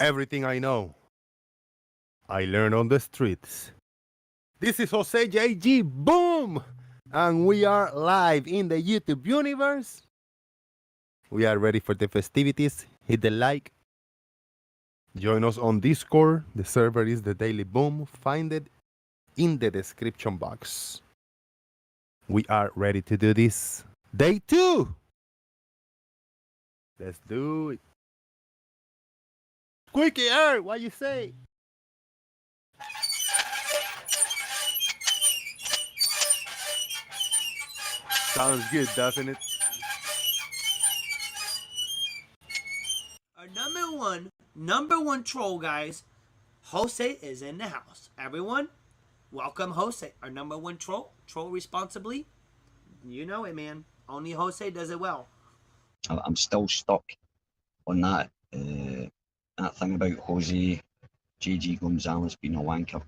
Everything I know, I learned on the streets. This is Jose JG, boom! And we are live in the YouTube universe. We are ready for the festivities. Hit the like. Join us on Discord. The server is the Daily Boom. Find it in the description box. We are ready to do this. Day 2! Let's do it. Squeaky Earth, what you say? Sounds good, doesn't it? Our number one troll, guys. Jose is in the house. Everyone, welcome Jose, our number one troll. Troll responsibly. You know it, man. Only Jose does it well. I'm still stuck on that thing about Jose JG Gonzalez being a wanker.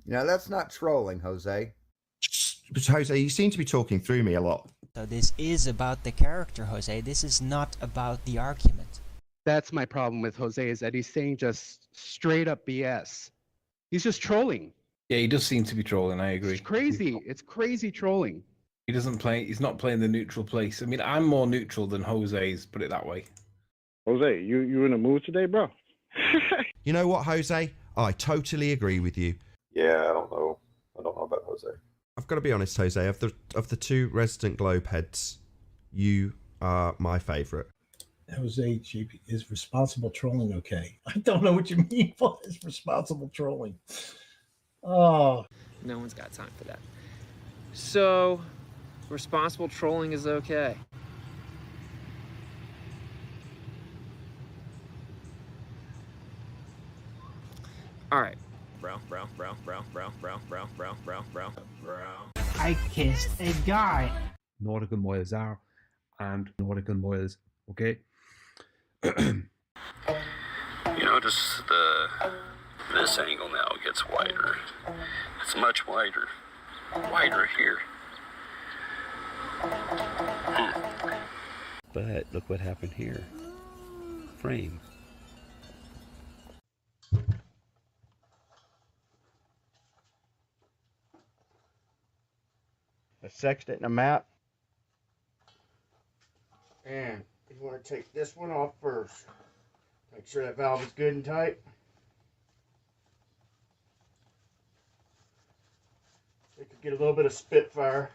Now that's not trolling, Jose. But Jose, you seem to be talking through me a lot. So this is about the character, Jose. This is not about the argument. That's my problem with Jose, is that he's saying just straight up BS. He's just trolling. Yeah, he does seem to be trolling. I agree. It's crazy. It's crazy trolling. He doesn't play. He's not playing the neutral place. I mean, I'm more neutral than Jose's. Put it that way. Jose, you in a mood today, bro? You know what, Jose? I totally agree with you. Yeah, I don't know about Jose. I've got to be honest, Jose. Of the two resident globe heads, you are my favourite. Jose, JP, is responsible trolling okay? I don't know what you mean by is responsible trolling. Oh, no one's got time for that. So, responsible trolling is okay. All right. Bro. I kissed a guy. Nordic and Moyles are, and Nordic and Moyles, okay? You know, just this angle now gets wider. It's much wider. Wider here. But look what happened here. Frame. A sextant and a map. And you want to take this one off first. Make sure that valve is good and tight. It could get a little bit of spitfire.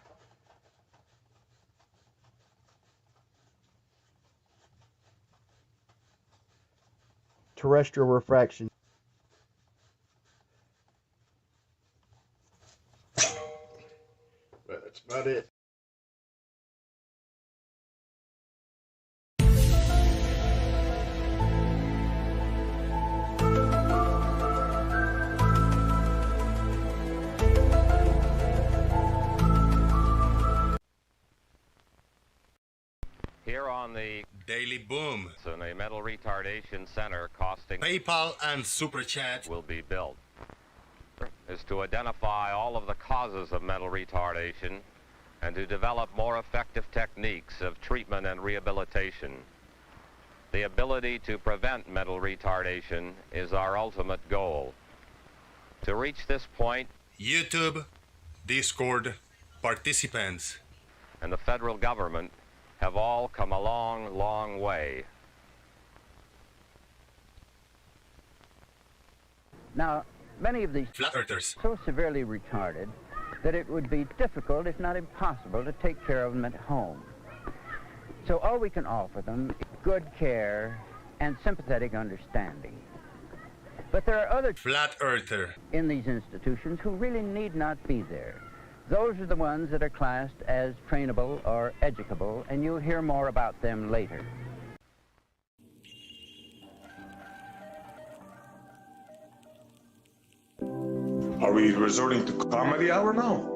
Terrestrial refraction. But that's about it. Here on the Daily Boom, in a metal retardation center costing PayPal and Super Chat will be built is to identify all of the causes of mental retardation and to develop more effective techniques of treatment and rehabilitation. The ability to prevent mental retardation is our ultimate goal. To reach this point, YouTube, Discord, participants, and the federal government have all come a long, long way. Now, many of these flat earthers so severely retarded that it would be difficult, if not impossible, to take care of them at home. So all we can offer them is good care and sympathetic understanding. But there are other flat earther in these institutions who really need not be there. Those are the ones that are classed as trainable or educable, and you'll hear more about them later. Are we resorting to comedy hour now?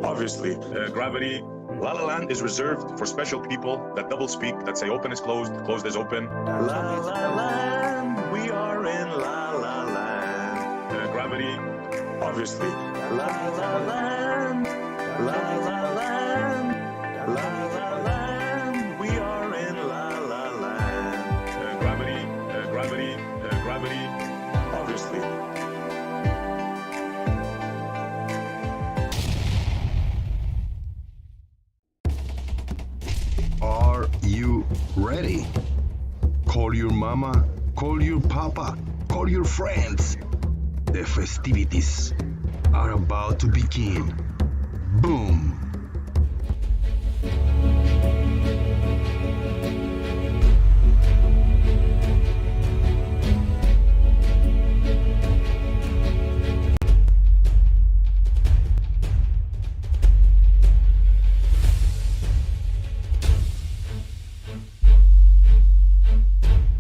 Obviously, Gravity, La La Land is reserved for special people that double speak, that say open is closed, closed is open. La La Land, we are in La La Land. Gravity, obviously. La La Land, La La Land, La La Land, we are in La La Land. Gravity, gravity, obviously. Are you ready? Call your mama, call your papa, call your friends. The festivities are about to begin. Boom!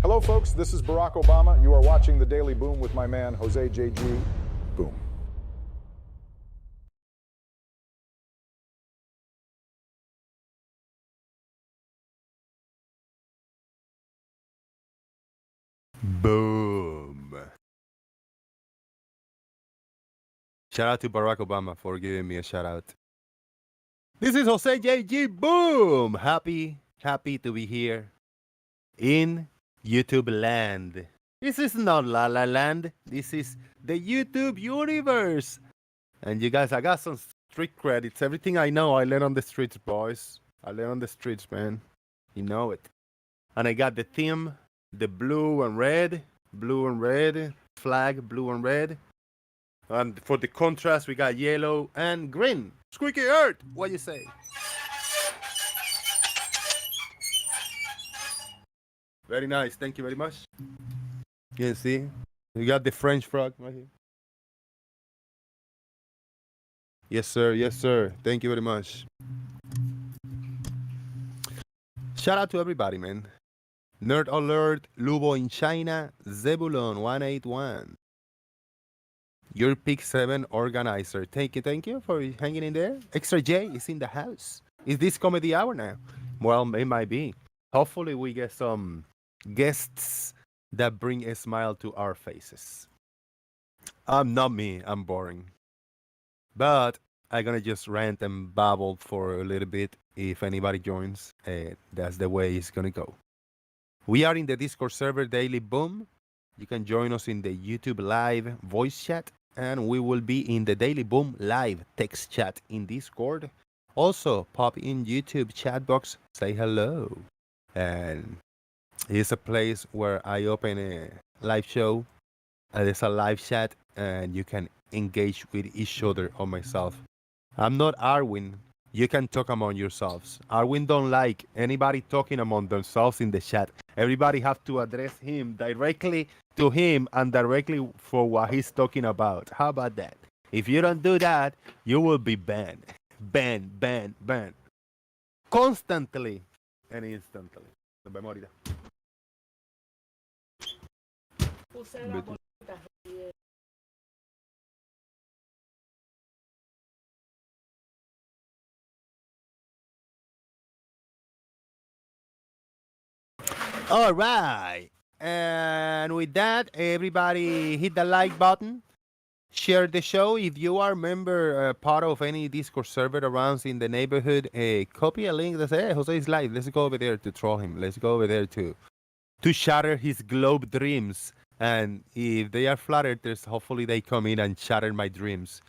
Hello, folks. This is Barack Obama. You are watching The Daily Boom with my man, Jose JG. Boom. Boom. Shout out to Barack Obama for giving me a shout out. This is Jose JG. Boom. Happy to be here in YouTube land. This is not La La Land. This is the YouTube universe. And you guys, I got some street credits. Everything I know, I learned on the streets, boys. I learned on the streets, man. You know it. And I got the theme, the blue and red flag, blue and red. And for the contrast, we got yellow and green. Squeaky Earth, what you say? Very nice. Thank you very much. You can see, we got the French frog right here. Yes, sir. Yes, sir. Thank you very much. Shout out to everybody, man. Nerd Alert, Lubo in China, Zebulon 181. Your Pick 7 organizer. Thank you for hanging in there. Extra J is in the house. Is this comedy hour now? Well, it might be. Hopefully we get some guests that bring a smile to our faces. I'm not me, I'm boring. But I'm gonna just rant and babble for a little bit. If anybody joins, that's the way it's gonna go. We are in the Discord server Daily Boom. You can join us in the YouTube live voice chat, and we will be in the Daily Boom live text chat in Discord. Also, pop in YouTube chat box, say hello. And it's a place where I open a live show. There's a live chat, and you can engage with each other or myself. I'm not Arwin. You can talk among yourselves. Arwin don't like anybody talking among themselves in the chat. Everybody have to address him directly to him and directly for what he's talking about. How about that? If you don't do that, you will be banned. Banned. Constantly and instantly. Nos vemos ahorita. All right. And with that, everybody hit the like button. Share the show. If you are a member, part of any Discord server around in the neighborhood, copy a link that says, hey, Jose is live. Let's go over there to troll him. Let's go over there to shatter his globe dreams. And if they are flattered, hopefully they come in and shatter my dreams.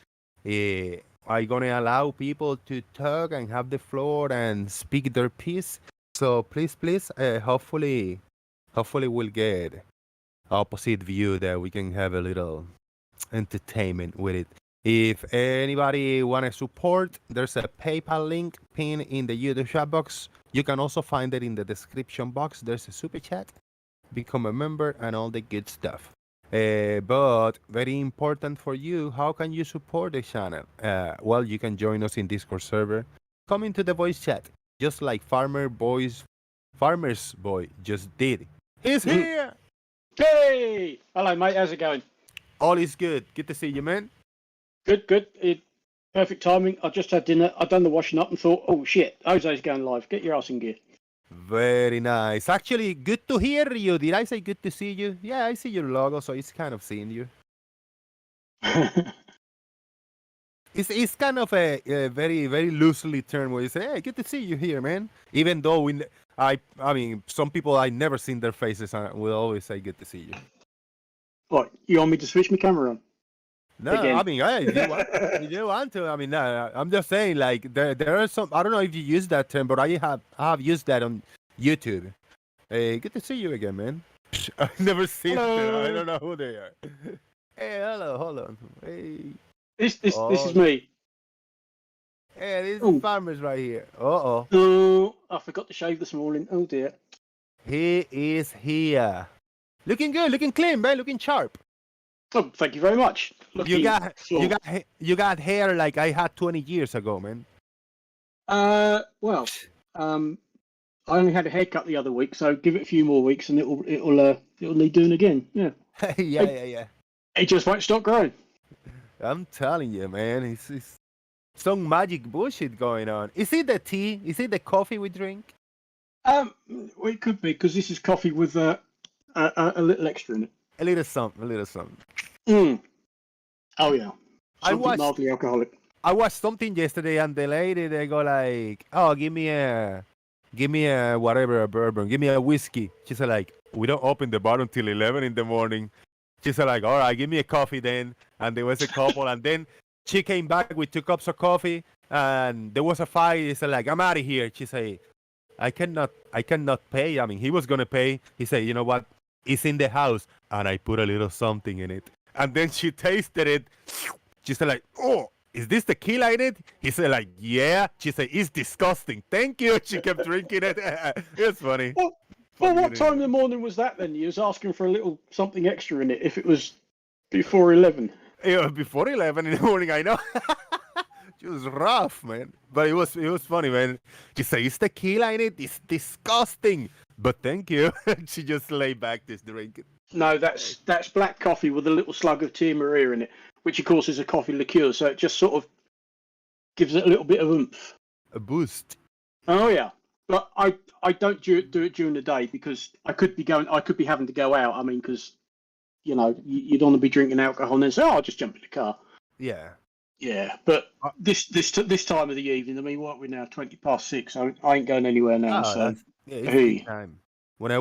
I'm going to allow people to talk and have the floor and speak their piece. So please, hopefully we'll get opposite view that we can have a little entertainment with it. If anybody want to support, there's a PayPal link pinned in the YouTube chat box. You can also find it in the description box. There's a super chat, become a member, and all the good stuff. But very important for you, how can you support the channel? Well, you can join us in Discord server. Come into the voice chat, just like Farmer's Boy just did. He's here! Hey! Hello, mate. How's it going? All is good. Good to see you, man. Good. Perfect timing. I just had dinner. I'd done the washing up and thought, oh, shit, Jose's going live. Get your ass in gear. Very nice. Actually, good to hear you. Did I say good to see you? Yeah, I see your logo, so it's kind of seeing you. It's kind of a very, very loosely term where you say, hey, good to see you here, man. Even though I mean, some people I never seen their faces and will always say good to see you. What, you want me to switch my camera on? No, Again. I mean, if you want to. I mean, no, I'm just saying, like, there are some. I don't know if you use that term, but I have used that on YouTube. Hey, good to see you again, man. I've never seen them. I don't know who they are. Hey, hello, hold on. Hey. This is me. Hey, this is Farmer's right here. Uh-oh. Oh, I forgot to shave this morning. Oh dear. He is here. Looking good, looking clean, man, looking sharp. Oh, thank you very much. You got hair like I had 20 years ago, man. Well, I only had a haircut the other week, so give it a few more weeks and it'll need doing again. Yeah. yeah. It just won't stop growing. I'm telling you, man, it's some magic bullshit going on. Is it the tea? Is it the coffee we drink? Well, it could be because this is coffee with a little extra in it. A little something. Oh yeah. Something mildly alcoholic. I watched something yesterday, and the lady they go like, "Oh, give me a whatever, a bourbon, give me a whiskey." She said like, "We don't open the bar until 11 in the morning." She said like, "All right, give me a coffee then." And there was a couple, and then she came back with 2 cups of coffee, and there was a fight. He said like, "I'm out of here." She said, I cannot pay. I mean, he was gonna pay. He said, "You know what? It's in the house," and I put a little something in it. And then she tasted it. She said like, "Oh, is this tequila in it?" He said like, "Yeah." She said, "It's disgusting. Thank you." She kept drinking it. It's funny. Well, what time in the morning was that then? You was asking for a little something extra in it if it was before 11. Yeah, before 11 in the morning, I know. It was rough, man. But it was funny, man. She said, "It's tequila in it. It's disgusting. But thank you." She just lay back, just drink it. No, that's black coffee with a little slug of Tia Maria in it, which of course is a coffee liqueur, so it just sort of gives it a little bit of oomph. A boost. Oh yeah. But I don't do it during the day because I could be having to go out. I mean, because you don't want to be drinking alcohol and then say, "Oh, I'll just jump in the car." Yeah. Yeah, but this time of the evening, I mean, what we're now 6:20. I ain't going anywhere now. It's time. When I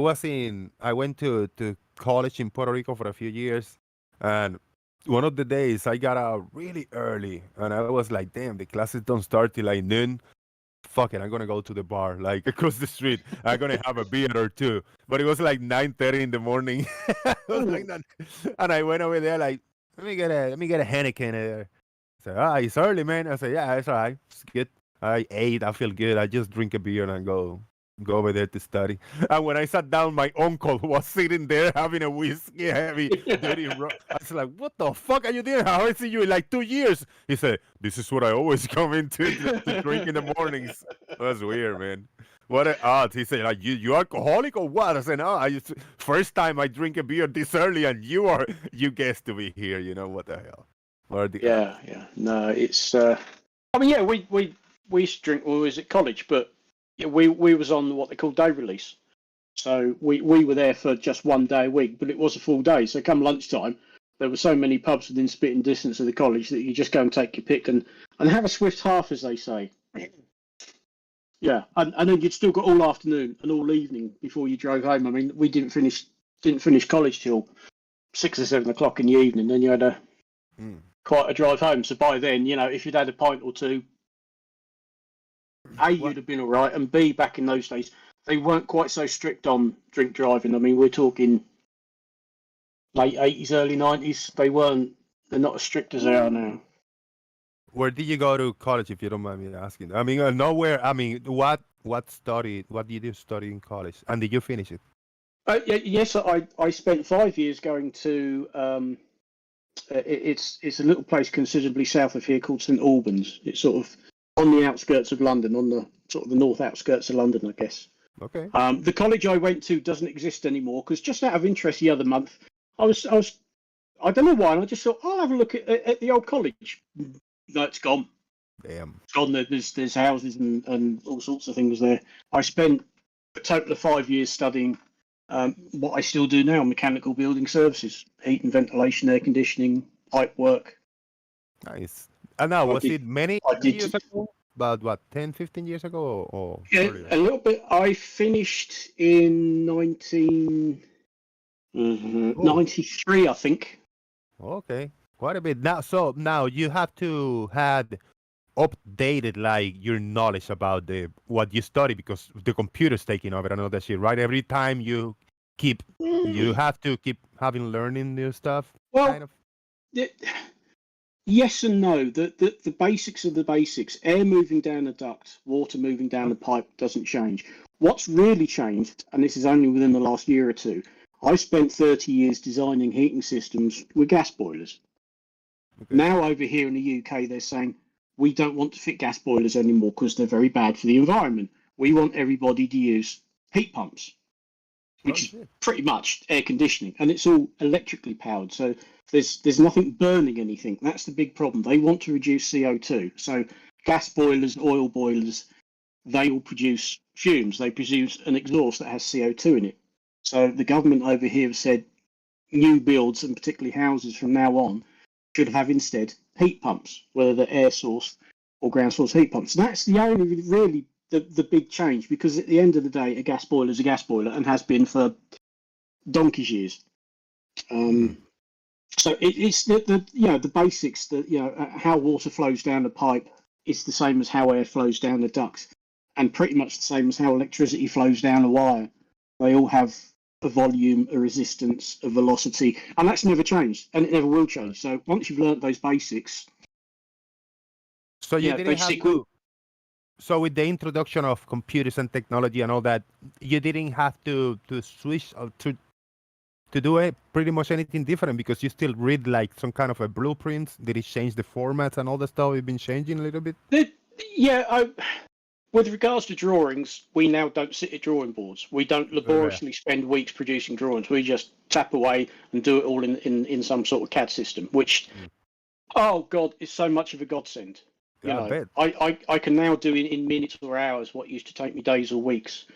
went to college in Puerto Rico for a few years, and one of the days I got out really early, and I was like, "Damn, the classes don't start till like noon. Fuck it, I'm gonna go to the bar, like across the street. I'm gonna have a beer or two." But it was like 9:30 in the morning. And I went over there like, let me get a Heineken there. I said, it's early, man. I said, yeah, it's all right. It's good. I ate. I feel good. I just drink a beer and go over there to study. And when I sat down, my uncle was sitting there having a whiskey heavy. Dirty I was like, "What the fuck are you doing? I haven't seen you in like 2 years." He said, "This is what I always come into to drink in the mornings." That's weird, man. What an odd. He said, like, you alcoholic or what? I said, "No, first time I drink a beer this early, and you guessed to be here. You know what the hell?" Yeah. No, it's. I mean, yeah, we used to drink when we was at college, but yeah, we was on what they call day release. So we were there for just 1 day a week, but it was a full day. So come lunchtime, there were so many pubs within spitting distance of the college that you just go and take your pick and have a swift half, as they say. Yeah, and then you'd still got all afternoon and all evening before you drove home. I mean, we didn't finish college till 6 or 7 o'clock in the evening. Then you had quite a drive home. So by then, if you'd had a pint or two, A, you'd have been all right, and B, back in those days, they weren't quite so strict on drink driving. I mean, we're talking late 80s, early 90s. They're not as strict as they are now. Where did you go to college, if you don't mind me asking? I mean, nowhere. I mean, what did you study in college, and did you finish it? Yes, I spent 5 years going to. It's a little place considerably south of here called St Albans. It's sort of on the outskirts of London, on the sort of the north outskirts of London, I guess. Okay. The college I went to doesn't exist anymore because just out of interest, the other month, I don't know why, and I just thought I'll have a look at the old college. No, it's gone. Damn. It's gone. There's houses and all sorts of things there. I spent a total of 5 years studying what I still do now, mechanical building services, heat and ventilation, air conditioning, pipe work. Nice. And now, was it many years ago? About what, 10, 15 years ago? Or yeah, earlier? A little bit. I finished in Mm-hmm. 93, I think. Okay, quite a bit. Now you have to had updated like your knowledge about what you study because the computer's taking over and all that shit, right? Every time you have to keep having learning new stuff. Well, kind of. Yes and no. The basics are the basics. Air moving down a duct, water moving down the pipe doesn't change. What's really changed, and this is only within the last year or two, I spent 30 years designing heating systems with gas boilers. Okay. Now over here in the UK, they're saying, we don't want to fit gas boilers anymore because they're very bad for the environment. We want everybody to use heat pumps, which is pretty much air conditioning, and it's all electrically powered. So there's nothing burning anything. That's the big problem. They want to reduce CO2. So gas boilers, oil boilers, they all produce fumes. They produce an exhaust that has CO2 in it. So the government over here have said new builds, and particularly houses from now on, should have instead heat pumps, whether they're air source or ground source heat pumps. And that's the only really the big change, because at the end of the day, a gas boiler is a gas boiler and has been for donkey's years. So it's the basics, how water flows down the pipe is the same as how air flows down the ducts, and pretty much the same as how electricity flows down a wire. They all have a volume, a resistance, a velocity, and that's never changed, and it never will change. So once you've learnt those basics, so you didn't have to. So with the introduction of computers and technology and all that, you didn't have to switch to do it pretty much anything different, because you still read like some kind of a blueprint. Did it change the formats and all the stuff? You've been changing a little bit. With regards to drawings, we now don't sit at drawing boards. We don't laboriously spend weeks producing drawings. We just tap away and do it all in some sort of CAD system, which, oh God, is so much of a godsend. I can now do in minutes or hours what used to take me days or weeks.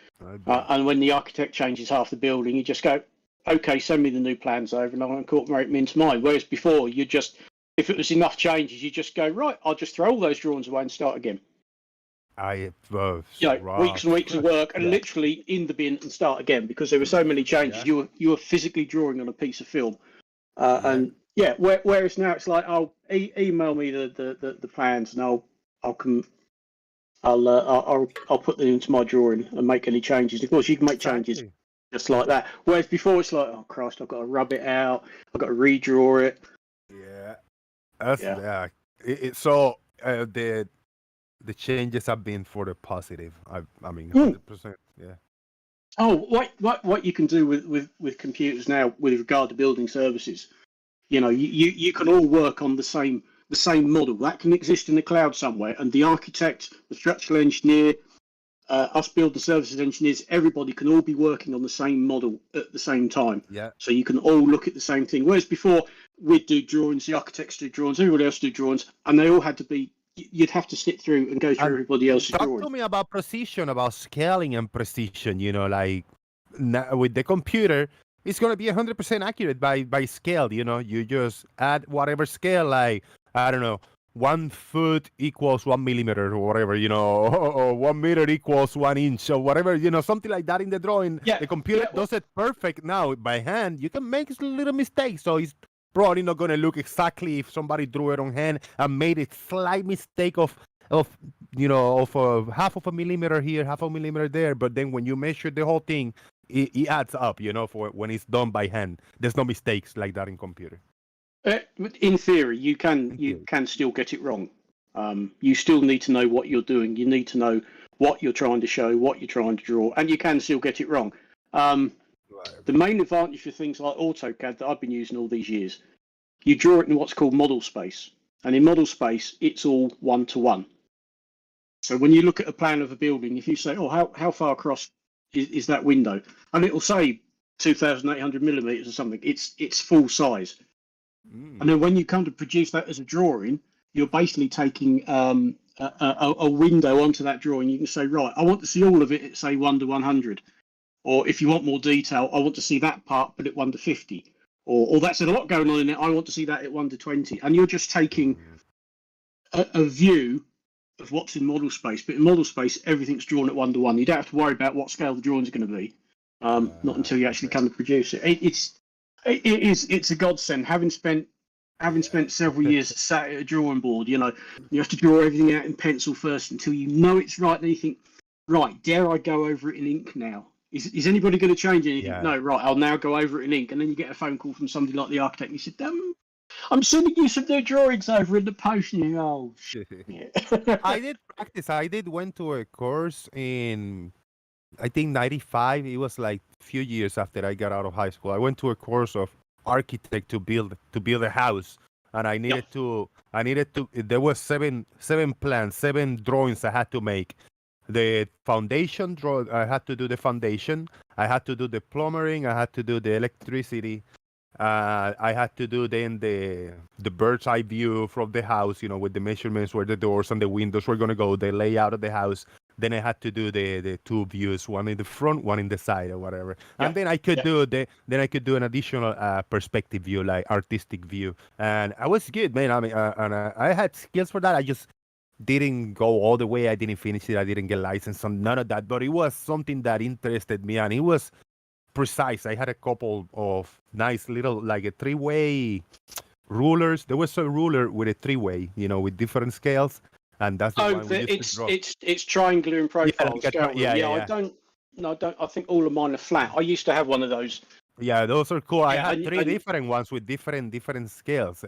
And when the architect changes half the building, you just go, okay, send me the new plans over and I'll incorporate them into mine. Whereas before, if it was enough changes, you just go, right, I'll just throw all those drawings away and start again. Weeks and weeks of work, and literally in the bin and start again, because there were so many changes. You were physically drawing on a piece of film, whereas now it's like, email me the plans and I'll put them into my drawing and make any changes. Of course, you can make changes just like that. Whereas before, it's like, oh Christ, I've got to rub it out, I've got to redraw it. The changes have been for the positive. I mean, 100%. Yeah. Oh, what you can do with computers now with regard to building services, you can all work on the same model that can exist in the cloud somewhere, and the architect, the structural engineer, us builder services engineers, everybody can all be working on the same model at the same time. Yeah. So you can all look at the same thing. Whereas before, we'd do drawings, the architects do drawings, everybody else do drawings, and they all had to be. You'd have to sit through and go through everybody else's drawings. Talk to me about precision, about scaling and precision. Like with the computer, it's going to be 100% accurate by scale. You just add whatever scale, like, I don't know, 1 foot equals 1 millimeter or whatever, or 1 meter equals 1 inch or whatever, something like that in the drawing. The computer does it perfect now. By hand, you can make little mistakes. So it's probably not going to look exactly if somebody drew it on hand and made a slight mistake of half of a millimeter here, half a millimeter there. But then when you measure the whole thing, it adds up, for when it's done by hand. There's no mistakes like that in computer. In theory, you can still get it wrong. You still need to know what you're doing. You need to know what you're trying to show, what you're trying to draw, and you can still get it wrong. The main advantage for things like AutoCAD that I've been using all these years, you draw it in what's called model space. And in model space, it's all one-to-one. So when you look at a plan of a building, if you say, how far across is that window? And it'll say 2,800 millimeters or something. It's full size. And then when you come to produce that as a drawing, you're basically taking a window onto that drawing. You can say, right, I want to see all of it at, say, 1 to 100. Or if you want more detail, I want to see that part, but at 1 to 50. Or that's a lot going on in it. I want to see that at 1 to 20. And you're just taking a view of what's in model space. But in model space, everything's drawn at 1 to 1. You don't have to worry about what scale the drawings are going to be. Not until you actually come to produce it. It's a godsend. Having spent several years sat at a drawing board, you have to draw everything out in pencil first until you know it's right. Then you think, right, dare I go over it in ink now? Is anybody going to change anything? Yeah. No, right, I'll now go over it in ink. And then you get a phone call from somebody like the architect, and you said, I'm sending you some new drawings over in the post. And you go, oh, shit. I did practice. Went to a course in, I think, 95. It was like a few years after I got out of high school. I went to a course of architect to build a house, and I needed to. There was seven plans, 7 drawings I had to make. The foundation I had to do the foundation. I had to do the plumbing. I had to do the electricity. I had to do then the bird's eye view from the house, with the measurements where the doors and the windows were gonna go, the layout of the house. Then I had to do the 2 views, one in the front, one in the side, or whatever. Yeah. And then I could do an additional perspective view, like artistic view. And I was good, man. I mean, I had skills for that. I just didn't go all the way. I didn't finish it. I didn't get licensed on none of that. But it was something that interested me, and it was precise. I had a couple of nice little, like a 3-way rulers. There was a ruler with a 3-way, with different scales, and that's the one we used to draw. It's triangular in profile. I don't. I think all of mine are flat. I used to have one of those. Yeah, those are cool. I had 3 different ones with different scales.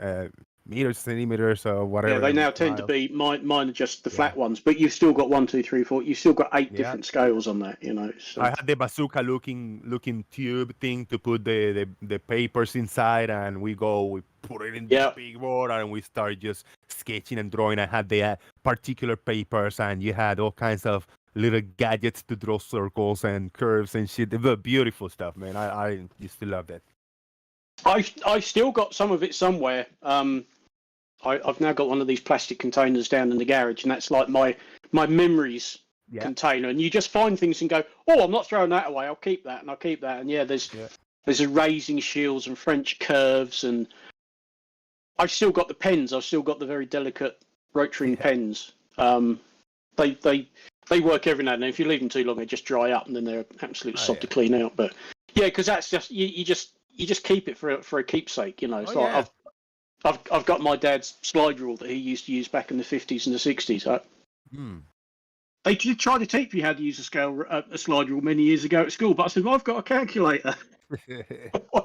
Meters, centimeters, or whatever. Yeah, they now tend to be mine are just the flat ones, but you've still got 1, 2, 3, 4. You've still got 8 different scales on that, So. I had the bazooka looking tube thing to put the papers inside, and we put it in the big board, and we start just sketching and drawing. I had the particular papers, and you had all kinds of little gadgets to draw circles and curves and shit. It was beautiful stuff, man. I used to love that. I still got some of it somewhere. I've now got one of these plastic containers down in the garage, and that's like my memories container. And you just find things and go, oh, I'm not throwing that away. I'll keep that, and I'll keep that. And there's a raising shields and French curves, and I've still got the pens. I've still got the very delicate rotring pens. They work every now and then. If you leave them too long, they just dry up, and then they're absolute sod to clean out. But yeah, because that's just you just keep it for a keepsake, So I've got my dad's slide rule that he used to use back in the 50s and the 60s. They did try to teach me how to use a slide rule many years ago at school, but I said, well, I've got a calculator.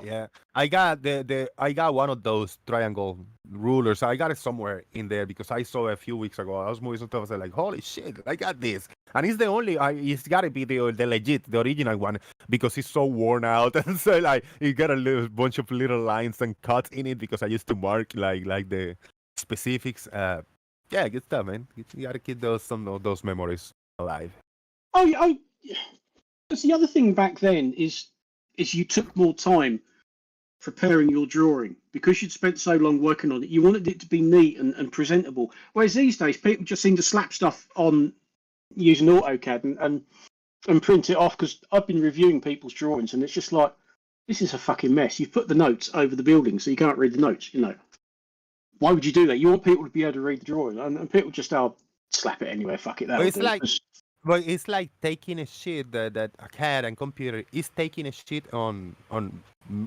Yeah, I got one of those triangle rulers. I got it somewhere in there because I saw it a few weeks ago. I was moving some stuff. I was like, holy shit, I got this. And it's the only, it's got to be the legit, the original one, because it's so worn out. And so like, you got a bunch of little lines and cuts in it because I used to mark like the specifics. Yeah, good stuff, man. You got to keep some of those memories alive. That's the other thing back then is you took more time preparing your drawing because you'd spent so long working on it. You wanted it to be neat and presentable. Whereas these days, people just seem to slap stuff on using AutoCAD and print it off, because I've been reviewing people's drawings and it's just like, this is a fucking mess. You've put the notes over the building so you can't read the notes, Why would you do that? You want people to be able to read the drawing, and people just, slap it anywhere, fuck it. Well, it's like taking a shit that a CAD and computer is taking a shit on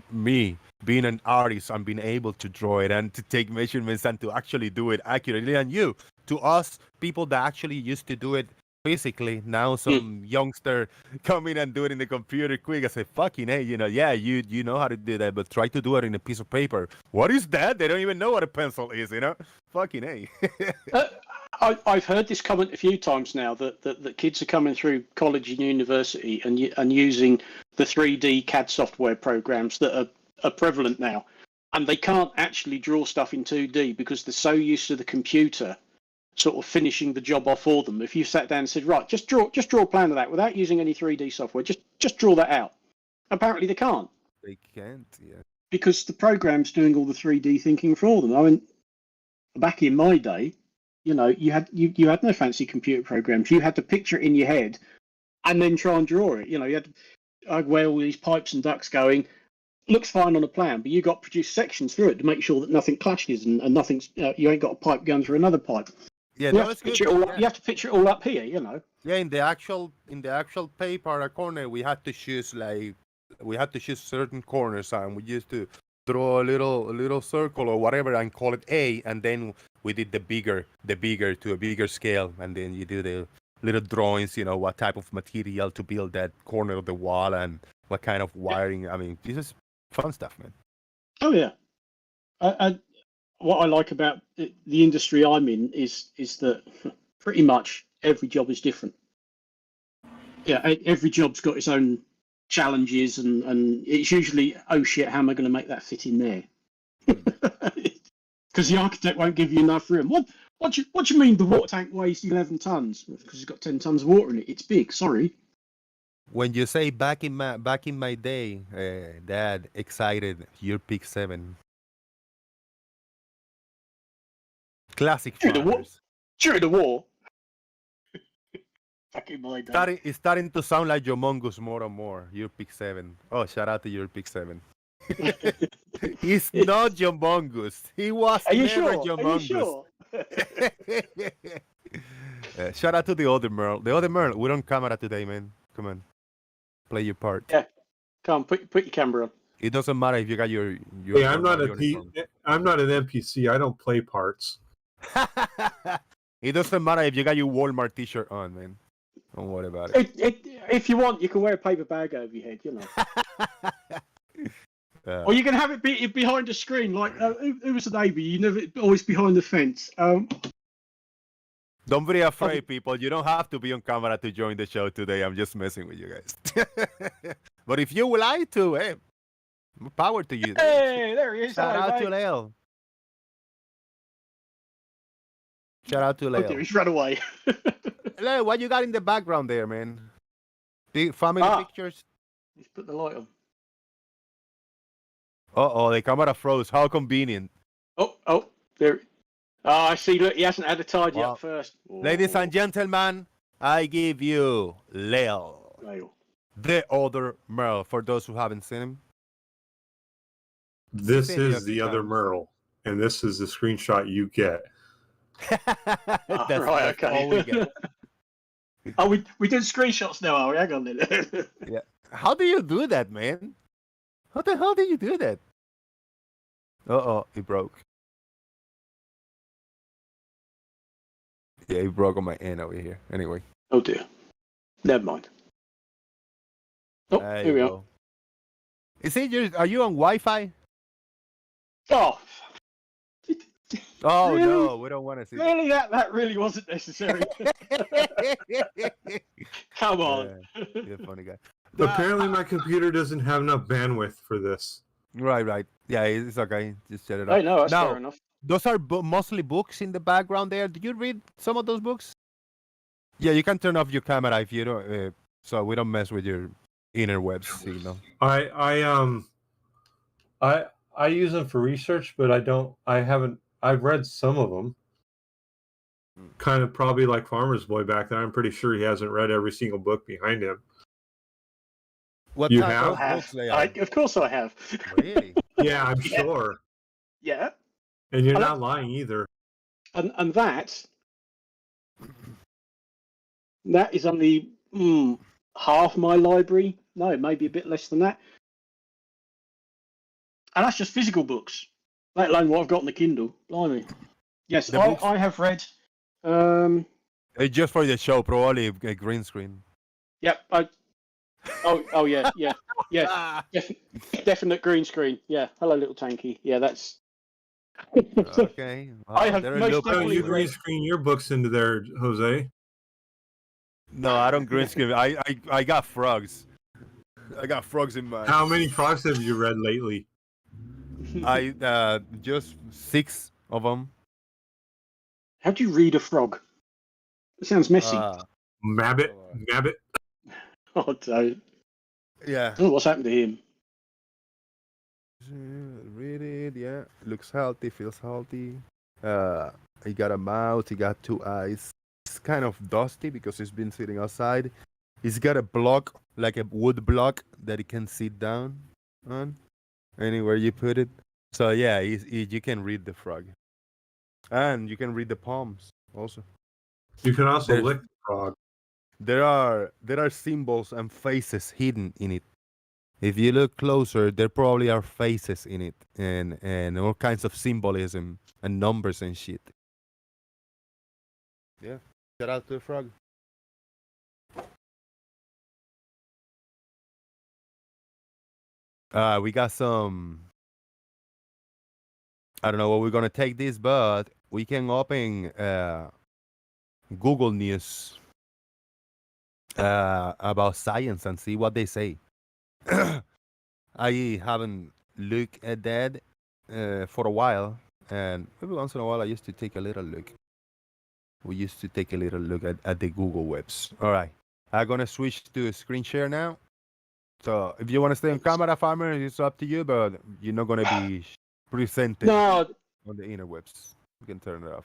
me being an artist and being able to draw it and to take measurements and to actually do it accurately. And to us, people that actually used to do it physically, now some youngster come in and do it in the computer quick. I say, fucking hey, you know how to do that, but try to do it in a piece of paper. What is that? They don't even know what a pencil is, Fucking hey. I've heard this comment a few times now that kids are coming through college and university and using the 3D CAD software programs that are prevalent now, and they can't actually draw stuff in 2D because they're so used to the computer sort of finishing the job off for them. If you sat down and said, right, just draw a plan of that without using any 3D software, just draw that out. Apparently they can't. They can't, yeah. Because the program's doing all the 3D thinking for them. I mean, back in my day, you had no fancy computer programs. You had to picture it in your head and then try and draw it. You had where all these pipes and ducts going. Looks fine on a plan, but you got to produce sections through it to make sure that nothing clashes and nothing's. You ain't got a pipe going through another pipe. Yeah, you have to picture it all up here. Yeah, in the actual paper corner, we had to choose like we had to choose certain corners, and we used to draw a little circle or whatever and call it A, and then we did the bigger to a bigger scale, and then you do the little drawings, what type of material to build that corner of the wall and what kind of wiring. I mean, this is fun stuff, man. Oh yeah. What I like about the industry I'm in is that pretty much every job is different. Yeah, every job's got its own challenges, and it's usually, oh shit, how am I going to make that fit in there? Because the architect won't give you enough room. What do you mean the water tank weighs 11 tons? Because it's got 10 tons of water in it. It's big. Sorry. When you say back in my day, Dad, excited, Europeak 7. Classic farmers. During the war. Back in my day. It's starting to sound like Jomongus more and more. Europeak 7. Oh, shout out to Europeak 7. He's not Jomongus. He was Are you never sure? Jomongus. Are you sure? Shout out to the other Merle. The other Merle. We're on camera today, man. Come on. Play your part. Yeah. Come on, put your camera on. It doesn't matter if you got your Hey, I'm not an NPC. I don't play parts. It doesn't matter if you got your Walmart t-shirt on, man. Don't worry about it. If you want, you can wear a paper bag over your head, Or you can have it be behind the screen, like who was the neighbour? You never always behind the fence. Don't be afraid, people. You don't have to be on camera to join the show today. I'm just messing with you guys. But if you would like to, hey, more power to you. Hey, there he is. Shout Hello, out mate. to Leo. Shout out to Leo. Oh dear, he's run away. Leo, what you got in the background there, man? The family pictures? He's put the light on. Uh-oh, the camera froze. How convenient. Oh, there. Oh, I see. Look, he hasn't had a tidy up first. Ladies and gentlemen, I give you Leo. The other Merle, for those who haven't seen him. This is the other Merle, and this is the screenshot you get. That's right, okay. all we get. Oh, we did screenshots now, are we? Hang on then. Yeah. How do you do that, man? How the hell do you do that? Uh-oh, it broke. Yeah, it broke on my end over here. Anyway. Oh dear. Never mind. Oh, There here you we go. Is it are you on Wi-Fi? are. Oh Really? no, we don't want to see that. Really, that really wasn't necessary. Come on. You're a funny guy. Apparently, my computer doesn't have enough bandwidth for this. Right. Yeah, it's okay. Just shut it up. Hey, no, that's Now, fair enough. those are mostly books in the background there. Did you read some of those books? Yeah, you can turn off your camera if you don't, so we don't mess with your interwebs signal. I use them for research, but I've read some of them. Kind of probably like Farmer's Boy back there. I'm pretty sure he hasn't read every single book behind him. What You type have? of books they are? Of course I have. Really? Yeah, I'm sure. Yeah. And you're And not lying either. And that is only half my library. No, maybe a bit less than that. And that's just physical books, let alone what I've got on the Kindle. Blimey. Yes, The books- I have read. Just for the show, probably a green screen. Yep. Oh yeah. Definite green screen. Yeah. Hello, little tanky. Yeah, that's. Okay. I have there are most no- definitely You green screen your books into there, Jose. No, I don't green screen. I got frogs. I got frogs in my. How many frogs have you read lately? I just 6 of them. How do you read a frog? It sounds messy. Mabbit. Oh, don't. Yeah. I don't know what's happened to him. Read it, yeah. Looks healthy, feels healthy. He got a mouth, he got 2 eyes. It's kind of dusty because he's been sitting outside. He's got a block, like a wood block that he can sit down on, anywhere you put it. So yeah, you can read the frog. And you can read the palms also. You can also There's- lick the frog. There are symbols and faces hidden in it. If you look closer, there probably are faces in it and all kinds of symbolism and numbers and shit. Yeah. Shout out to the frog. We got some. I don't know what we're gonna take this, but we can open Google News about science and see what they say. I haven't looked at that for a while, and every once in a while I used to take a little look. We used to take a little look at the Google webs. All right, I'm gonna switch to screen share now. So if you want to stay on camera, Farmer, it's up to you, but you're not gonna be presented No, on the interwebs. You can turn it off.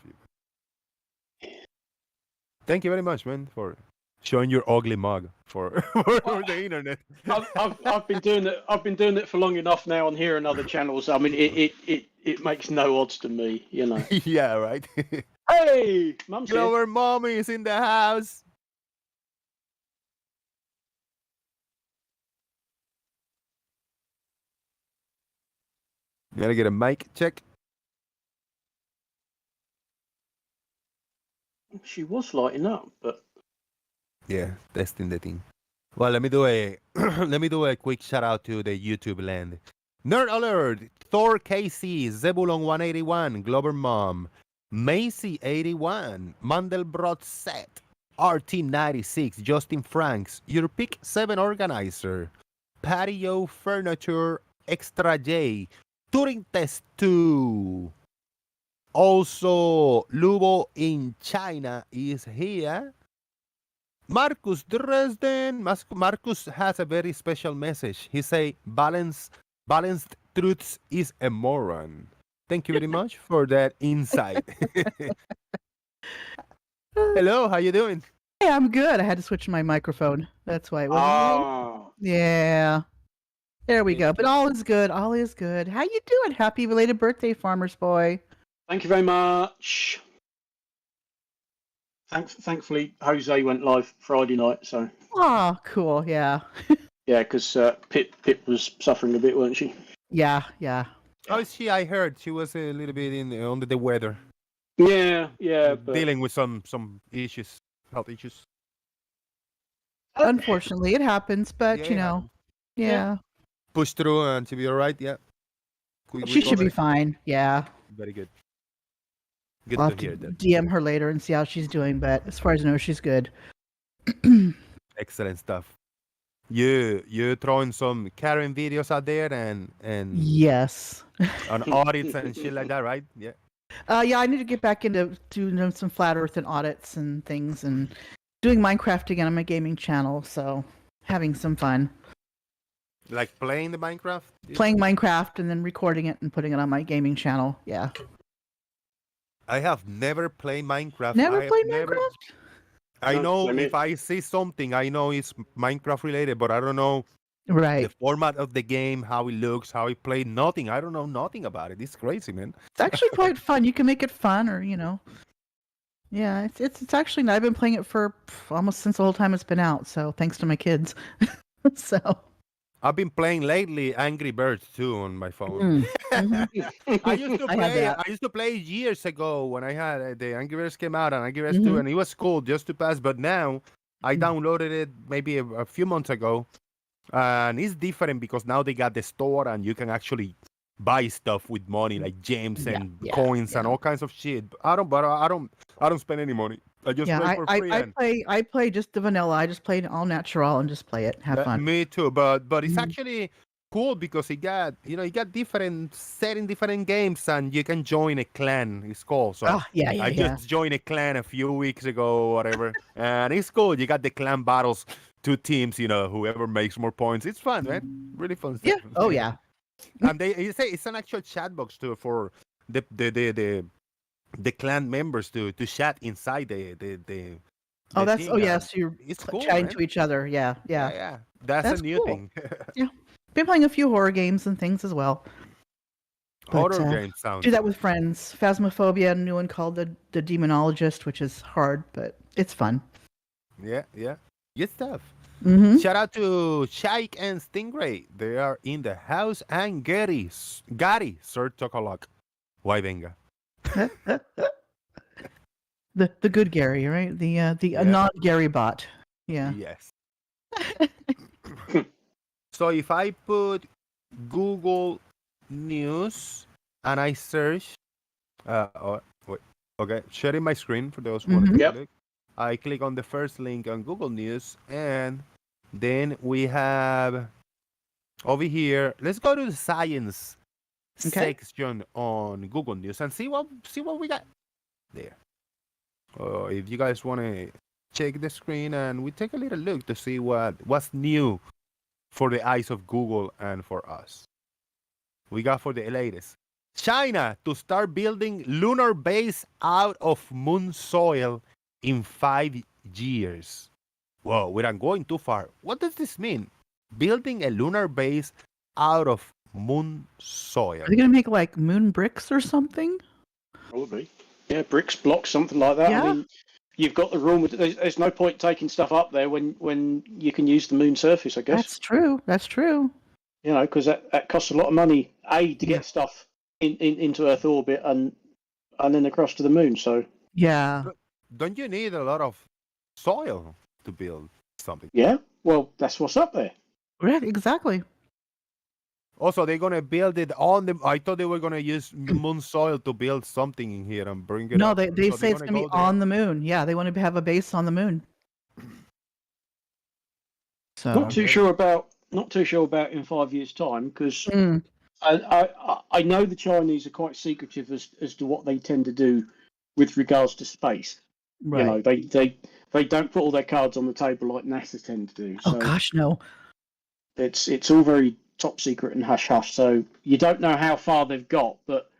Thank you very much, man, for showing your ugly mug for the internet. I've been doing it. I've been doing it for long enough now on here and other channels. I mean, it makes no odds to me, you know. Yeah, right. Hey, Mum's here. Glover Mommy is in the house. You gotta get a mic check. She was lighting up, but Yeah, testing the thing. Well, let me do a quick shout out to the YouTube land. Nerd Alert, Thor KC, Zebulon 181, Glover Mom, Macy 81, Mandelbrot Set, RT96, Justin Franks, Your Pick 7 Organizer, Patio Furniture Extra J, Turing Test 2. Also, Lubo in China is here. Marcus Dresden. Marcus has a very special message. He say, balanced truths is a moron. Thank you very much for that insight. Hello, how you doing? Hey, I'm good. I had to switch my microphone. That's why it wasn't. Oh. Yeah. There we go. But all is good. All is good. How you doing? Happy belated birthday, Farmer's Boy. thank you very much. Thankfully, Jose went live Friday night, so Oh, cool. Yeah. yeah, because Pip was suffering a bit, weren't she? Yeah. Yeah. How is she? I heard she was a little bit under the weather, Yeah, yeah. But dealing with some issues, health issues. Unfortunately, it happens, but Yeah, you it know, happens. yeah. Push through and she'll be all right. Yeah. Quick She should be recovery. fine. Yeah. Very good. Good I'll to have hear to that. DM her later and see how she's doing, but as far as I know, she's good. Excellent stuff. You throwing some Karen videos out there and Yes. on audits and shit like that, right? Yeah. Yeah, I need to get back into doing some flat earth and audits and things and doing Minecraft again on my gaming channel, so having some fun. Like playing the Minecraft? Playing Minecraft and then recording it and putting it on my gaming channel. Yeah. I have never played Minecraft. Never I have played never- Minecraft? I No, know let me- if I see something, I know it's Minecraft related, but I don't know Right. the format of the game, how it looks, how it played. Nothing. I don't know nothing about it. It's crazy, man. It's actually quite fun. You can make it fun or, you know. Yeah, it's actually I've been playing it for almost since the whole time it's been out, so thanks to my kids. So I've been playing lately Angry Birds too on my phone. I used to I have play. that. I used to play years ago when I had the Angry Birds came out and Angry Birds 2, Mhm. and it was cool just to pass. But now I downloaded it maybe a few months ago, and it's different because now they got the store and you can actually buy stuff with money like gems Yeah, and yeah, coins and all kinds of shit. I don't spend any money. I just yeah, play for free. and- I play just the vanilla. I just play it all natural and just play it, have fun. Me too, but it's Mhm. actually cool because it got different setting, different games, and you can join a clan. It's cool. So Ah, yeah, yeah, I yeah. just joined a clan a few weeks ago, or whatever, and it's cool. You got the clan battles, 2 teams. Whoever makes more points. It's fun, man. Really fun stuff. Yeah. Oh yeah. And they say it's an actual chat box too for the clan members to chat inside the Oh, that's thing, oh yeah. So you're it's cool, chatting man. to each other. Yeah, yeah. Yeah. That's a new cool. thing. Yeah. Been playing a few horror games and things as well. But, Horror game sounds. Do that with friends. Phasmophobia, a new one called the Demonologist, which is hard, but it's fun. Yeah, good stuff. Mhm. Shout out to Shaik and Stingray. They are in the house. And Gary, Sir Chocolate. Why venga? The good Gary, right? The Yeah. non Gary bot. Yeah. Yes. So if I put Google News and I search, wait, okay, sharing my screen for those who want to Yep. look. I click on the first link on Google News, and then we have over here. Let's go to the science section on Google News and see what we got there. If you guys want to check the screen and we take a little look to see what's new for the eyes of Google and for us. We got for the latest. China to start building lunar base out of moon soil in 5 years. Whoa, we are going too far. What does this mean? Building a lunar base out of moon soil. Are they gonna make like moon bricks or something? Probably. Yeah, bricks, blocks, something like that. Yeah. I mean, you've got the room. There's no point taking stuff up there when you can use the moon surface, I guess. That's true. That's true. You know, because that costs a lot of money, to get stuff into Earth orbit and then across to the moon. So Yeah. Don't you need a lot of soil to build something? yeah, well, that's what's up there. Right, exactly. Also, they're gonna build it on the. I thought they were gonna use moon soil to build something in here and bring it. No, up. they So say they're it's gonna be go there. on the moon. Yeah, they want to have a base on the moon. So Not too sure about in 5 years' time because Mm. I know the Chinese are quite secretive as to what they tend to do with regards to space. Right. You know, they don't put all their cards on the table like NASA tend to do. Oh So gosh, no. it's all very top secret and hush hush. So you don't know how far they've got, but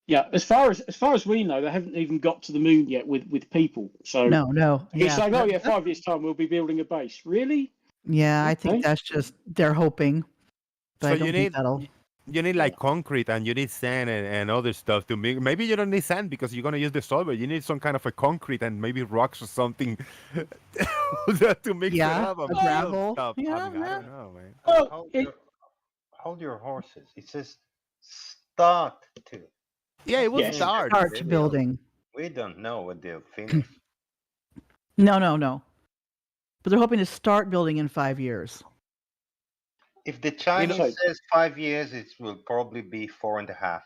yeah, as far as we know, they haven't even got to the moon yet with people. So No. he's Yeah. saying, oh yeah, 5 years' time we'll be building a base. Really? Yeah, I think Okay. that's just they're hoping. But So I don't you think need that'll you need like concrete and you need sand and other stuff to make. Maybe you don't need sand because you're gonna use the soil, but you need some kind of a concrete and maybe rocks or something to mix it Yeah, up. and a build gravel. stuff. Yeah, I mean, I yeah. don't know, man. Well, Hold your horses. It says start to. Yeah, it will Yes. start. Start They will. building. We don't know what they'll finish. No. But they're hoping to start building in 5 years. If the Chinese So- says 5 years, it will probably be 4.5.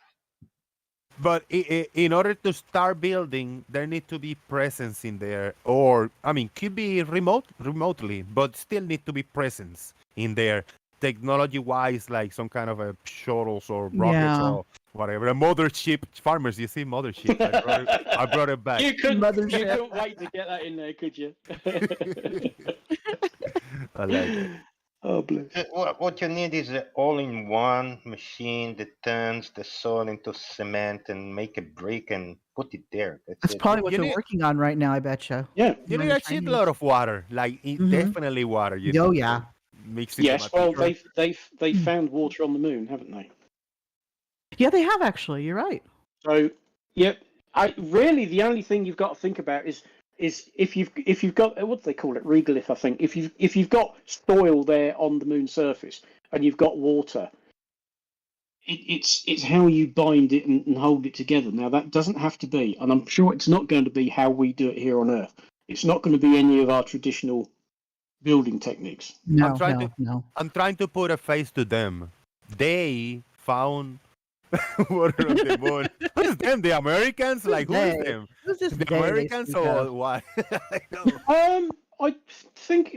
But in order to start building, there need to be presence in there, or I mean, could be remotely, but still need to be presence in there, technology-wise, like some kind of a shuttles or rockets Yeah. or whatever. A mothership, farmers, you see mothership. I brought it back. You couldn't Mothership. wait to get that in there, could you? I like it. Oh, bless. What you need is an all-in-one machine that turns the soil into cement and make a brick and put it there. That's it. probably what You they're need- working on right now, I betcha. Yeah. You need the a shitload of water, like Mhm. definitely water. You Oh, need to yeah. mix it. Yes. with Well, water. they've found water on the moon, haven't they? Yeah, they have actually. You're right. So, yeah, really the only thing you've got to think about is if you've got what do they call it, regolith, I think. If you've got soil there on the moon surface and you've got water, it's how you bind it and hold it together. Now that doesn't have to be, and I'm sure it's not going to be how we do it here on Earth. It's not going to be any of our traditional building techniques. No, I'm trying no. I'm trying to put a face to them. They found water on the moon. Who's them? The Americans? Like who is They? them? Who's this The they they Americans speak or of? what? I know. I think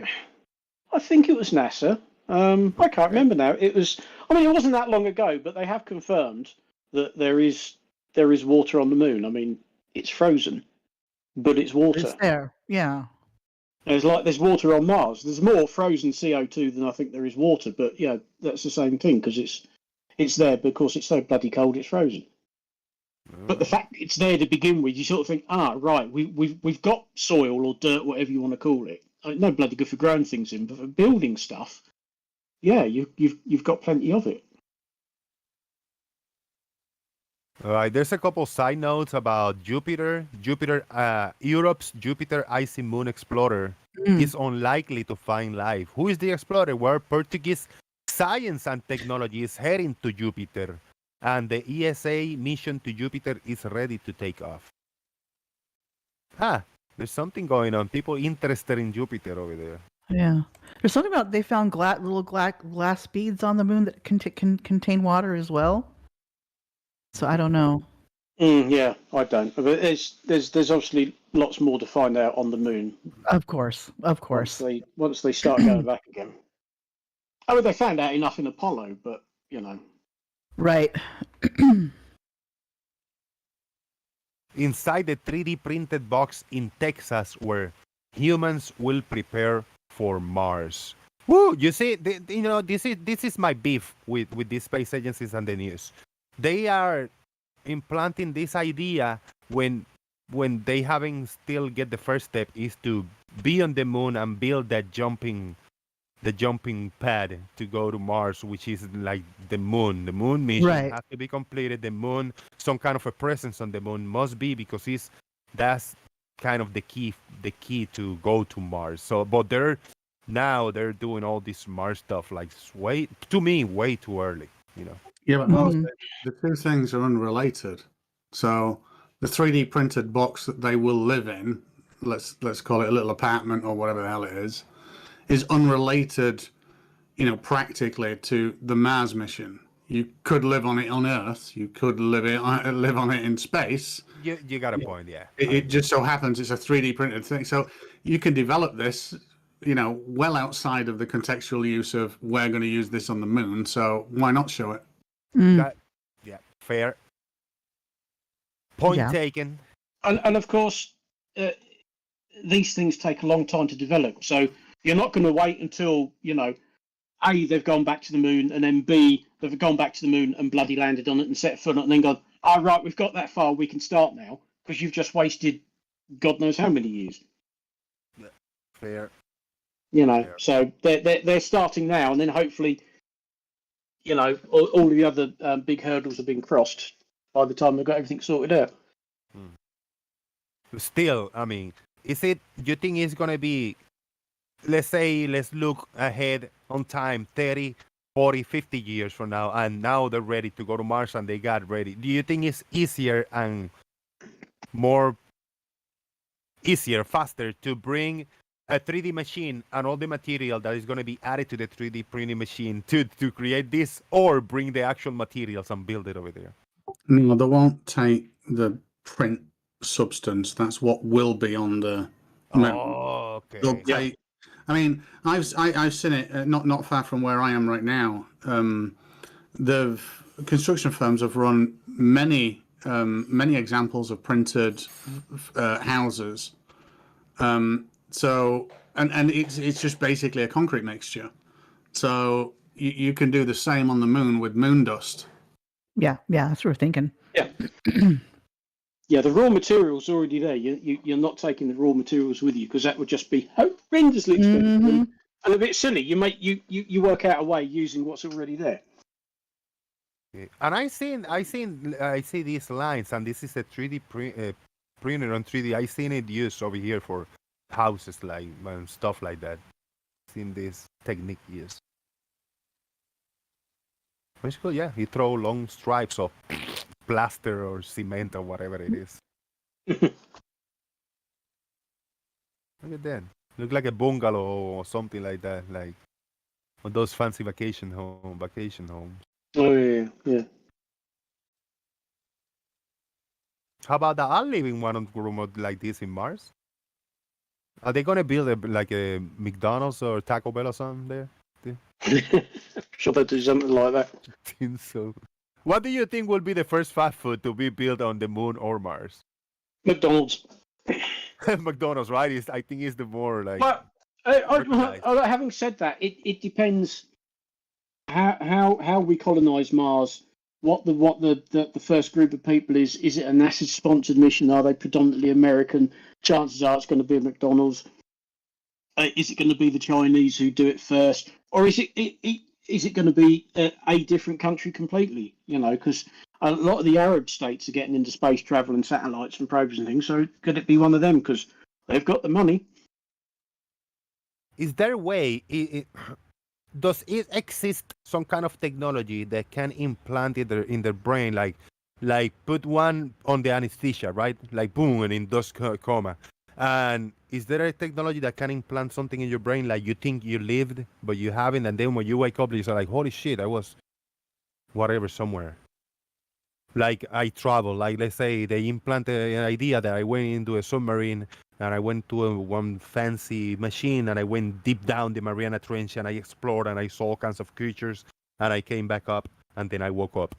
it was NASA. I can't remember now. It wasn't that long ago, but they have confirmed that there is water on the moon. I mean, it's frozen, but it's water. It's there. Yeah. There's water on Mars. There's more frozen CO2 than I think there is water, but yeah, that's the same thing because it's there because it's so bloody cold it's frozen. But the fact it's there to begin with, you sort of think, right, we've got soil or dirt, whatever you want to call it. No bloody good for growing things in, but for building stuff, yeah, you've got plenty of it. All right, there's a couple side notes about Jupiter. Europe's Jupiter Icy Moon Explorer is unlikely to find life. Who is the explorer? Where Portuguese science and technology is heading to Jupiter, and the ESA mission to Jupiter is ready to take off. There's something going on. People interested in Jupiter over there. Yeah. There's something about they found little glass beads on the moon that can contain water as well. So I don't know. Yeah, I don't. But there's obviously lots more to find out on the moon. Of course. Once they start going back again. I mean, they found out enough in Apollo, but you know. Right. Inside the 3D printed box in Texas, where humans will prepare for Mars. Woo! You see, this is my beef with these space agencies and the news. They are implanting this idea when they haven't still get the first step is to be on the moon and build that jumping pad to go to Mars, which is like the moon. The moon mission has to be completed. The moon, some kind of a presence on the moon must be, because that's kind of the key to go to Mars. So, but they're doing all this Mars stuff like way too early, you know. Yeah, but the two things are unrelated. So the 3D printed box that they will live in, let's call it a little apartment or whatever the hell it is unrelated, practically to the Mars mission. You could live on it on Earth. You could live on it in space. You got a point, yeah. It just so happens it's a 3D printed thing. So you can develop this, well outside of the contextual use of we're going to use this on the moon. So why not show it? Fair. Point taken. And of course, these things take a long time to develop. So you're not going to wait until, A, they've gone back to the moon, and then B, they've gone back to the moon and bloody landed on it and set foot on it and then gone, right, we've got that far, we can start now, because you've just wasted God knows how many years. Fair. So they're starting now, and then hopefully, all the other big hurdles have been crossed by the time they've got everything sorted out. Still, I mean, do you think it's going to be, let's look ahead on time, 30, 40, 50 years from now, and now they're ready to go to Mars and they got ready. Do you think it's faster to bring a 3D machine and all the material that is going to be added to the 3D printing machine to create this, or bring the actual materials and build it over there? No, they won't take the print substance. That's what will be on the. Oh, okay. They'll take, I mean, I've seen it not far from where I am right now. The construction firms have run many examples of printed houses. So and it's just basically a concrete mixture. So you can do the same on the moon with moon dust. Yeah, that's what we're thinking. Yeah. Yeah, the raw material's already there. You're not taking the raw materials with you, because that would just be horrendously expensive and a bit silly. You work out a way using what's already there. And I see these lines, and this is a 3D printer on 3D. I seen it used over here for houses like and stuff like that. Seen this technique used. Basically, yeah, you throw long stripes of plaster or cement or whatever it is. Look at that. Look like a bungalow or something like that, like on those fancy vacation homes. Oh yeah. How about the living one room like this in Mars? Are they gonna build a McDonald's or Taco Bell or something there? Sure, they'll do something like that. I think so. What do you think will be the first fast food to be built on the moon or Mars? McDonald's. McDonald's, right? I think it's the more like. But having said that, it depends how we colonize Mars. What the first group of people is. Is it a NASA sponsored mission? Are they predominantly American? Chances are it's going to be a McDonald's. Is it going to be the Chinese who do it first, or is it going to be a different country completely? Because a lot of the Arab states are getting into space travel and satellites and probes and things. So could it be one of them? Because they've got the money. is there a way? Does it exist some kind of technology that can implant it in their brain, like put one on the anesthesia, right? Like boom, and it does coma. And is there a technology that can implant something in your brain, like you think you lived but you haven't, and then when you wake up, you're like, holy shit, I was whatever somewhere. Like I travel, like let's say they implant an idea that I went into a submarine and I went to one fancy machine and I went deep down the Mariana Trench and I explored and I saw all kinds of creatures and I came back up and then I woke up.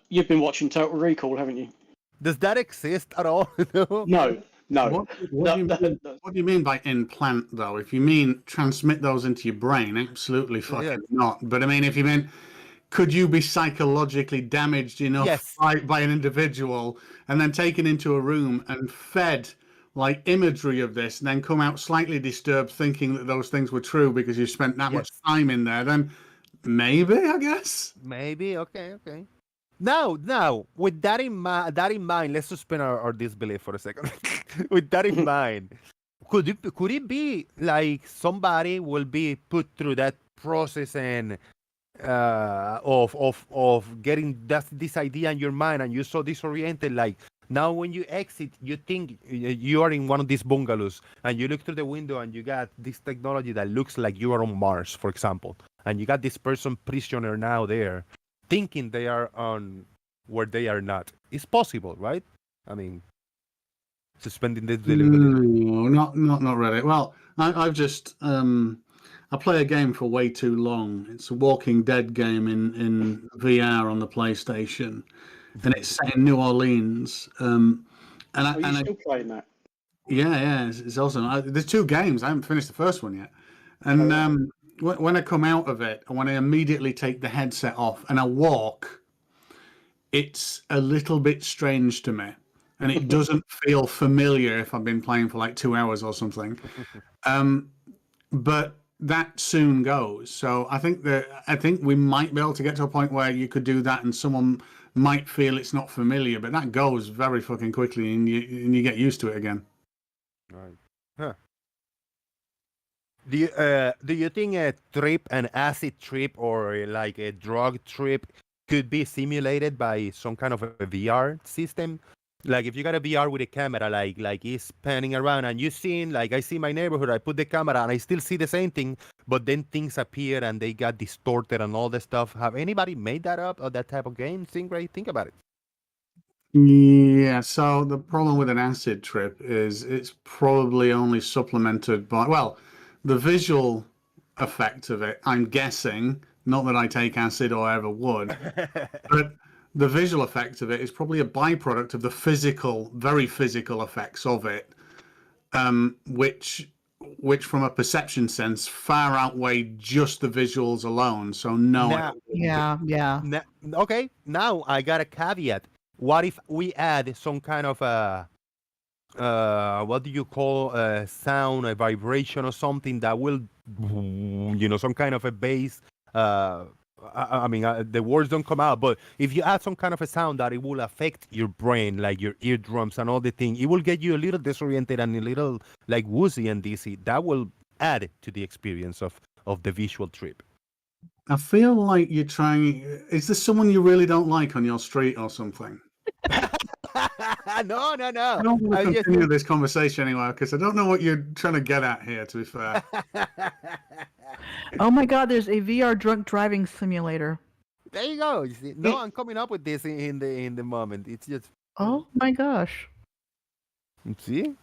You've been watching Total Recall, haven't you? Does that exist at all? No. What do you mean by implant, though? If you mean transmit those into your brain, absolutely fucking not. But I mean, if you mean, could you be psychologically damaged enough by an individual and then taken into a room and fed like imagery of this and then come out slightly disturbed thinking that those things were true because you spent that much time in there, then maybe, I guess. Maybe, okay. Now, with that in mind, let's suspend our disbelief for a second. With that in mind, could it be like somebody will be put through that process and of getting this idea in your mind and you're so disoriented, like now when you exit you think you are in one of these bungalows and you look through the window and you got this technology that looks like you are on Mars, for example, and you got this person prisoner now there thinking they are on where they are not. It's possible, right? I mean, suspending this delivery. No, not really. Well, I've just I play a game for way too long. It's a Walking Dead game in VR on the PlayStation, and it's set in New Orleans. Are you still playing that? Yeah, it's awesome. There's 2 games. I haven't finished the first one yet, and when I come out of it, and when I immediately take the headset off and I walk, it's a little bit strange to me, and it doesn't feel familiar if I've been playing for like 2 hours or something. But that soon goes. So I think we might be able to get to a point where you could do that, and someone might feel it's not familiar, but that goes very fucking quickly, and you get used to it again. Right. Huh. Do you think an acid trip or like a drug trip could be simulated by some kind of a VR system? Like if you got a VR with a camera, like it's panning around and you seen, like I see my neighborhood, I put the camera and I still see the same thing, but then things appear and they got distorted and all that stuff. Have anybody made that up or that type of game? Think about it. Yeah, so the problem with an acid trip is it's probably only supplemented by, well, the visual effect of it, I'm guessing, not that I take acid or ever would, but the visual effect of it is probably a byproduct of the physical, very physical effects of it, which from a perception sense far outweigh just the visuals alone. So no. Okay, now I got a caveat. What if we add some kind of a what do you call a sound, a vibration or something that will, some kind of a bass, I mean, the words don't come out, but if you add some kind of a sound that it will affect your brain, like your eardrums and all the thing, it will get you a little disoriented and a little like woozy and dizzy. That will add to the experience of the visual trip. I feel like you're trying. Is there someone you really don't like on your street or something? No. I don't want to continue this conversation anyway because I don't know what you're trying to get at here, to be fair. Oh my God, there's a VR drunk driving simulator. There you go. You see, no, I'm coming up with this in the moment. It's just. Oh my gosh. See?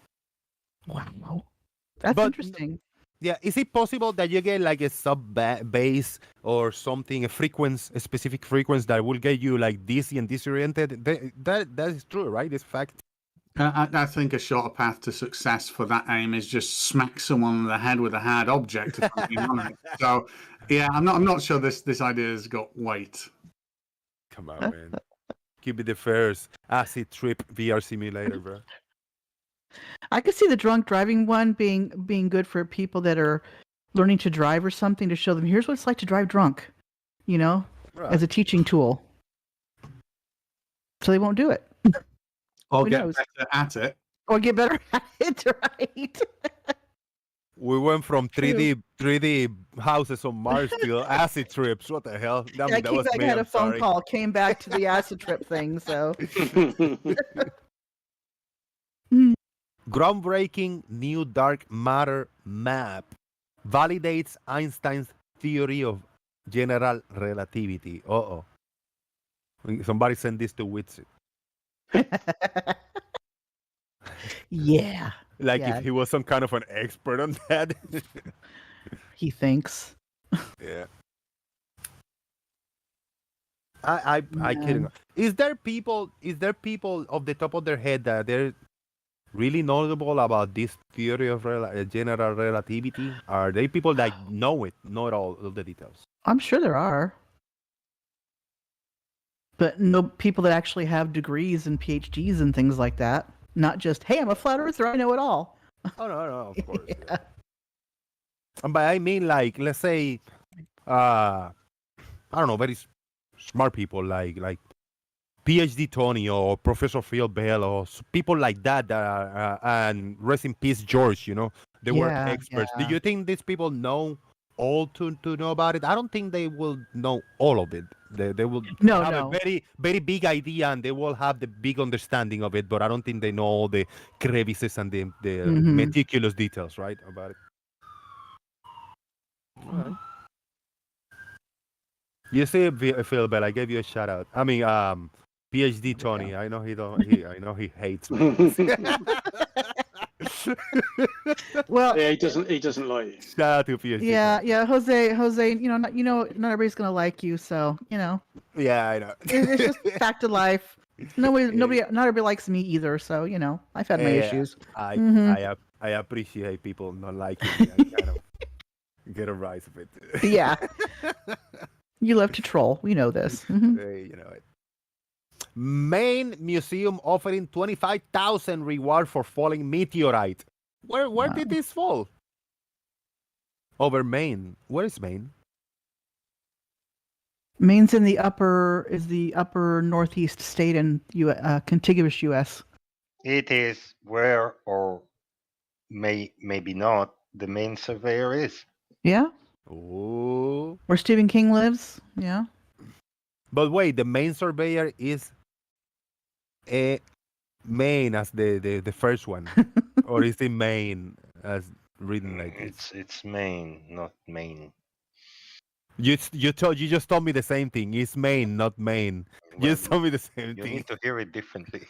Wow. That's interesting. Yeah, is it possible that you get like a sub bass or something, a specific frequency that will get you like dizzy and disoriented? That is true, right? It's fact. I think a shorter path to success for that aim is just smack someone on the head with a hard object. If I'm being honest. So, yeah, I'm not sure this idea has got weight. Come on, man. Give me the first acid trip VR simulator, bro. I could see the drunk driving one being good for people that are learning to drive or something, to show them here's what it's like to drive drunk, right, as a teaching tool. So they won't do it. Or get better at it. Or get better at it, right? We went from True. 3D houses on Mars to acid trips. What the hell? I mean, I that was me. had a I'm phone sorry. call, came back to the acid trip thing. So Groundbreaking new dark matter map validates Einstein's theory of general relativity. Uh-oh. Somebody send this to Witsit. yeah, Like yeah. if he was some kind of an expert on that. He thinks. Yeah. I kidding. Yeah. Is there people off the top of their head that they're really knowledgeable about this theory of general relativity? Are they people that know all of the details? I'm sure there are, but no people that actually have degrees and PhDs and things like that. Not just, hey, I'm a flat earther, I know it all. Oh no, of course. Yeah. But I mean, like, let's say, I don't know, very smart people like PhD Tony or Professor Phil Bell or people like that are, and rest in peace George. You know, they were experts. Yeah. Do you think these people know all to know about it? I don't think they will know all of it. They will have a very, very big idea and they will have the big understanding of it, but I don't think they know all the crevices and the meticulous details, right, about it. All right. You see, Phil Bell, I gave you a shout out. I mean, PhD Tony. Yeah. I know I know he hates me. Well, yeah, he doesn't like you. Shout out to PhD. Yeah, Jose. Not everybody's gonna like you, so Yeah, I know. It's just fact of life. Not everybody likes me either, so I've had my issues. I appreciate people not liking me. I kind of get a rise of it. Yeah. You love to troll. We know this. Mm-hmm. You know it. Maine Museum offering 25,000 reward for falling meteorite. Where did this fall? Over Maine. Where is Maine? Maine's in the upper northeast state in contiguous U.S. It is where, or maybe not, the main surveyor is. Yeah. Oh. Where Stephen King lives. Yeah. But wait, the main surveyor is Maine as the first one, or is it Maine as written like this? It's Maine, not Maine. You just told me the same thing. It's Maine, not Maine. Well, you just told me the same you thing. You need to hear it differently.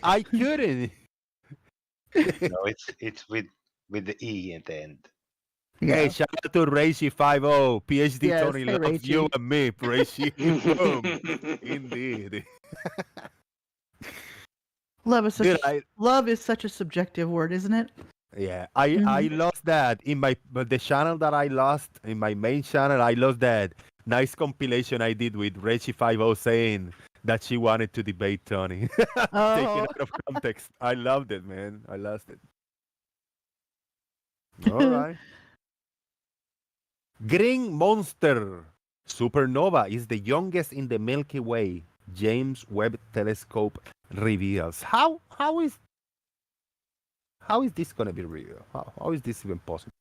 I couldn't. No, it's with the E at the end. Yeah. Hey, shout out to Reishi50, PhD Yes, Tony hey, loves Reishi. you and me, Reishi. Boom. Indeed. Love is Dude, love is such a subjective word, isn't it? Yeah, I lost that in the channel that I lost in my main channel. I lost that nice compilation I did with Reishi50 saying that she wanted to debate Tony. Taken out of context. I loved it, man. I lost it. All right. Green Monster supernova is the youngest in the Milky Way. James Webb Telescope reveals. How is this going to be real? How is this even possible?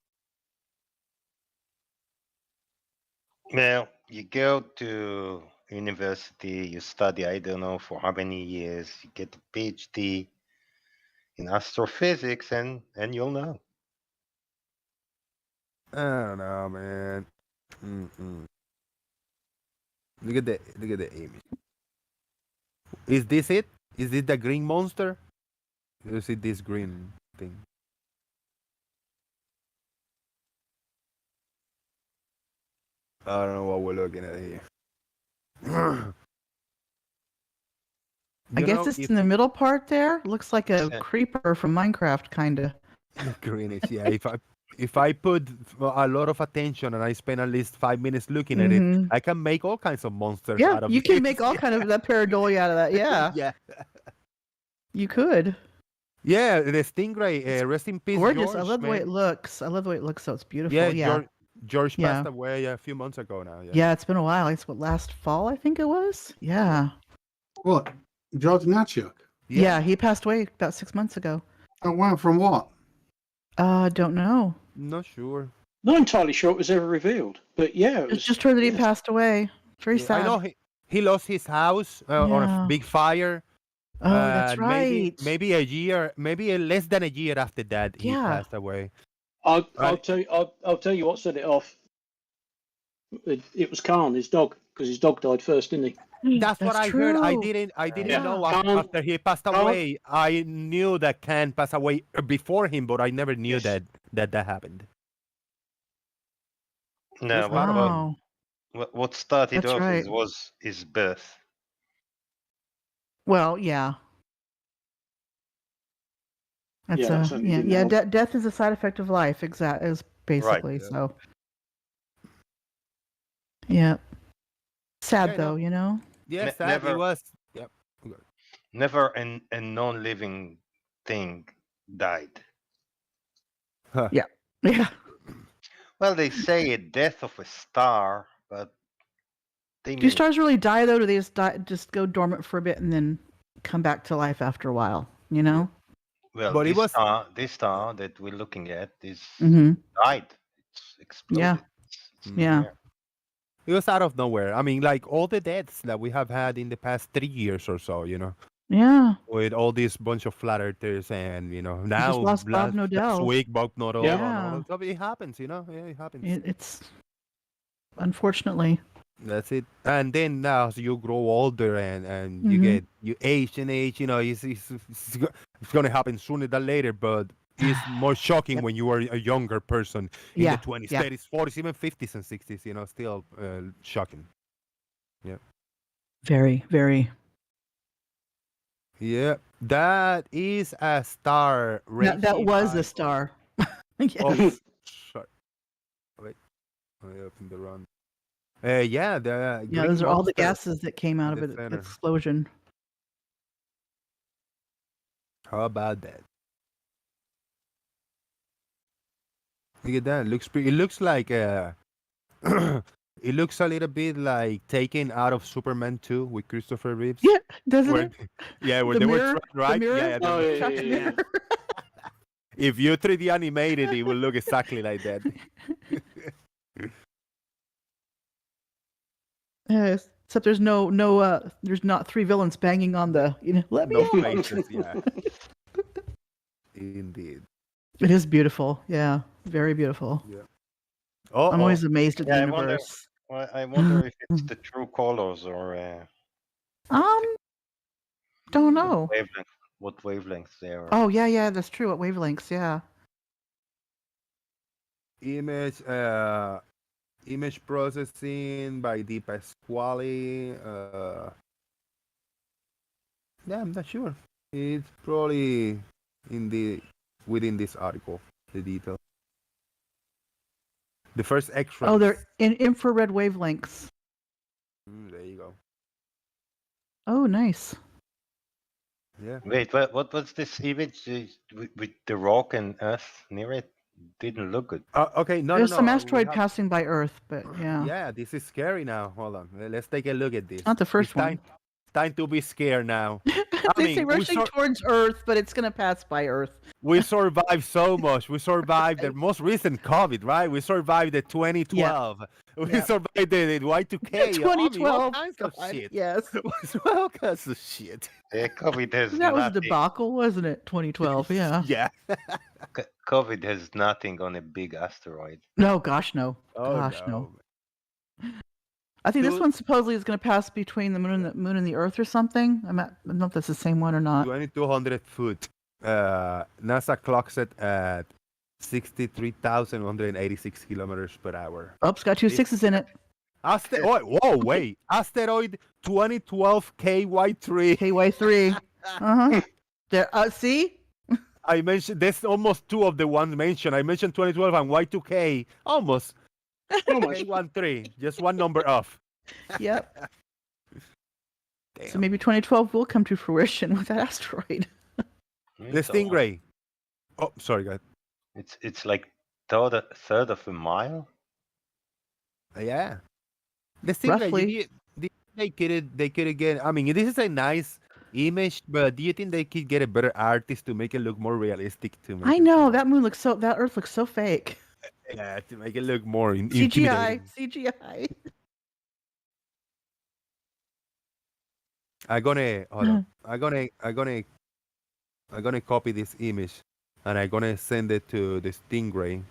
Well, you go to university, you study, I don't know for how many years, you get a PhD in astrophysics, and you'll know. I don't know, man. Look at the image. Is this it? Is it the green monster? You see this green thing? I don't know what we're looking at here. I guess it's in the middle part there. Looks like a creeper from Minecraft, kind of. Greenish, yeah. If I put a lot of attention and I spend at least 5 minutes looking at it, I can make all kinds of monsters Yeah, out of you it. can make all kind of that pareidolia out of that. Yeah. Yeah. You could. Yeah, the stingray. Rest in peace, Gorgeous. George, I love the way man. it looks. I love the way it looks. So it's beautiful. Yeah, Yeah. George Yeah. passed away a few months ago now. Yeah, it's been a while. It's last fall, I think it was. Yeah. What? George Natchuk? Yeah, he passed away about 6 months ago. Oh, wow. From what? Don't know. Not sure. Not entirely sure it was ever revealed, but yeah, it was. Just heard that he passed away. Very Yeah, sad. I know he lost his house on a Yeah. big fire. Oh, that's right. Maybe a year, maybe less than a year after that, he Yeah. passed away. I'll tell you. I'll tell you what set it off. It was Khan, his dog, because his dog died first, didn't he? That's what I heard. I didn't Yeah. know Khan- after he passed Khan- away. I knew that Khan passed away before him, but I never knew that happened. No, Wow. what started That's off right. was his birth. Well, yeah. That's Yeah, that certainly didn't yeah. help. Death is a side effect of life. Is basically yeah. so. Yeah. Sad Okay, though, you know. Yes, Ne- that never- it was. Yep. Never a non-living thing died. Yeah. Yeah. Well, they say a death of a star, but they Do mean stars really die though? Do they just go dormant for a bit and then come back to life after a while? You know. well, But it was- this star that we're looking at is Mm-hmm. died. It's exploded. Yeah. It's Yeah. It was out of nowhere. I mean, like all the deaths that we have had in the past 3 years or so, Yeah. with all these bunch of flat earthers, and now lost Bob last Nodell. week Bob Nodell. Yeah. and all that stuff. It happens, Yeah, it happens. It's unfortunately. That's it. And then now as you grow older and you Mhm. you age and age, it's gonna happen sooner than later, but it's more shocking when you are a younger person in Yeah, the 20s, yeah. 30s, 40s, even 50s and 60s, still shocking. Very, very. Yeah, that is a star. That was Reggie a star. Yes. Oh, sorry. Wait, I opened the wrong. Yeah, the Yeah, green those are all the monster gases that came out in of the it. center. Explosion. How about that? Look at that. It looks like it looks a little bit like taken out of Superman 2 with Christopher Reeves. Yeah, doesn't Where, it? yeah, where The they mirror- were the right. mirror? Yeah, Oh, they were- yeah, yeah, yeah. If you 3D animated, it will look exactly like that. Yes. Except there's there's not three villains banging on the let me No out. faces, yeah. Indeed. It is beautiful. Yeah, very beautiful. Yeah. I'm always amazed at the Yeah, I wonder, universe. well, I wonder if it's the true colors or Don't know. what wavelengths they are. Oh yeah, that's true. At wavelengths, yeah. Image processing by Di Pasquale. Yeah, I'm not sure. It's probably within this article, the detail. The first X-ray. Oh, they're in infrared wavelengths. There you go. Oh, nice. Yeah. Wait, what was this image with the rock and Earth near it? Didn't look good. Okay, no, There's no, some we asteroid have- passing by Earth, but yeah. Yeah, this is scary now. Hold on. Let's take a look at this. Not the first It's one. time to be scared now. They say we rushing towards Earth, but it's gonna pass by Earth. We survived so much. We survived the most recent COVID, right? We survived the 2012. We Yeah. survived the Y2K. I mean, 2012. all kinds of God, shit. Yes. all kinds of shit. COVID has That was a nothing. debacle, wasn't it? 2012. Yeah. Yeah. COVID has nothing on a big asteroid. No, gosh, no. Oh, Gosh, no. no. I think this Dude. one supposedly is going to pass between the moon and the Earth or something. I don't know if that's the same one or not. 2,200 foot. NASA clocks it at 63,186 kilometers per hour. Oh, it's got two sixes in it. Wait. Asteroid 2012 KY3. KY3. Uh-huh. There. See? I mentioned there's almost two of the ones mentioned. I mentioned 2012 and Y2K. Almost. K13. Just one number off. Yep. So maybe 2012 will come to fruition with that asteroid. The Stingray. Oh, sorry, guys. It's like third of a mile. Yeah. The Stingray. Roughly. They could again. I mean, this is a nice image, but do you think they could get a better artist to make it look more realistic? I know that that Earth looks so fake. Yeah, to make it look more CGI, intimidating. CGI. I'm gonna hold on. I'm gonna copy this image, and I'm gonna send it to the Stingray.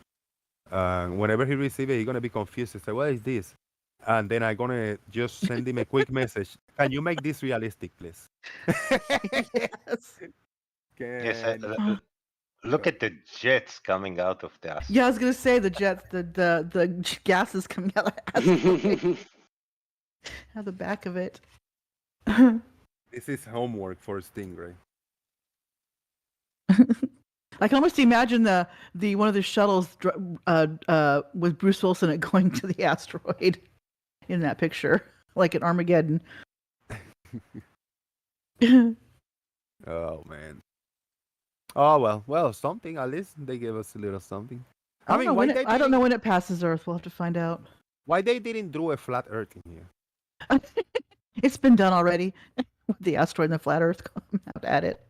Whenever he receives it, he's gonna be confused. He's like, "What is this?" And then I'm gonna just send him a quick message. Can you make this realistic, please? Yes. Yes, look at the jets coming out of the Yeah, I was gonna say the jets, the gases coming out of the back of it. This is homework for Stingray. I can almost imagine the one of the shuttles with Bruce Wilson going to the asteroid in that picture, like at Armageddon. Oh man. Oh well, something at least they gave us a little something. I don't know when it passes Earth. We'll have to find out. Why they didn't draw a flat Earth in here? It's been done already. With the asteroid and the flat Earth coming out at it.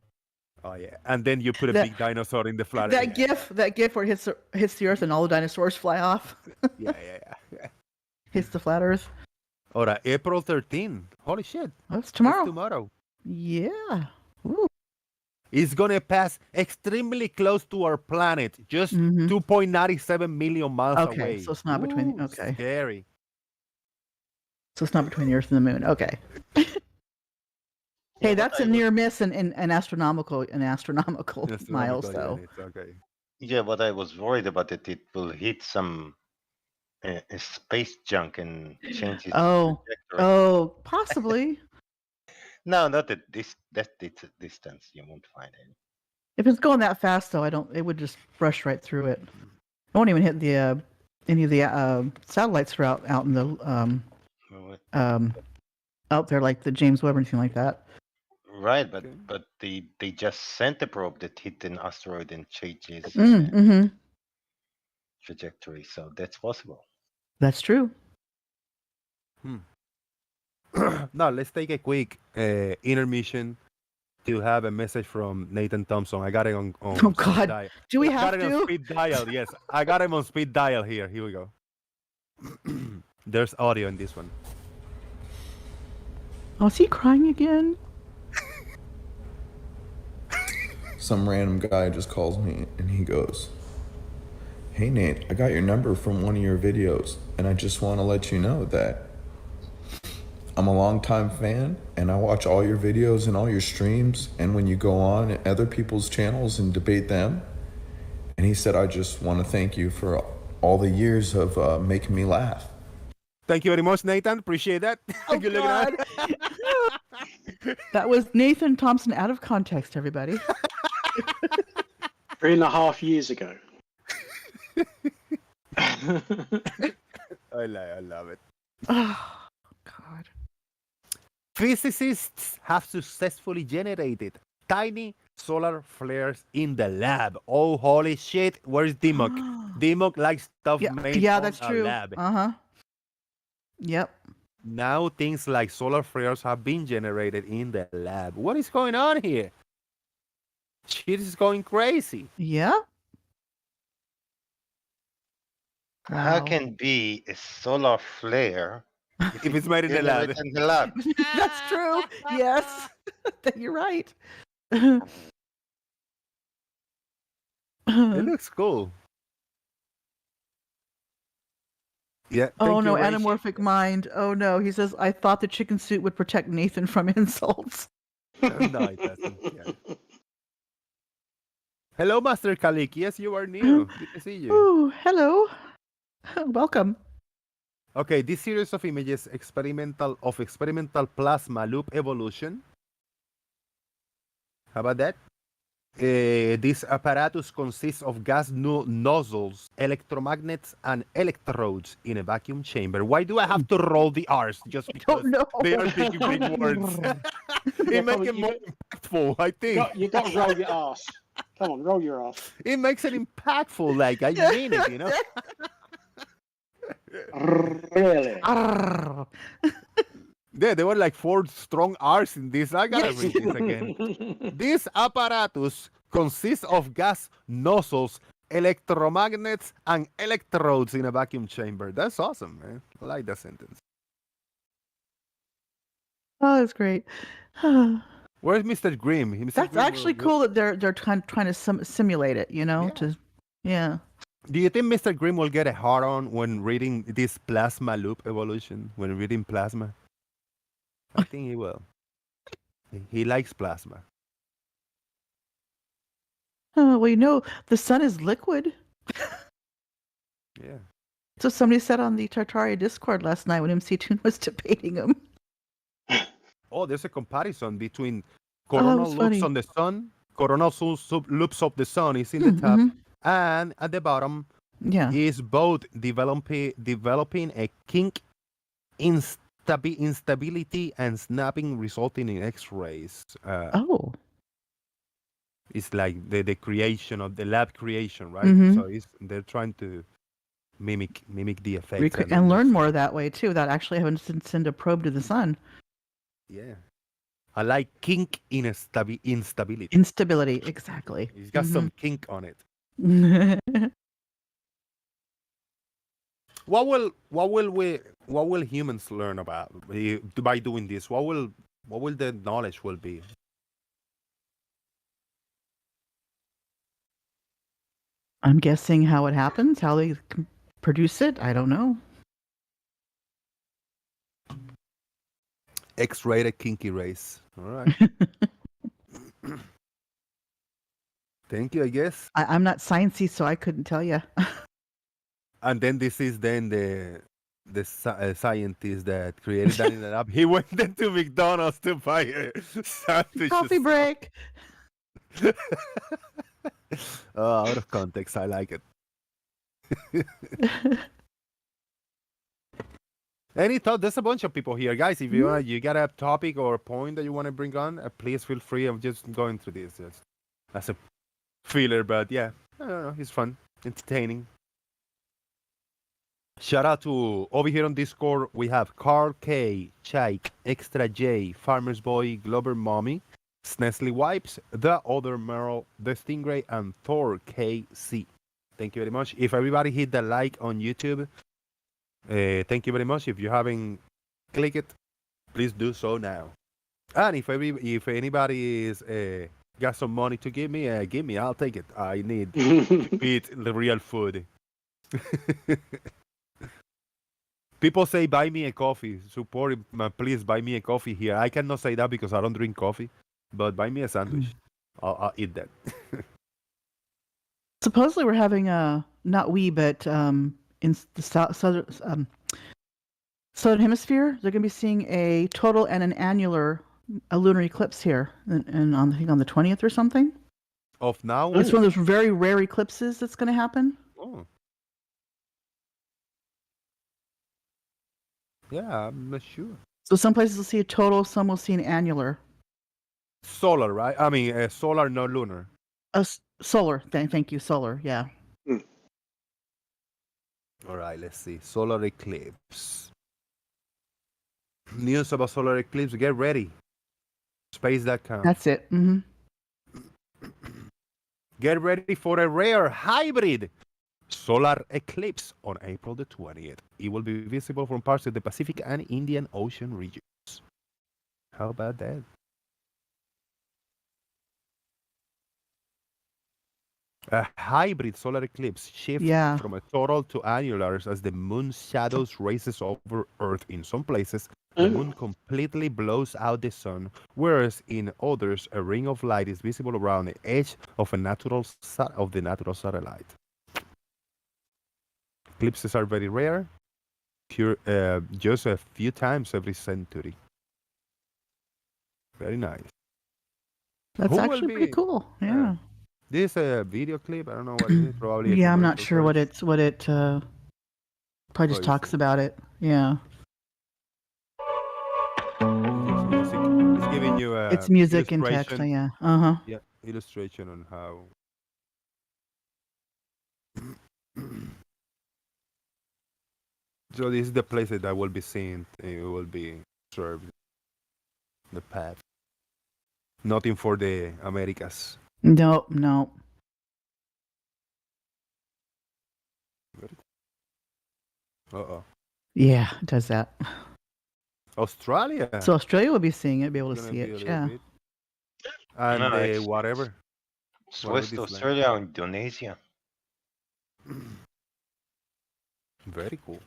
Oh yeah, and then you put a big dinosaur in the flat Earth. That gif where it hits the Earth and all the dinosaurs fly off. Yeah. Hits the flat Earth. Alright, April 13. Holy shit. That's tomorrow. That's tomorrow. Yeah. Ooh. It's gonna pass extremely close to our planet, just 2.97 million miles away. Okay, so it's not between. Okay. Scary. So it's not between the Earth and the Moon. Okay. Hey, that's a near miss in astronomical miles, though. It's okay. Yeah, but I was worried about it. It will hit some space junk and change its trajectory. Oh, possibly. No, not at that distance. You won't find any. If it's going that fast, though, it would just brush right through it. It won't even hit the any of the satellites that are out in the out there, like the James Webb or anything like that. Right, but they just sent a probe that hit an asteroid and changed its trajectory, so that's possible. That's true. Now let's take a quick intermission to have a message from Nathan Thompson. I got it on oh God, dial. Do we I have got it to? on speed dial. Yes, I got him on speed dial here. Here we go. There's audio in this one. Oh, is he crying again? Some random guy just calls me and he goes, "Hey Nate, I got your number from one of your videos and I just want to let you know that I'm a longtime fan and I watch all your videos and all your streams and when you go on other people's channels and debate them." And he said, "I just want to thank you for all the years of making me laugh." Thank you very much, Nathan. Appreciate that. Oh, Good God. looking at. That was Nathan Thompson out of context, everybody. 3.5 years ago. I love it. Oh, God. Physicists have successfully generated tiny solar flares in the lab. Oh, holy shit. Where's Dimok? Dimok likes stuff made on that's a true. lab. Yep. Now things like solar flares have been generated in the lab. What is going on here? Shit is going crazy. Yeah. How can be a solar flare if it's made in the lab? In the lab? That's true. Yes. You're right. It looks cool. Yeah. Oh thank no, you, Rachel. anamorphic mind. Oh no, he says, "I thought the chicken suit would protect Nathan from insults." No, it doesn't. Yeah. Hello, Master Kalik. Yes, you are new. Good to see you. Oh, hello. Welcome. Okay, this series of images experimental plasma loop evolution. How about that? This apparatus consists of gas nozzles, electromagnets, and electrodes in a vacuum chamber. Why do I have to roll the R's just because they are big words? It makes it more impactful, I think. You got to roll your ass. Come on, roll your ass. It makes it impactful, like I mean it, you know? Yeah, there were like 4 strong R's in this. I gotta read this again. This apparatus consists of gas nozzles, electromagnets, and electrodes in a vacuum chamber. That's awesome, man. I like that sentence. Oh, that's great. Where's Mr. Grimm? Mr. That's Grimm actually cool that they're trying to simulate it. You know, yeah. Do you think Mr. Grimm will get a hard on when reading this plasma loop evolution? When reading plasma? I think he will. He likes plasma. Oh, well, you know, the sun is liquid. Yeah. So somebody said on the Tartaria Discord last night when MC Toon was debating him. Oh, there's a comparison between coronal loops on the sun, coronal loops of the sun is in the top, and at the bottom is both developing a kink, instability, and snapping, resulting in X-rays. It's like the creation of the lab creation, right? So they're trying to mimic the effects And learn more that way too, without actually having to send a probe to the sun. Yeah. I like kink instability. Instability, exactly. It's got some kink on it. What will humans learn about by doing this? What will the knowledge will be? I'm guessing how it happens, how they produce it. I don't know. X-rated kinky race. All right. Thank you, I guess. I'm not sciencey, so I couldn't tell you. And then this is the scientist that created that in the lab. He went into McDonald's to buy sandwiches. Coffee break. Out of context, I like it. Any thought? There's a bunch of people here, guys. If you got a topic or a point that you want to bring on, please feel free. I'm just going through this just as a filler, but yeah, I don't know. It's fun, entertaining. Shout out to over here on Discord. We have Carl K, Chike, Extra J, Farmer's Boy, Glover Mommy, Snesley Wipes, The Other Merle, The Stingray, and Thor KC. Thank you very much. If everybody hit the like on YouTube, thank you very much. If you haven't clicked it, please do so now. And if anybody is got some money to give me, I'll take it. I need to eat the real food. People say buy me a coffee. Support, please buy me a coffee here. I cannot say that because I don't drink coffee, but buy me a sandwich. I'll eat that. Supposedly we're having not we, but in the southern hemisphere, they're going to be seeing a total and an annular lunar eclipse here, and I think on the 20th or something. Of now? It's one of those very rare eclipses that's going to happen. Oh. Yeah, I'm not sure. So some places will see a total, some will see an annular. Solar, right? I mean, solar, not lunar. Solar. Thank you, solar. Yeah. All right, let's see. Solar eclipse. News about solar eclipse. Get ready. Space.com. That's it. Get ready for a rare hybrid solar eclipse on April the 20th. It will be visible from parts of the Pacific and Indian Ocean regions. How about that? A hybrid solar eclipse shifts from a total to annulars as the moon's shadows races over Earth. In some places, the moon completely blows out the sun, whereas in others, a ring of light is visible around the edge of the natural satellite. Eclipses are very rare, just a few times every century. Very nice. That's actually pretty cool. Yeah. This is a video clip. I don't know what it is. Probably. Yeah, I'm not sure what it. Probably just talks about it. Yeah. It's giving you a. It's music and text. Yeah. Yeah, illustration on how. So this is the place that I will be seen. It will be served. the path. Nothing for the Americas. No, no. Uh-oh. Yeah, it does that. Australia. So Australia will be seeing it, be able to Gonna see be a it. little Yeah. bit. And No, it's whatever. West this Australia or Indonesia. Very cool.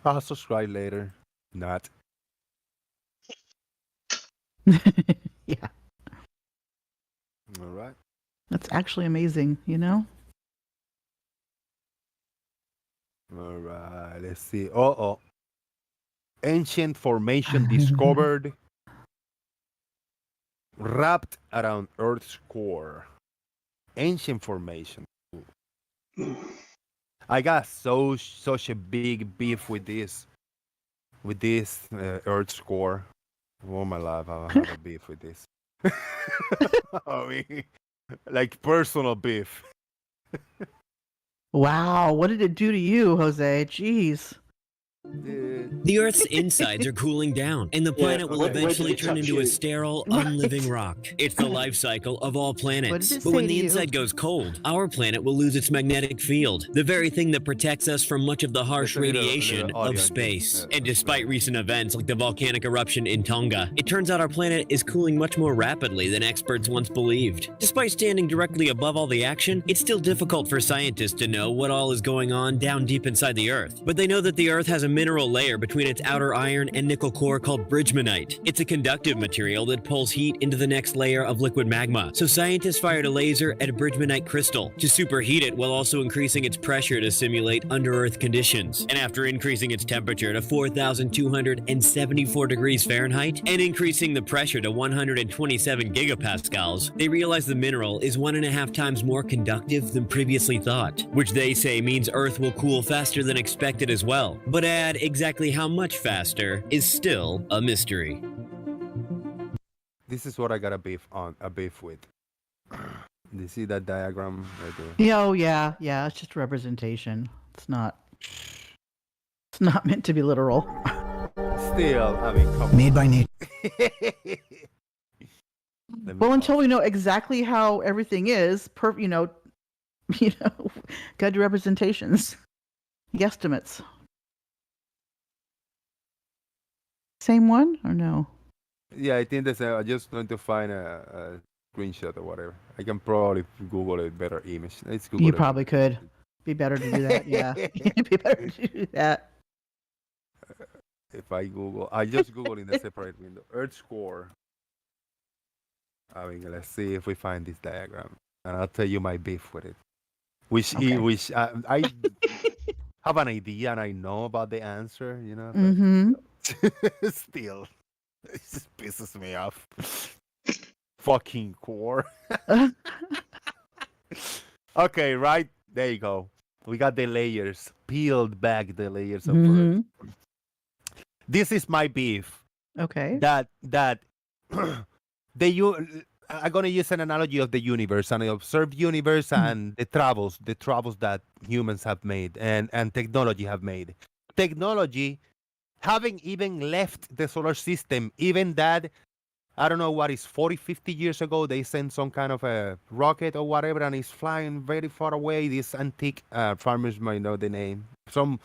I'll subscribe later. Not. Yeah. All right. That's actually amazing, you know? All right. Let's see. Uh-oh. Ancient formation discovered wrapped around Earth's core. Ancient formation. I got such a big beef with this Earth's core. All my life I have a beef with this. I mean, like personal beef. Wow, what did it do to you, Jose? Jeez. The Earth's insides are cooling down, and the planet will eventually turn into a sterile, unliving rock. It's the life cycle of all planets. But when the inside goes cold, our planet will lose its magnetic field, the very thing that protects us from much of the harsh radiation of space. And despite recent events like the volcanic eruption in Tonga, it turns out our planet is cooling much more rapidly than experts once believed. Despite standing directly above all the action, it's still difficult for scientists to know what all is going on down deep inside the Earth. But they know that the Earth has a mineral layer between its outer iron and nickel core called bridgmanite. It's a conductive material that pulls heat into the next layer of liquid magma. So scientists fired a laser at a bridgmanite crystal to superheat it while also increasing its pressure to simulate under-Earth conditions. And after increasing its temperature to 4,274 degrees Fahrenheit and increasing the pressure to 127 gigapascals, they realized the mineral is 1.5 times more conductive than previously thought, which they say means Earth will cool faster than expected as well. But add exactly how much faster is still a mystery. This is what I got a beef with. Do you see that diagram right there? Yeah, oh yeah, yeah. It's just representation. It's not meant to be literal. Still, I mean, come Made on. by nature. Well, until we know exactly how everything is, gotta do representations, guesstimates. Same one or no? Yeah, I think that's. I'm just going to find a screenshot or whatever. I can probably Google a better image. Let's Google You it. probably could. Be better to do that. Yeah, be better to do that. If I Google, I just Google in the separate window. Earth's core. I mean, let's see if we find this diagram, and I'll tell you my beef with it. Which I have an idea and I know about the answer, you know. But Mm-hmm. still, it just pisses me off. Fucking core. Okay, right there you go. We got the layers, peeled back the layers of Earth. This is my beef. Okay. That I'm gonna use an analogy of the universe and I observe universe and the travels that humans have made and technology have made. Technology having even left the solar system, even that, I don't know what is 40, 50 years ago, they sent some kind of a rocket or whatever and it's flying very far away. This antique, farmers might know the name. Some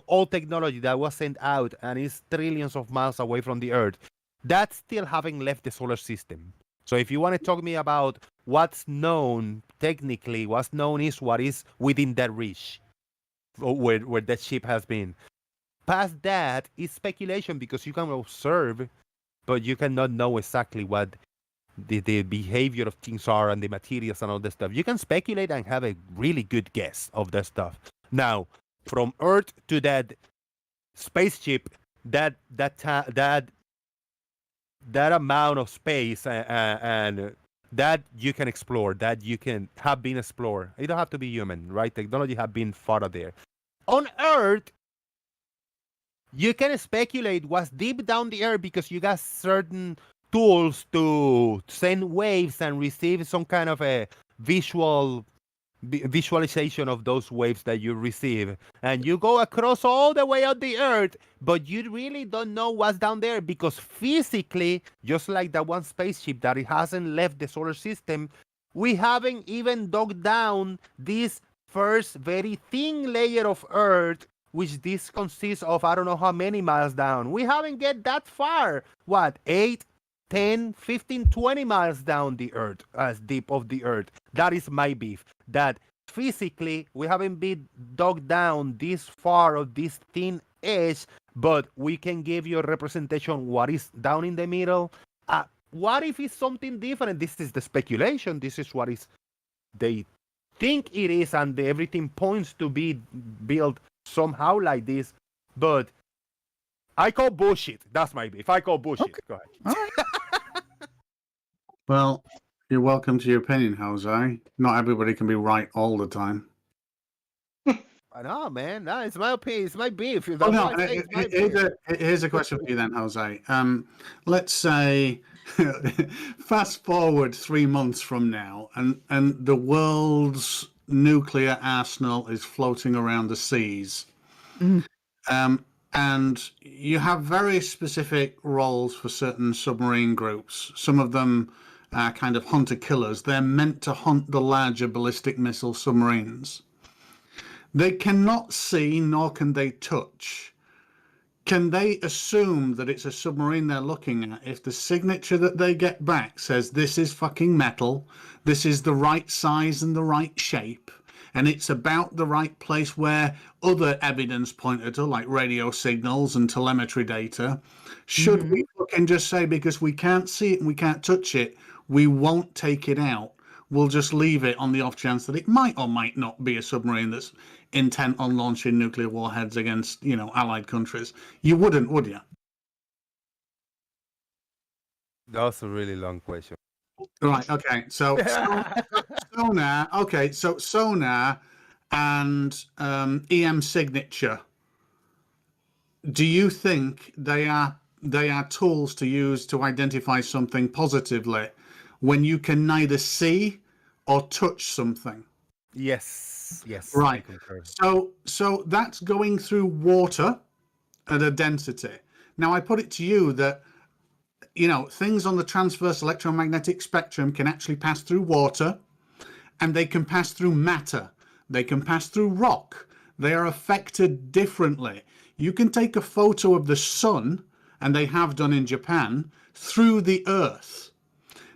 old technology that was sent out and is trillions of miles away from the Earth. That's still having left the solar system. So if you want to talk to me about what's known, technically, what's known is what is within that reach, where that ship has been. Past that is speculation because you can observe, but you cannot know exactly what the behavior of things are and the materials and all that stuff. You can speculate and have a really good guess of that stuff. Now, from Earth to that spaceship, that amount of space and that you can explore, that you can have been explored. You don't have to be human, right? Technology have been far there. On Earth, you can speculate what's deep down the Earth because you got certain tools to send waves and receive some kind of a visual visualization of those waves that you receive, and you go across all the way out the Earth, but you really don't know what's down there because physically, just like that one spaceship that it hasn't left the solar system, we haven't even dug down this first very thin layer of Earth, which this consists of I don't know how many miles down. We haven't get that far. What, 8, 10, 15, 20 miles down the Earth, as deep of the Earth. That is my beef. That physically we haven't been dug down this far of this thin edge, but we can give you a representation what is down in the middle. What if it's something different? This is the speculation. This is what is they think it is, and everything points to be built somehow like this. But I call bullshit. That's my beef. I call bullshit. Okay. Go ahead. Well, you're welcome to your opinion, Jose. Not everybody can be right all the time. I know, man. No, it's my opinion. It's my beef. Oh, no, here's a question for you then, Jose. Let's say, fast forward 3 months from now, and the world's nuclear arsenal is floating around the seas. And you have very specific roles for certain submarine groups. Some of them are kind of hunter-killers. They're meant to hunt the larger ballistic missile submarines. They cannot see, nor can they touch. Can they assume that it's a submarine they're looking at if the signature that they get back says this is fucking metal, this is the right size and the right shape, and it's about the right place where other evidence pointed to, like radio signals and telemetry data? Should we fucking just say, because we can't see it and we can't touch it, we won't take it out? We'll just leave it on the off chance that it might or might not be a submarine that's intent on launching nuclear warheads against, allied countries. You wouldn't, would you? That's a really long question. Right. Okay. So sonar. Okay. So sonar and EM signature. Do you think they are tools to use to identify something positively when you can neither see or touch something? Yes. Right. So that's going through water at a density. Now I put it to you that things on the transverse electromagnetic spectrum can actually pass through water, and they can pass through matter. They can pass through rock. They are affected differently. You can take a photo of the sun, and they have done in Japan, through the Earth.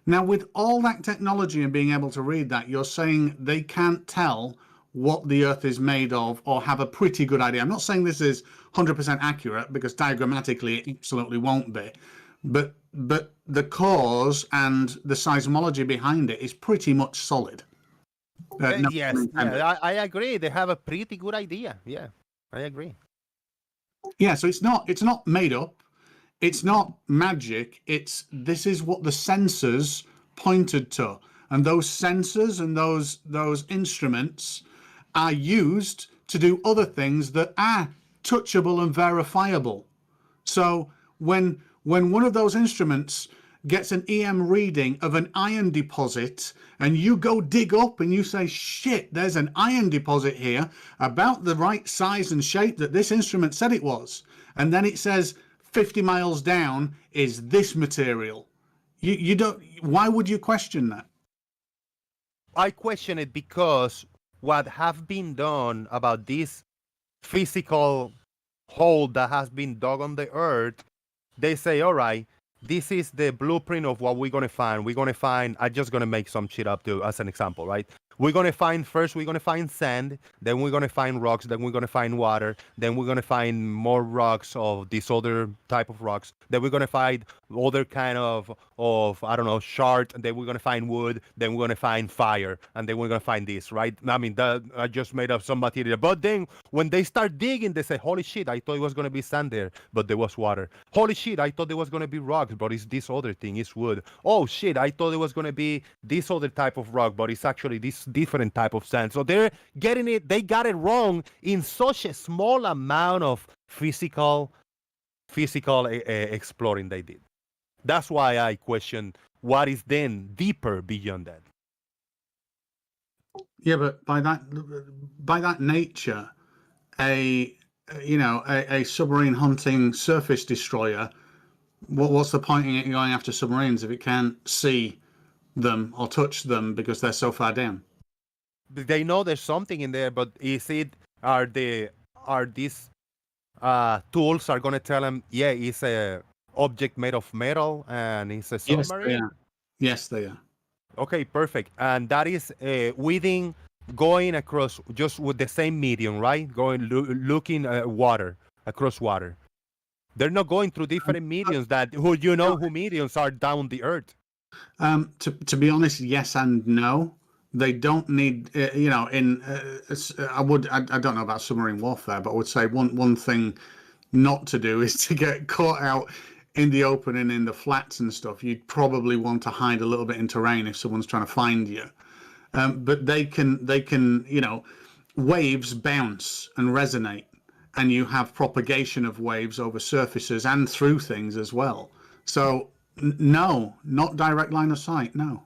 Now, with all that technology and being able to read that, you're saying they can't tell what the Earth is made of or have a pretty good idea. I'm not saying this is 100% accurate, because diagrammatically it absolutely won't be. But the cause and the seismology behind it is pretty much solid. Yes, I agree. They have a pretty good idea. Yeah, I agree. Yeah, so it's not made up. It's not magic. This is what the sensors pointed to, and those sensors and those instruments are used to do other things that are touchable and verifiable. So when one of those instruments gets an EM reading of an iron deposit, and you go dig up and you say, shit, there's an iron deposit here about the right size and shape that this instrument said it was, and then it says 50 miles down is this material, you don't. Why would you question that? I question it because what have been done about this physical hole that has been dug on the Earth, they say, all right, this is the blueprint of what we're going to find. We're going to find, I'm just going to make some shit up as an example, right? We're going to find sand, then we're going to find rocks, then we're going to find water, then we're going to find more rocks of this other type of rocks, then we're going to find other kind of I don't know, shard, and then we're going to find wood, then we're going to find fire, and then we're going to find this, right? I mean, I just made up some material. But then when they start digging, they say, holy shit, I thought it was going to be sand there, but there was water. Holy shit, I thought there was going to be rocks, but it's this other thing, it's wood. Oh shit, I thought it was going to be this other type of rock, but it's actually this different type of sand. So they got it wrong in such a small amount of physical exploring they did. That's why I question what is then deeper beyond that. Yeah, but by that nature, a submarine hunting surface destroyer, what's the point in it going after submarines if it can't see them or touch them because they're so far down? They know there's something in there, but are these tools are gonna tell them, yeah, it's a object made of metal and it's a submarine? Yes, they are. Okay, perfect. And that is within going across just with the same medium, right? Going looking at water, across water. They're not going through different mediums who mediums are down the earth. To be honest, yes and no. They don't need, I don't know about submarine warfare, but I would say one thing not to do is to get caught out in the open and in the flats and stuff. You'd probably want to hide a little bit in terrain if someone's trying to find you. But they can, waves bounce and resonate, and you have propagation of waves over surfaces and through things as well. So no, not direct line of sight, no.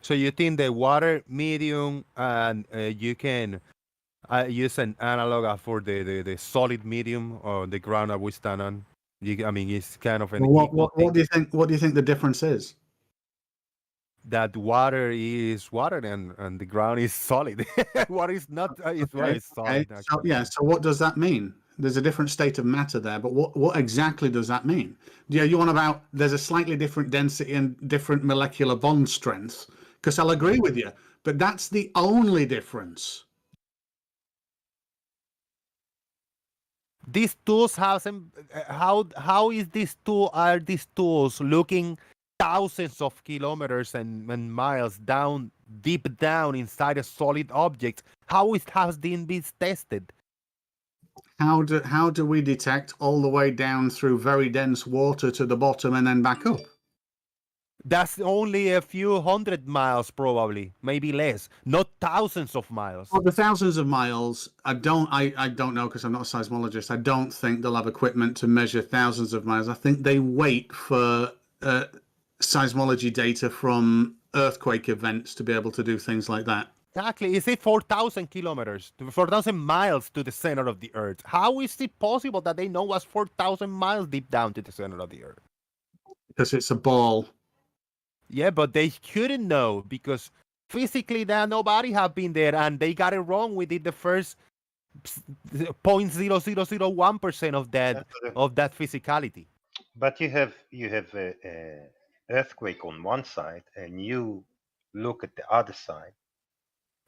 So you think the water medium and you can use an analog for the solid medium or the ground that we stand on? It's kind of an What do you think? What do you think the difference is? That water is water and the ground is solid. Water is not. It's very solid. Okay. So what does that mean? There's a different state of matter there, but what exactly does that mean? Yeah, you want about there's a slightly different density and different molecular bond strength. Because I'll agree with you, but that's the only difference. These tools have some. How is are these tools looking thousands of kilometers and miles down, deep down inside a solid object? How has been tested? How do we detect all the way down through very dense water to the bottom and then back up? That's only a few hundred miles, probably, maybe less, not thousands of miles. Well, the thousands of miles, I don't know because I'm not a seismologist. I don't think they'll have equipment to measure thousands of miles. I think they wait for seismology data from earthquake events to be able to do things like that. Exactly. Is it 4,000 kilometers, 4,000 miles to the center of the Earth? How is it possible that they know what's 4,000 miles deep down to the center of the Earth? Because it's a ball. Yeah, but they couldn't know because physically nobody have been there and they got it wrong within the first 0.0001% of that physicality. But you have a earthquake on one side and you look at the other side.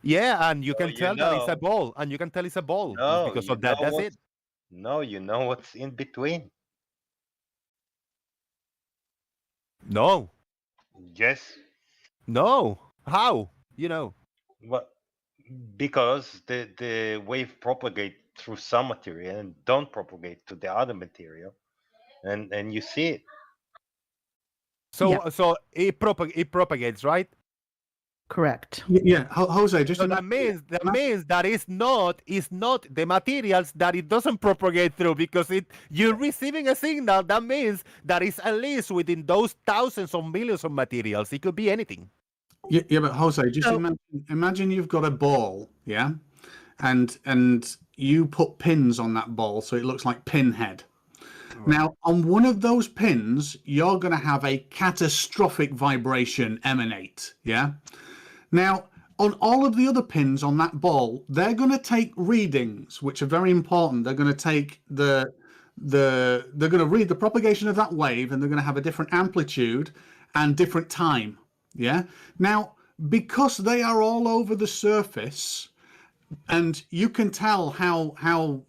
Yeah, and you can tell that it's a ball, and you can tell it's a ball because of that. That's it. No, you know what's in between. No. Yes. No. How? Well, because the wave propagate through some material and don't propagate to the other material, and you see it. So it propagates, right? Correct. Yeah, Jose. Just so that means that it's not the materials that it doesn't propagate through because you're receiving a signal. That means that it's at least within those thousands of millions of materials. It could be anything. Yeah, but Jose, just imagine you've got a ball, yeah, and you put pins on that ball so it looks like pinhead. Now, on one of those pins, you're going to have a catastrophic vibration emanate, yeah? Now, on all of the other pins on that ball, they're going to take readings, which are very important. They're going to take they're going to read the propagation of that wave, and they're going to have a different amplitude and different time, yeah? Now, because they are all over the surface, and you can tell how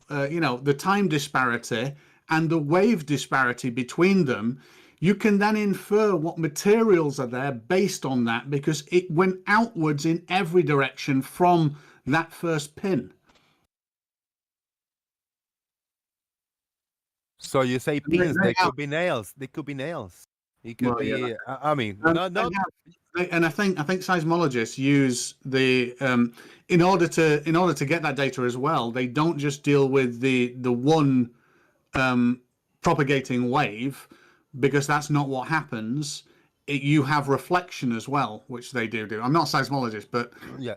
the time disparity and the wave disparity between them, you can then infer what materials are there based on that because it went outwards in every direction from that first pin. So you say pins, they could be nails. They could be nails. It could be. Yeah. And I think seismologists use the in order to get that data as well. They don't just deal with the one propagating wave, because that's not what happens. you have reflection as well, which they do. I'm not a seismologist, but Yeah.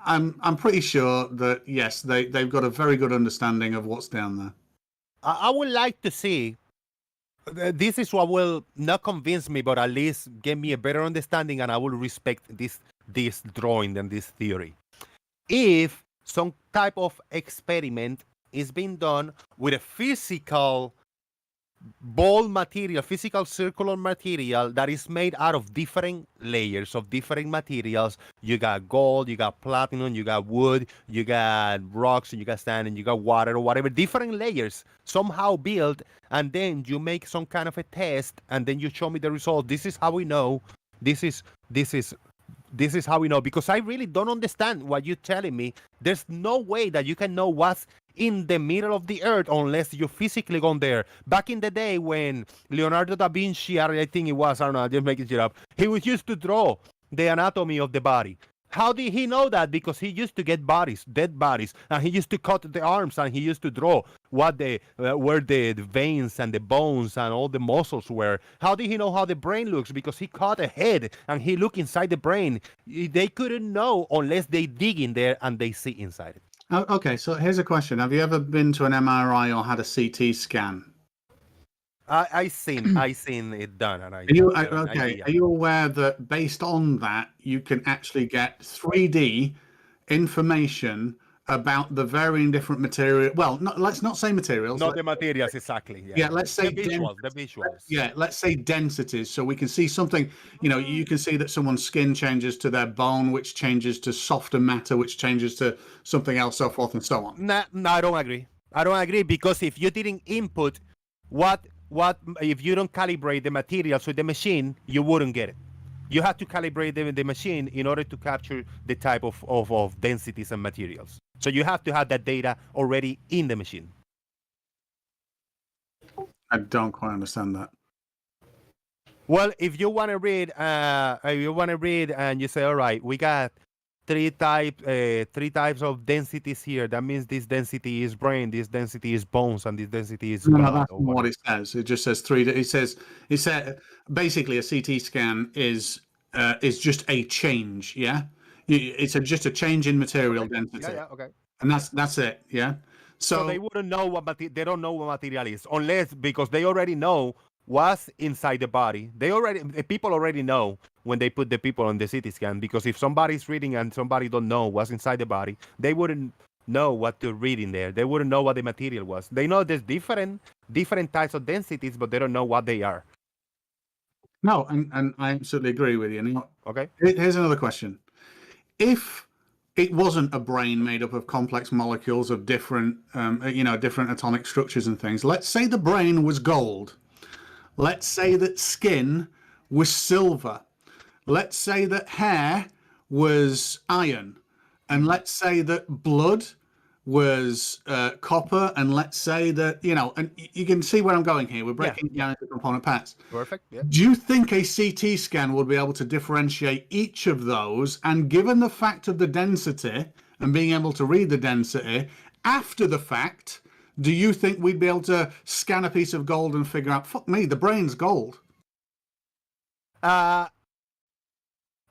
I'm pretty sure that yes, they've got a very good understanding of what's down there. I would like to see. This is what will not convince me, but at least give me a better understanding, and I will respect this drawing and this theory. If some type of experiment is being done with a physical ball material, physical circular material that is made out of different layers of different materials. You got gold, you got platinum, you got wood, you got rocks, and you got sand, and you got water or whatever, different layers somehow built, and then you make some kind of a test, and then you show me the result. This is how we know. This is how we know, because I really don't understand what you're telling me. There's no way that you can know what's in the middle of the earth unless you physically gone there. Back in the day when Leonardo da Vinci, I think it was, I don't know, I'm just making shit up, he was used to draw the anatomy of the body. How did he know that? Because he used to get dead bodies, and he used to cut the arms, and he used to draw what where the veins and the bones and all the muscles were. How did he know how the brain looks? Because he cut a head and he looked inside the brain. They couldn't know unless they dig in there and they see inside it. Okay, so here's a question: have you ever been to an MRI or had a CT scan? I seen it done, and Are you aware that based on that you can actually get 3D information about the varying different material? Well, let's not say materials. Not the materials exactly. Yeah, let's say the visuals. Yeah, let's say densities. So we can see something. You can see that someone's skin changes to their bone, which changes to softer matter, which changes to something else, so forth and so on. No, I don't agree. I don't agree, because if you didn't input what if you don't calibrate the materials with the machine, you wouldn't get it. You have to calibrate the machine in order to capture the type of densities and materials. So you have to have that data already in the machine. I don't quite understand that. Well, if you want to read, and you say, all right, we got three types of densities here. That means this density is brain, this density is bones, and this density is no, that's not what it says. It just says 3D. It says basically a CT scan is just a change. Yeah, it's just a change in material density. Yeah, okay. And that's it. Yeah. So they wouldn't know they don't know what material is, unless because they already know what's inside the body. People already know when they put the people on the CT scan, because if somebody's reading and somebody don't know what's inside the body, they wouldn't know what to read in there. They wouldn't know what the material was. They know there's different types of densities, but they don't know what they are. No, and I absolutely agree with you. Okay. Here's another question. If it wasn't a brain made up of complex molecules of different atomic structures and things, let's say the brain was gold. Let's say that skin was silver. Let's say that hair was iron. And let's say that blood was copper. And let's say that, and you can see where I'm going here. We're breaking down into component parts. Perfect. Yeah. Do you think a CT scan would be able to differentiate each of those? And given the fact of the density and being able to read the density after the fact, do you think we'd be able to scan a piece of gold and figure out, fuck me, the brain's gold?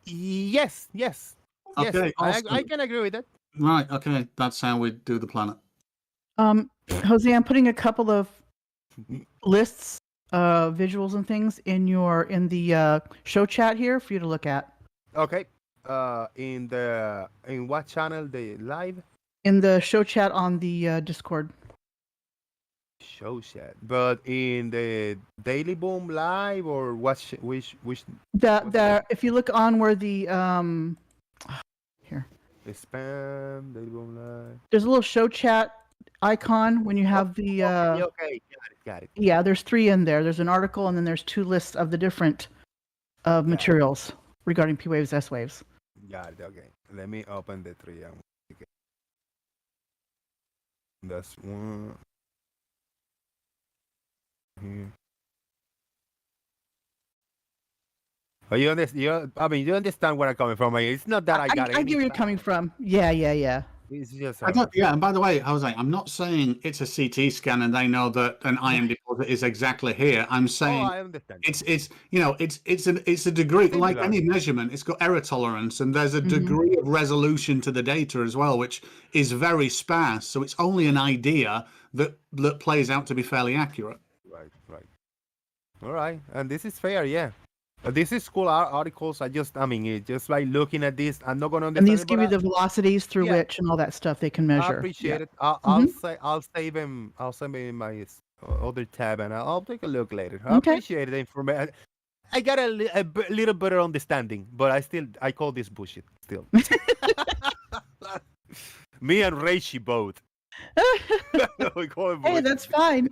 Yes. Okay, yes. I can agree with that. Right, okay, that's how we do the planet. Jose, I'm putting a couple of lists, visuals and things in the show chat here for you to look at. Okay. In what channel? The live? In the show chat on the Discord. Show chat, but in the Daily Boom live, or which? If you look on where the here, the spam Daily Boom live. There's a little show chat icon when you have the. Okay, got it. Yeah, there's 3 in there. There's an article, and then there's 2 lists of the different materials regarding P waves, S waves. Got it. Okay, let me open the 3. That's one. Here. Oh, you understand where I'm coming from. It's not that I got it. I get where you're coming from. Yeah. It's just yeah, and by the way, Jose, I'm not saying it's a CT scan and they know that an iron deposit is exactly here. I'm saying I understand. it's a degree, like Similar. any measurement, it's got error tolerance, and there's a degree of resolution to the data as well, which is very sparse. So it's only an idea that plays out to be fairly accurate. Right. All right, and this is fair, yeah. This is cool articles. It's just like looking at this, I'm not gonna And understand. these give you the velocities through which and all that stuff they can measure. I appreciate it. I'll save them. I'll save them in my other tab, and I'll take a look later. I appreciate the information. I got a little better understanding, but I call this bullshit still. Me and Reishi both. Hey, that's fine.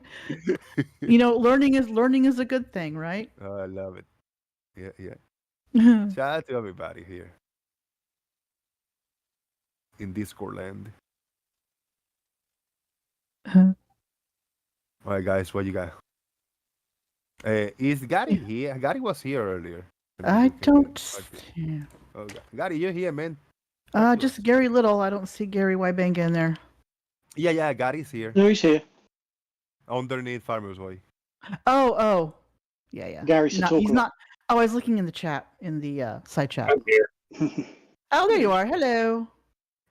Learning is a good thing, right? Oh, I love it. Yeah. Shout out to everybody here in Discord land. All right, guys, what you got? Is Gary here? Gary was here earlier. I don't. Yeah. Oh, Gary, you're here, man. Just Gary Little. I don't see Gary Wybenga in there. Yeah, Gary's here. No, he's here. Underneath Farmer's Way. Oh. Yeah. Gary's the He's talker. not. Oh, I was looking in the chat, in the side chat. I'm here. Oh, there you are. Hello.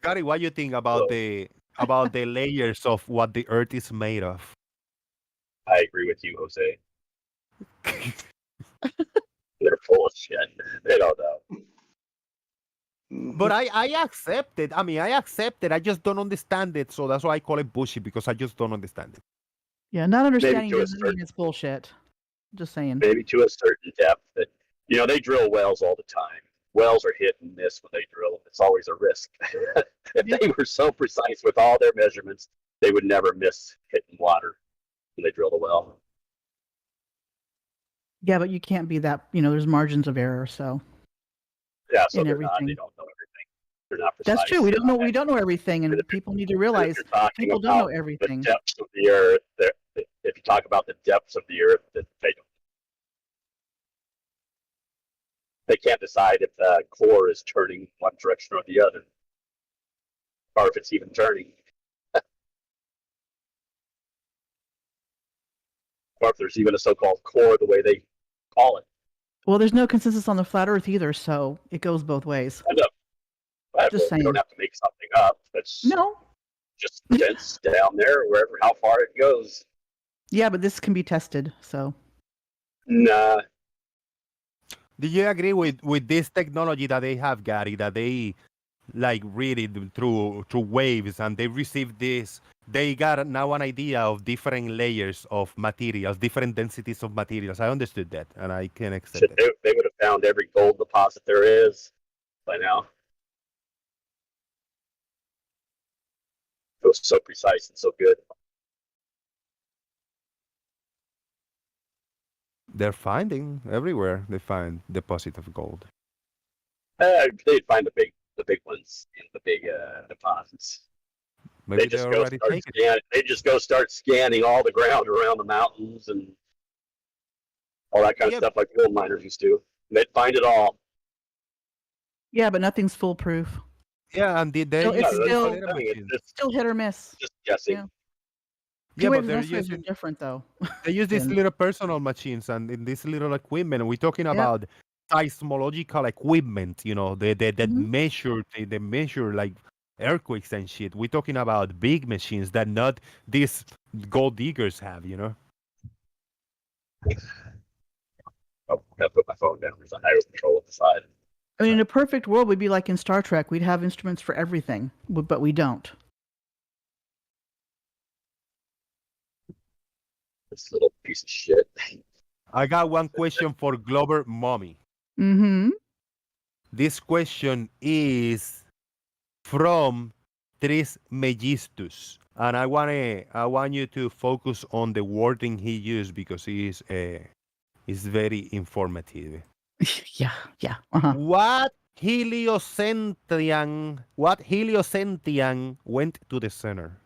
Gary, what do you think about the layers of what the Earth is made of? I agree with you, Jose. They're full of shit. They don't know. But I accept it. I accept it. I just don't understand it. So that's why I call it bullshit, because I just don't understand it. Yeah, not understanding to a doesn't mean it's bullshit. Just saying. Maybe to a certain depth that, they drill wells all the time. Wells are hit and miss when they drill them. It's always a risk. If they were so precise with all their measurements, they would never miss hitting water when they drill the well. Yeah, but you can't be that, there's margins of error, so. Yeah, so in they everything. don't know everything. They're not precise. That's true. We don't know everything, and people need to realize people don't know everything. The depths of the earth, if you talk about the depths of the earth, that they can't decide if the core is turning one direction or the other, or if it's even turning, or if there's even a so-called core, the way they call it. Well, there's no consensus on the flat Earth either, so it goes both ways. I know. Just saying. You don't have to make something up. It's just dense down there, how far it goes. Yeah, but this can be tested, so. Nah. Do you agree with this technology that they have, Gary, that they read it through waves, and they receive this? They got now an idea of different layers of materials, different densities of materials. I understood that, and I can accept it. They would have found every gold deposit there is by now. It was so precise and so good. They're finding everywhere. They find deposit of gold. They'd find the big ones in the big deposits. Maybe They just go start scanning all the ground around the mountains and all that kind of stuff like gold miners used to. They'd find it all. Yeah, but nothing's foolproof. Yeah, and it's still hit or miss. Just guessing. Yeah, but they're using different though. They use these little personal machines and in this little equipment. We're talking about seismological equipment. They measure like earthquakes and shit. We're talking about big machines that not these gold diggers have. Oh, I gotta put my phone down. There's a higher control at the side. I mean, in a perfect world, we'd be like in Star Trek. We'd have instruments for everything, but we don't. This little piece of shit. I got one question for Glover Mommy. Mm-hmm. This question is from Tris Megistus, and I want you to focus on the wording he used because he is very informative. Yeah. Uh-huh. What heliocentrian went to the center?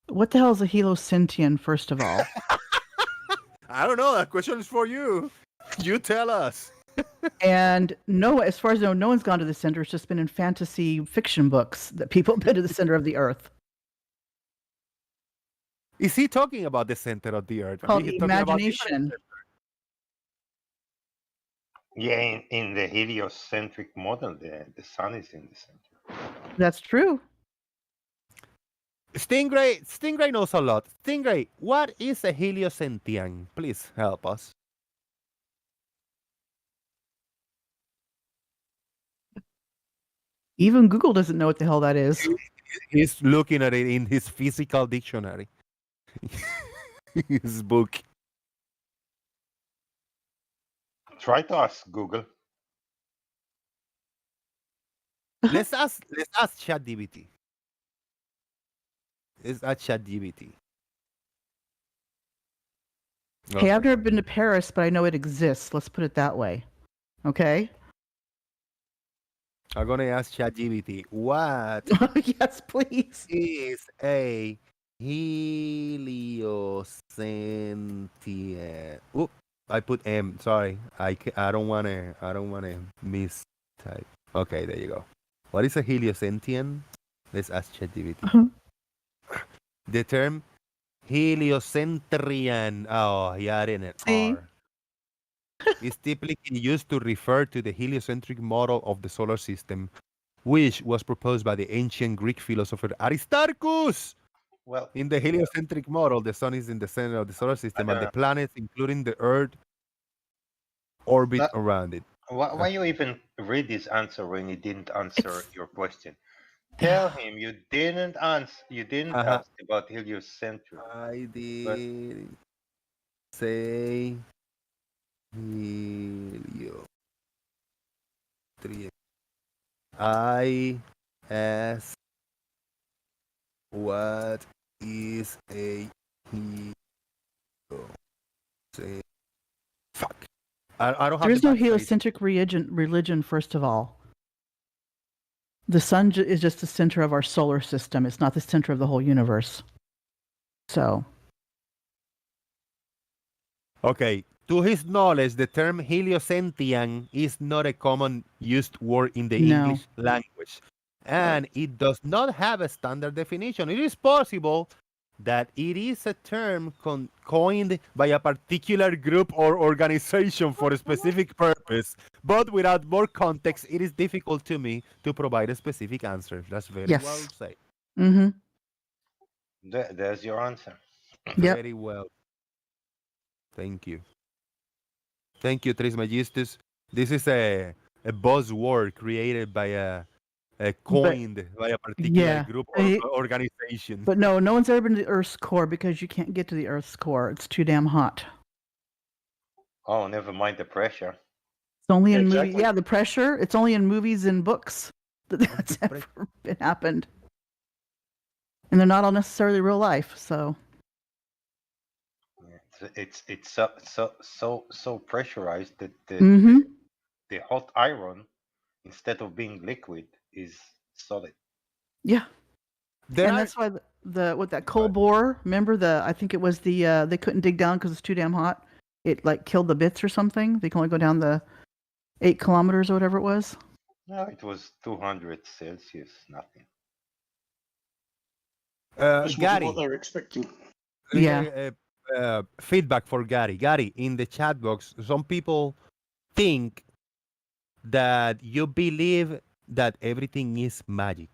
What the hell is a heliocentian, first of all? I don't know. That question is for you. You tell us. And no, as far as I know, no one's gone to the center. It's just been in fantasy fiction books that people have been to the center of the Earth. Is he talking about the center of the Earth? Called He's talking about different imagination. Yeah, in the heliocentric model, the sun is in the center. That's true. Stingray knows a lot. Stingray, what is a heliocentian? Please help us. Even Google doesn't know what the hell that is. He's looking at it in his physical dictionary. His book. Try to ask Google. Let's ask ChatGPT. Let's ask ChatGPT. Hey, I've never been to Paris, but I know it exists. Let's put it that way. Okay? I'm gonna ask ChatGPT what yes, please. is a heliocentian. Oop, I put M. Sorry, I don't wanna mistype. Okay, there you go. What is a heliocentian? Let's ask ChatGPT. The term heliocentrian. Oh, he added an R. Is typically used to refer to the heliocentric model of the solar system, which was proposed by the ancient Greek philosopher Aristarchus. Well, in the heliocentric model, the sun is in the center of the solar system, and the planets, including the Earth, orbit around it. Why you even read this answer when you didn't answer your question? Tell him you didn't answer. You didn't ask about heliocentric. I did say heliocentric. I asked what is a heliocentric. Fuck. I don't have. There is no heliocentric religion, first of all. The sun is just the center of our solar system. It's not the center of the whole universe. So. Okay. To his knowledge, the term heliocentian is not a common used word in the English language, and it does not have a standard definition. It is possible that it is a term coined by a particular group or organization for a specific purpose, but without more context, it is difficult to me to provide a specific answer. That's very well said. Mm-hmm. There's your answer. Yep. Very well. Thank you. Thank you, Trismegistus. This is a buzzword created by coined by a particular group or organization. But no one's ever been to the Earth's core because you can't get to the Earth's core. It's too damn hot. Oh, never mind the pressure. It's only in movies. Yeah, the pressure. It's only in movies and books that's ever been happened, and they're not all necessarily real life. So. It's so pressurized that Mm-hmm. the hot iron, instead of being liquid, is solid. Yeah. That's why that coal bore, remember I think it was they couldn't dig down because it's too damn hot. It like killed the bits or something. They can only go down the 8 kilometers or whatever it was. No, it was 200 Celsius, nothing. Gary, what they were expecting. Yeah. Feedback for Gary. Gary, in the chat box, some people think that you believe that everything is magic.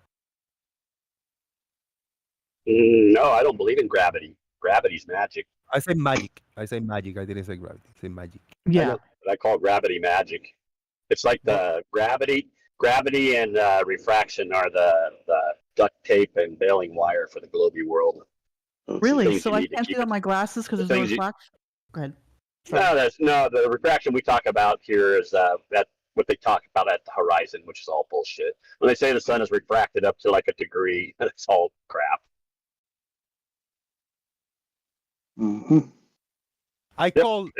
No, I don't believe in gravity. Gravity's magic. I say magic. I didn't say gravity. I say magic. Yeah. I call gravity magic. It's like the gravity and refraction are the duct tape and baling wire for the globy world. Really? So I can't see on my glasses because there's no reflection? Go ahead. No, the refraction we talk about here is that what they talk about at the horizon, which is all bullshit. When they say the sun is refracted up to like a degree, it's all crap. Mm-hmm. I call it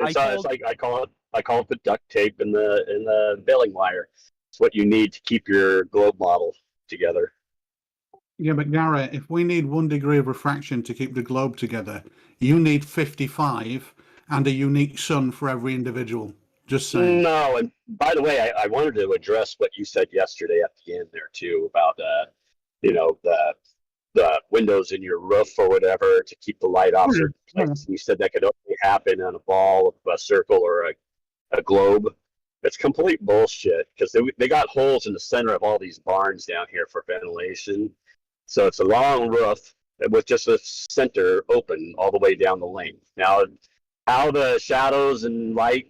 the duct tape and the baling wire. It's what you need to keep your globe model together. Yeah, but Gary, if we need 1 degree of refraction to keep the globe together, you need 55 and a unique sun for every individual. Just saying. No, and by the way, I wanted to address what you said yesterday at the end there too about the windows in your roof or whatever to keep the light off certain places. You said that could only happen on a ball of a circle or a globe. It's complete bullshit because they got holes in the center of all these barns down here for ventilation. So it's a long roof with just a center open all the way down the length. Now, how the shadows and light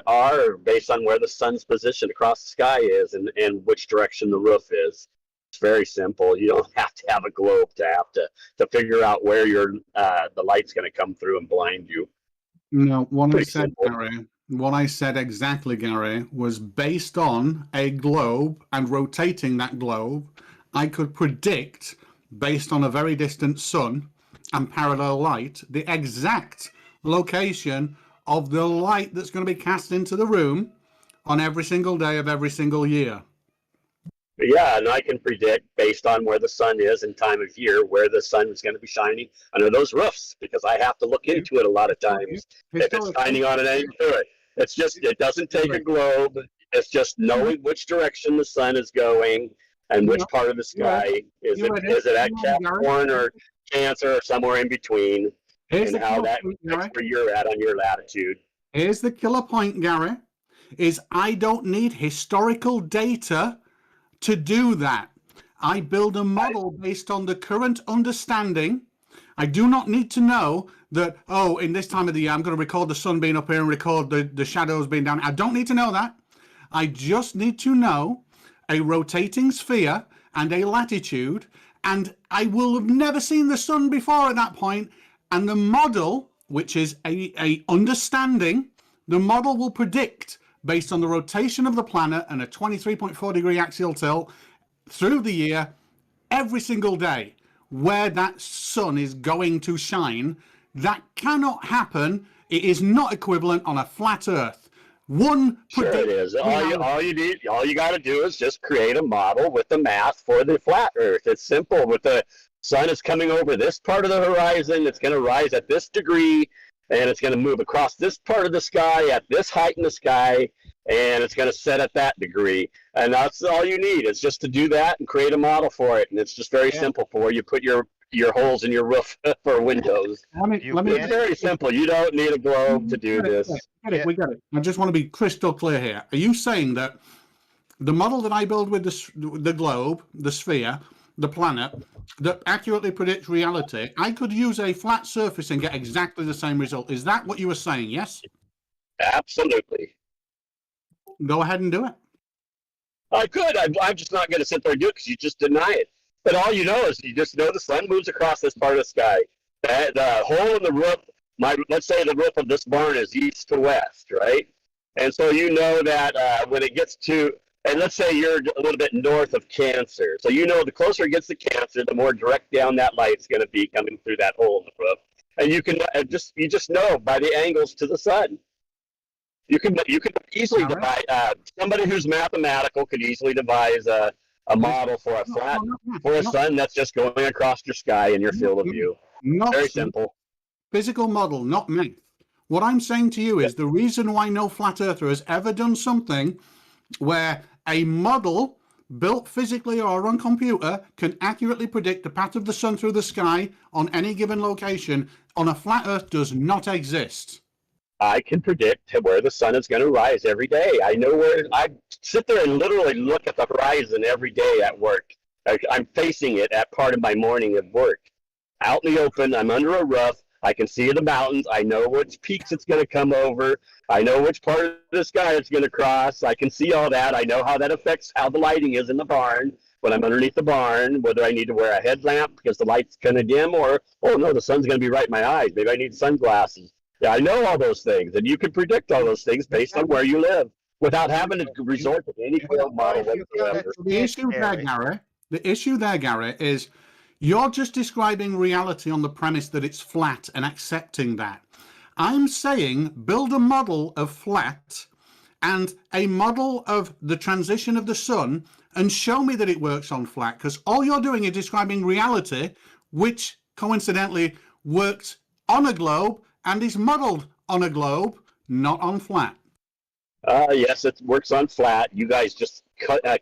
are based on where the sun's position across the sky is and which direction the roof is. It's very simple. You don't have to have a globe to figure out where the light's going to come through and blind you. No, what I said exactly, Gary, was based on a globe and rotating that globe, I could predict, based on a very distant sun and parallel light, the exact location of the light that's going to be cast into the room on every single day of every single year. Yeah, and I can predict based on where the sun is and time of year where the sun is going to be shining under those roofs because I have to look into it a lot of times if it's shining on it and to it. It's just, it doesn't take a globe. It's just knowing which direction the sun is going and which part of the sky. Is it at Capricorn or Cancer or somewhere in between? And how that affects where you're at on your latitude. Here's the killer point, Gary, is I don't need historical data to do that. I build a model based on the current understanding. I do not need to know that, oh, in this time of the year, I'm going to record the sun being up here and record the shadows being down. I don't need to know that. I just need to know a rotating sphere and a latitude, and I will have never seen the sun before at that point. And the model, which is a understanding, the model will predict based on the rotation of the planet and a 23.4 degree axial tilt through the year, every single day, where that sun is going to shine. That cannot happen. It is not equivalent on a flat Earth. Sure it is. All you got to do is just create a model with the math for the flat Earth. It's simple. With the sun is coming over this part of the horizon, it's going to rise at this degree, and it's going to move across this part of the sky at this height in the sky, and it's going to set at that degree. And that's all you need is just to do that and create a model for it. And it's just very simple for where you put your holes in your roof for windows. It's very simple. You don't need a globe to do this. We get it. I just want to be crystal clear here. Are you saying that the model that I build with the globe, the sphere, the planet, that accurately predicts reality, I could use a flat surface and get exactly the same result? Is that what you were saying? Yes? Absolutely. Go ahead and do it. I could. I'm just not going to sit there and do it because you just deny it. But all you know is you just know the sun moves across this part of the sky. The hole in the roof, let's say the roof of this barn is east to west, right? And so you know that when it gets to, and let's say you're a little bit north of Cancer. So you know the closer it gets to Cancer, the more direct down that light's going to be coming through that hole in the roof. And you can you just know by the angles to the sun. You can easily divide. Somebody who's mathematical could easily devise a model for a sun that's just going across your sky in your field of view. Very simple. Physical model, not math. What I'm saying to you is the reason why no flat earther has ever done something where a model built physically or on computer can accurately predict the path of the sun through the sky on any given location on a flat earth does not exist. I can predict where the sun is going to rise every day. I know where. I sit there and literally look at the horizon every day at work. I'm facing it at part of my morning of work. Out in the open, I'm under a roof. I can see the mountains. I know which peaks it's going to come over. I know which part of the sky it's going to cross. I can see all that. I know how that affects how the lighting is in the barn when I'm underneath the barn, whether I need to wear a headlamp because the light's kind of dim or, oh, no, the sun's going to be right in my eyes. Maybe I need sunglasses. Yeah, I know all those things, and you can predict all those things based on where you live without having to resort to any field model whatsoever. The issue there, Gary, is you're just describing reality on the premise that it's flat and accepting that. I'm saying build a model of flat and a model of the transition of the sun and show me that it works on flat, because all you're doing is describing reality, which coincidentally works on a globe and is modeled on a globe, not on flat. Yes, it works on flat. You guys just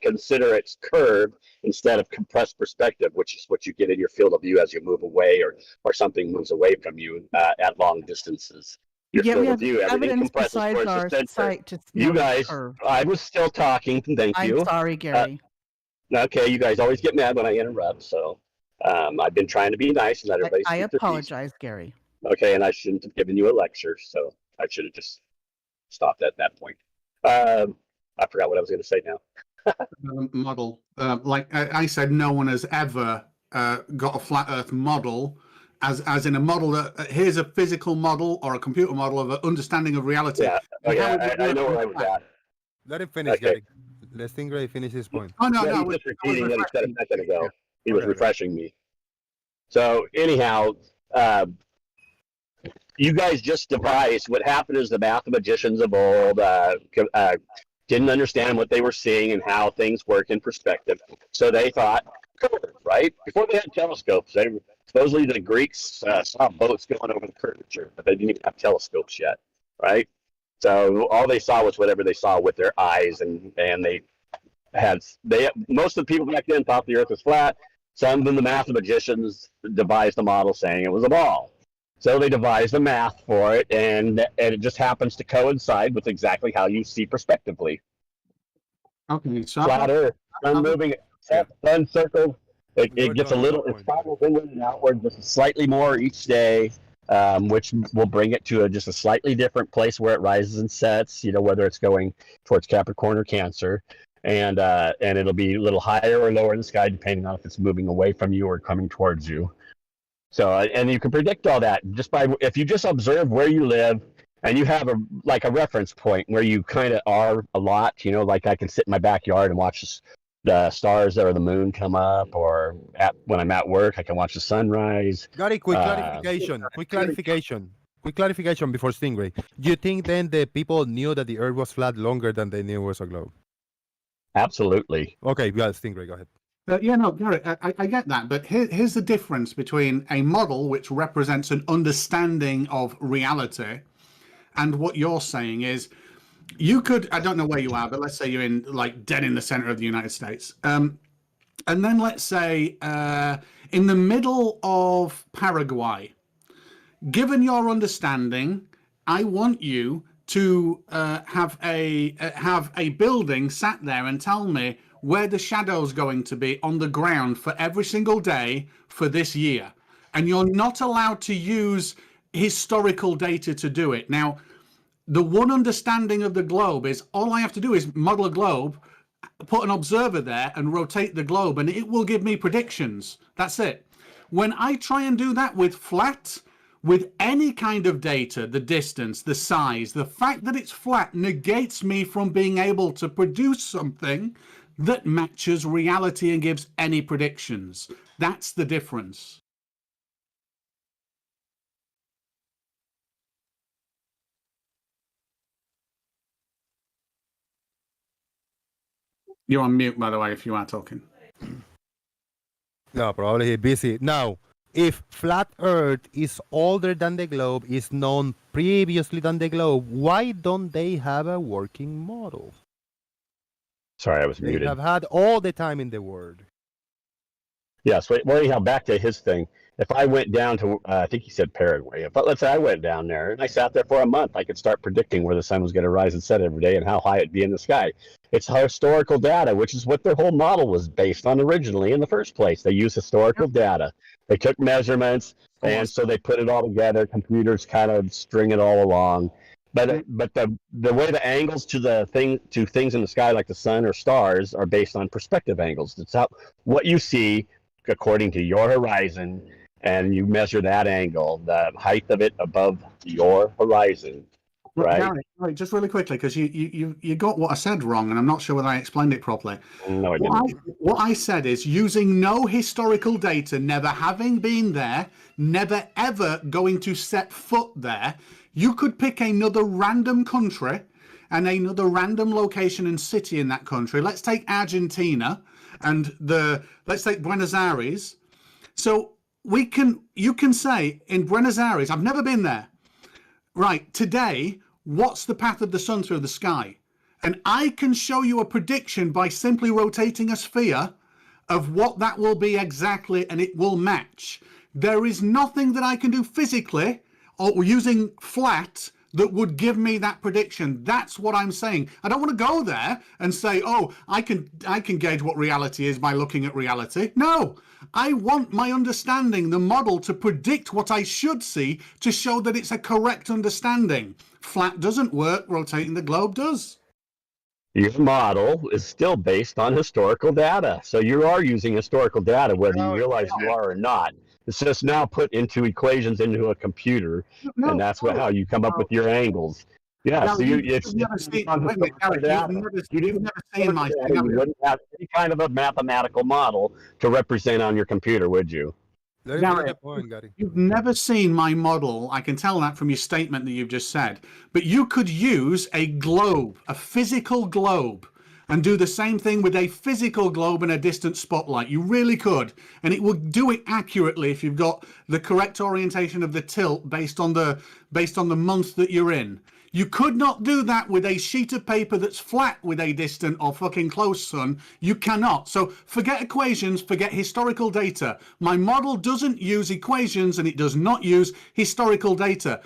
consider it's curved instead of compressed perspective, which is what you get in your field of view as you move away or something moves away from you at long distances. Your Yeah, we field of have view, everything evidence compresses besides towards our the center. sight to You know it's guys, curved. I was still talking. Thank you. I'm sorry, Gary. Okay, you guys always get mad when I interrupt, so I've been trying to be nice and let everybody I speak their piece. apologize, Gary. Okay, and I shouldn't have given you a lecture, so I should have just stopped at that point. I forgot what I was going to say now. Model. Like I said, no one has ever got a flat Earth model as in a model that here's a physical model or a computer model of an understanding of reality. Yeah, I know where I was at. Let him finish, Okay. Gary. Let Stingray finish his point. Oh no, Yeah, no, he's just repeating what he said a second ago. He was Okay. refreshing me. So anyhow, you guys just devised. What happened is the mathematicians of old didn't understand what they were seeing and how things work in perspective. So they thought, right? Before they had telescopes, supposedly the Greeks saw boats going over the curvature, but they didn't even have telescopes yet, right? So all they saw was whatever they saw with their eyes, and most of the people back then thought the Earth was flat. Some of the mathematicians devised a model saying it was a ball. So they devised a math for it, and it just happens to coincide with exactly how you see perspectively. Okay, so Flat Earth, sun moving, sun circle. It gets a little, it spirals inward and outward just slightly more each day, which will bring it to just a slightly different place where it rises and sets. You know, whether it's going towards Capricorn or Cancer, and it'll be a little higher or lower in the sky depending on if it's moving away from you or coming towards you. So, and you can predict all that just by, if you just observe where you live and you have a reference point where you kind of are a lot, you know, like I can sit in my backyard and watch the stars or the moon come up, or when I'm at work, I can watch the sunrise. Gary, quick clarification before Stingray. Do you think then the people knew that the Earth was flat longer than they knew it was a globe? Absolutely. Okay, yeah, Stingray, go ahead. Yeah, no, Gary, I get that, but here's the difference between a model which represents an understanding of reality and what you're saying is you could, I don't know where you are, but let's say you're in like dead in the center of the United States. And then let's say in the middle of Paraguay, given your understanding, I want you to have a building sat there and tell me where the shadow's going to be on the ground for every single day for this year. And you're not allowed to use historical data to do it. Now, the one understanding of the globe is all I have to do is model a globe, put an observer there and rotate the globe, and it will give me predictions. That's it. When I try and do that with flat, with any kind of data, the distance, the size, the fact that it's flat negates me from being able to produce something that matches reality and gives any predictions. That's the difference. You're on mute, by the way, if you are talking. No, probably he's busy. Now, if flat Earth is older than the globe, is known previously than the globe, why don't they have a working model? Sorry, I was They muted. have had all the time in the world. Yes, well, anyhow, back to his thing. If I went down to, I think he said Paraguay, but let's say I went down there and I sat there for a month, I could start predicting where the sun was going to rise and set every day and how high it'd be in the sky. It's historical data, which is what their whole model was based on originally in the first place. They used historical data. They took measurements, and so they put it all together. Computers kind of string it all along. But the way the angles to things in the sky, like the sun or stars, are based on perspective angles. It's how what you see according to your horizon, and you measure that angle, the height of it above your horizon. Right. Gary, just really quickly, because you got what I said wrong, and I'm not sure whether I explained it properly. No, I didn't. What I said is using no historical data, never having been there, never ever going to set foot there. You could pick another random country and another random location and city in that country. Let's take Argentina and let's take Buenos Aires. So you can say in Buenos Aires, I've never been there. Right, today, what's the path of the sun through the sky? And I can show you a prediction by simply rotating a sphere of what that will be exactly, and it will match. There is nothing that I can do physically or using flat that would give me that prediction. That's what I'm saying. I don't want to go there and say, oh, I can gauge what reality is by looking at reality. No, I want my understanding, the model, to predict what I should see to show that it's a correct understanding. Flat doesn't work, rotating the globe does. Your model is still based on historical data. So you are using historical data, whether you realize you are or not. It's just now put into equations into a computer, and that's how you come up with your angles. Yeah, Now, so you've never seen my you wouldn't have any kind of a mathematical model to represent on your computer, would you? Gary, you've never seen my model. I can tell that from your statement that you've just said. But you could use a globe, a physical globe, and do the same thing with a physical globe and a distant spotlight. You really could. And it would do it accurately if you've got the correct orientation of the tilt based on the month that you're in. You could not do that with a sheet of paper that's flat with a distant or fucking close sun. You cannot. So forget equations, forget historical data. My model doesn't use equations and it does not use historical data.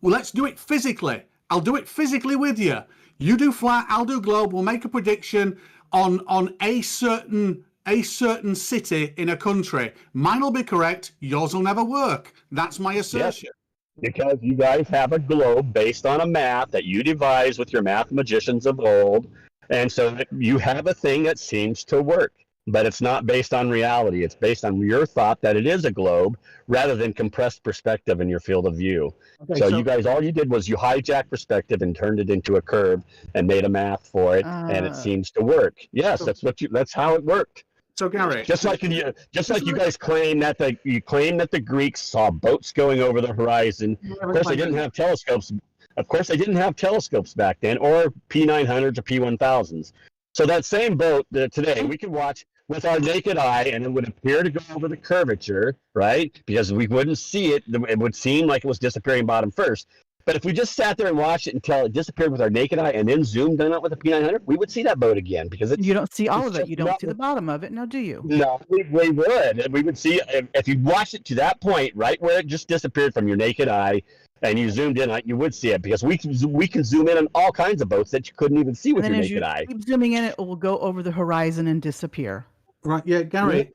Well, let's do it physically. I'll do it physically with you. You do flat, I'll do globe. We'll make a prediction on a certain city in a country. Mine will be correct. Yours will never work. That's my assertion. Yes. Because you guys have a globe based on a math that you devised with your math magicians of old. And so you have a thing that seems to work, but it's not based on reality. It's based on your thought that it is a globe rather than compressed perspective in your field of view. Okay, so you guys, all you did was you hijacked perspective and turned it into a curve and made a math for it, and it seems to work. Yes, that's how it worked. So Gary, just like you guys claim that the Greeks saw boats going over the horizon. Of course, they didn't have telescopes. Of course, they didn't have telescopes back then, or P900s or P1000s. So that same boat today we could watch with our naked eye, and it would appear to go over the curvature, right? Because we wouldn't see it. It would seem like it was disappearing bottom first. But if we just sat there and watched it until it disappeared with our naked eye and then zoomed in it with a P900, we would see that boat again because you don't see all of it. You don't see the bottom of it. Now, do you? No, we would. We would see if you watched it to that point, right where it just disappeared from your naked eye, and you zoomed in, you would see it because we can zoom in on all kinds of boats that you couldn't even see with your naked eye. Keep zooming in, it will go over the horizon and disappear. Right, yeah, Gary.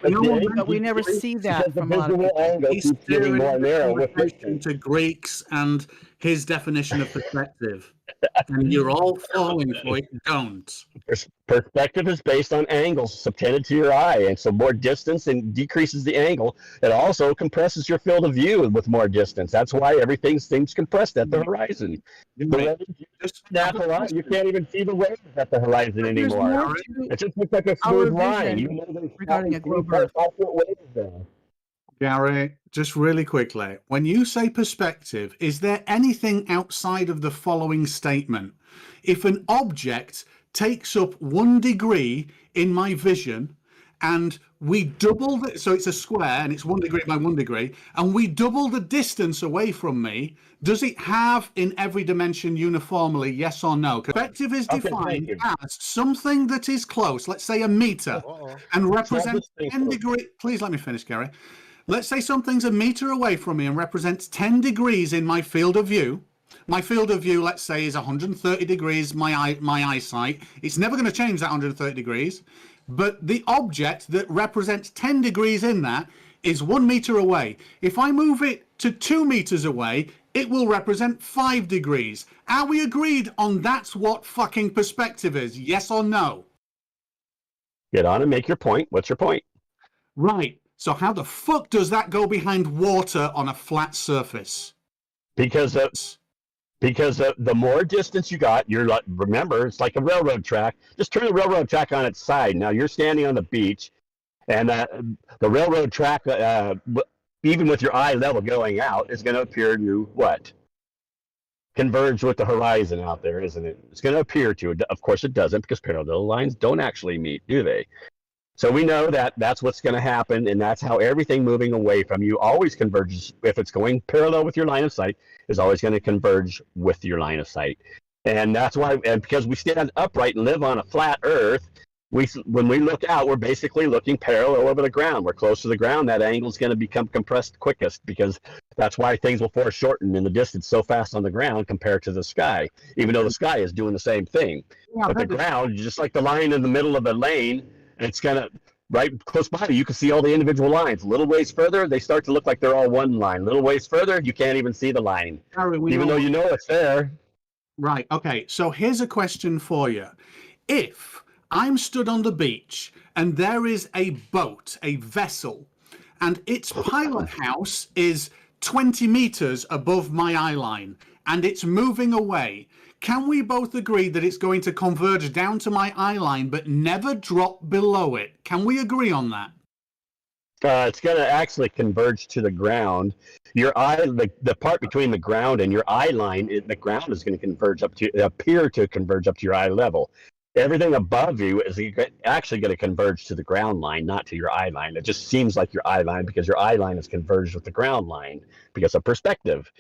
But we never see that from a lot of people. He's getting more narrow to Greeks and his definition of perspective. And you're all falling for it. Don't. Perspective is based on angles subtended to your eye, and so more distance and decreases the angle. It also compresses your field of view with more distance. That's why everything seems compressed at the horizon. You can't even see the waves at the horizon anymore. It just looks like a smooth line. Regarding a globe Earth. Gary, just really quickly, when you say perspective, is there anything outside of the following statement? If an object takes up 1 degree in my vision and we double it, so it's a square and it's 1 degree by 1 degree, and we double the distance away from me, does it have in every dimension uniformly, yes or no? Perspective is defined as something that is close, let's say a meter, and represents 10 degrees. Please let me finish, Gary. Let's say something's a meter away from me and represents 10 degrees in my field of view. My field of view, let's say, is 130 degrees, my eyesight. It's never going to change that 130 degrees. But the object that represents 10 degrees in that is 1 meter away. If I move it to 2 meters away, it will represent 5 degrees. Are we agreed on that's what fucking perspective is? Yes or no? Get on and make your point. What's your point? Right. So how the fuck does that go behind water on a flat surface? Because the more distance you got, remember, it's like a railroad track. Just turn the railroad track on its side. Now you're standing on the beach, and the railroad track, even with your eye level going out, is going to appear to what? Converge with the horizon out there, isn't it? It's going to appear to. Of course, it doesn't, because parallel lines don't actually meet, do they? So we know that that's what's going to happen, and that's how everything moving away from you always converges. If it's going parallel with your line of sight, is always going to converge with your line of sight. And that's why, and because we stand upright and live on a flat Earth, when we look out, we're basically looking parallel over the ground. We're close to the ground. That angle is going to become compressed quickest, because that's why things will foreshorten in the distance so fast on the ground compared to the sky, even though the sky is doing the same thing. Yeah, but the ground, just like the line in the middle of a lane, it's going to, right close by you can see all the individual lines. A little ways further, they start to look like they're all one line. A little ways further, you can't even see the line, even though you know it's there. Right. Okay. So here's a question for you. If I'm stood on the beach and there is a boat, a vessel, and its pilot house is 20 meters above my eye line and it's moving away, can we both agree that it's going to converge down to my eye line but never drop below it? Can we agree on that? It's going to actually converge to the ground. Your eye, the part between the ground and your eye line, the ground is going to appear to converge up to your eye level. Everything above you is actually going to converge to the ground line, not to your eye line. It just seems like your eye line because your eye line is converged with the ground line because of perspective.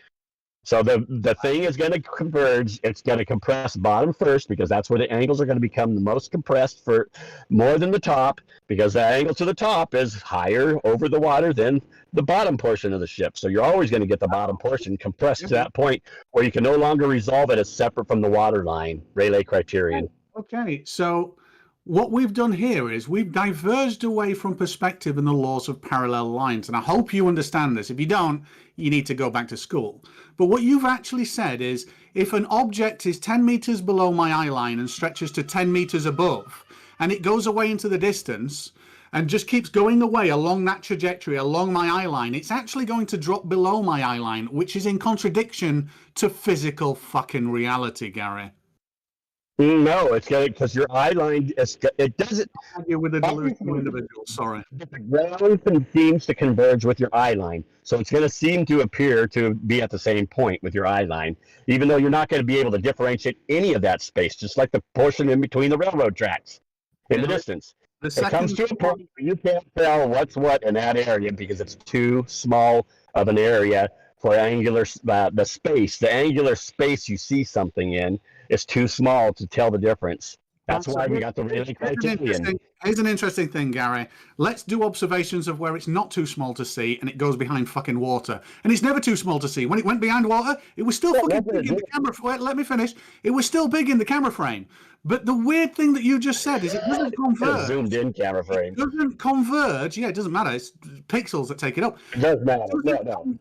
So the thing is going to converge. It's going to compress bottom first because that's where the angles are going to become the most compressed, for more than the top, because the angle to the top is higher over the water than the bottom portion of the ship. So you're always going to get the bottom portion compressed to that point where you can no longer resolve it as separate from the water line. Rayleigh criterion. Okay, so what we've done here is we've diverged away from perspective and the laws of parallel lines. And I hope you understand this. If you don't, you need to go back to school. But what you've actually said is if an object is 10 meters below my eye line and stretches to 10 meters above, and it goes away into the distance and just keeps going away along that trajectory, along my eye line, it's actually going to drop below my eye line, which is in contradiction to physical fucking reality, Gary. No, it's going to, because your eye line, it doesn't. You're with a delusional individual, sorry. The ground seems to converge with your eye line. So it's going to seem to appear to be at the same point with your eye line, even though you're not going to be able to differentiate any of that space, just like the portion in between the railroad tracks in the distance. It comes to a point where you can't tell what's what in that area because it's too small of an area for angular, the space. The angular space you see something in is too small to tell the difference. That's why we got the Rayleigh criterion. Here's an interesting thing, Gary. Let's do observations of where it's not too small to see and it goes behind fucking water. And it's never too small to see. When it went behind water, it was still fucking big in the camera frame. Let me finish. It was still big in the camera frame. But the weird thing that you just said is it doesn't converge. Zoomed in camera frame. It doesn't converge. Yeah, it doesn't matter. It's pixels that take it up. It doesn't matter.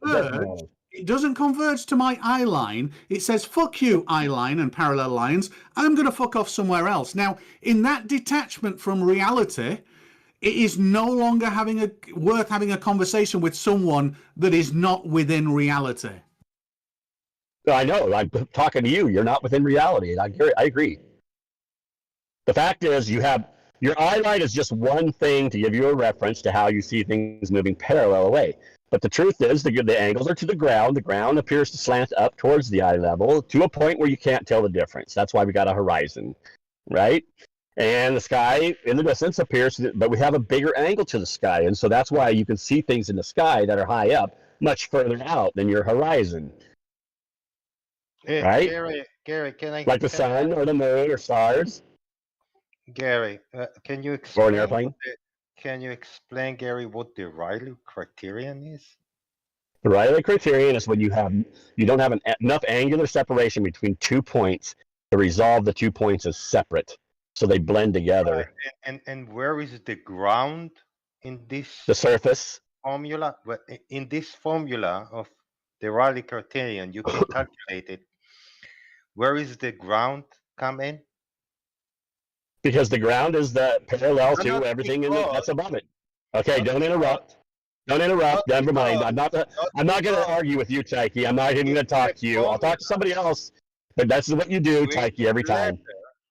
No. It doesn't converge to my eye line. It says, fuck you, eye line and parallel lines. I'm going to fuck off somewhere else. Now, in that detachment from reality, it is no longer worth having a conversation with someone that is not within reality. I know. I'm talking to you. You're not within reality. I agree. The fact is, your eye line is just one thing to give you a reference to how you see things moving parallel away. But the truth is, the angles are to the ground. The ground appears to slant up towards the eye level to a point where you can't tell the difference. That's why we got a horizon, right? And the sky in the distance appears, but we have a bigger angle to the sky. And so that's why you can see things in the sky that are high up much further out than your horizon. Right? Gary, can I... Like the sun or the moon or stars. Gary, can you explain... Or an airplane. Can you explain, Gary, what the Rayleigh criterion is? The Rayleigh criterion is when you don't have enough angular separation between 2 points to resolve the 2 points as separate, so they blend together. And where is the ground in this? The surface. Formula. But in this formula of the Rayleigh criterion, you can calculate it. Where is the ground come in? Because the ground is the parallel to everything that's above it. Okay, don't interrupt. Don't interrupt. Never mind. I'm not going to argue with you, Tyke. I'm not even going to talk to you. I'll talk to somebody else. But that's what you do, Tyke, every time.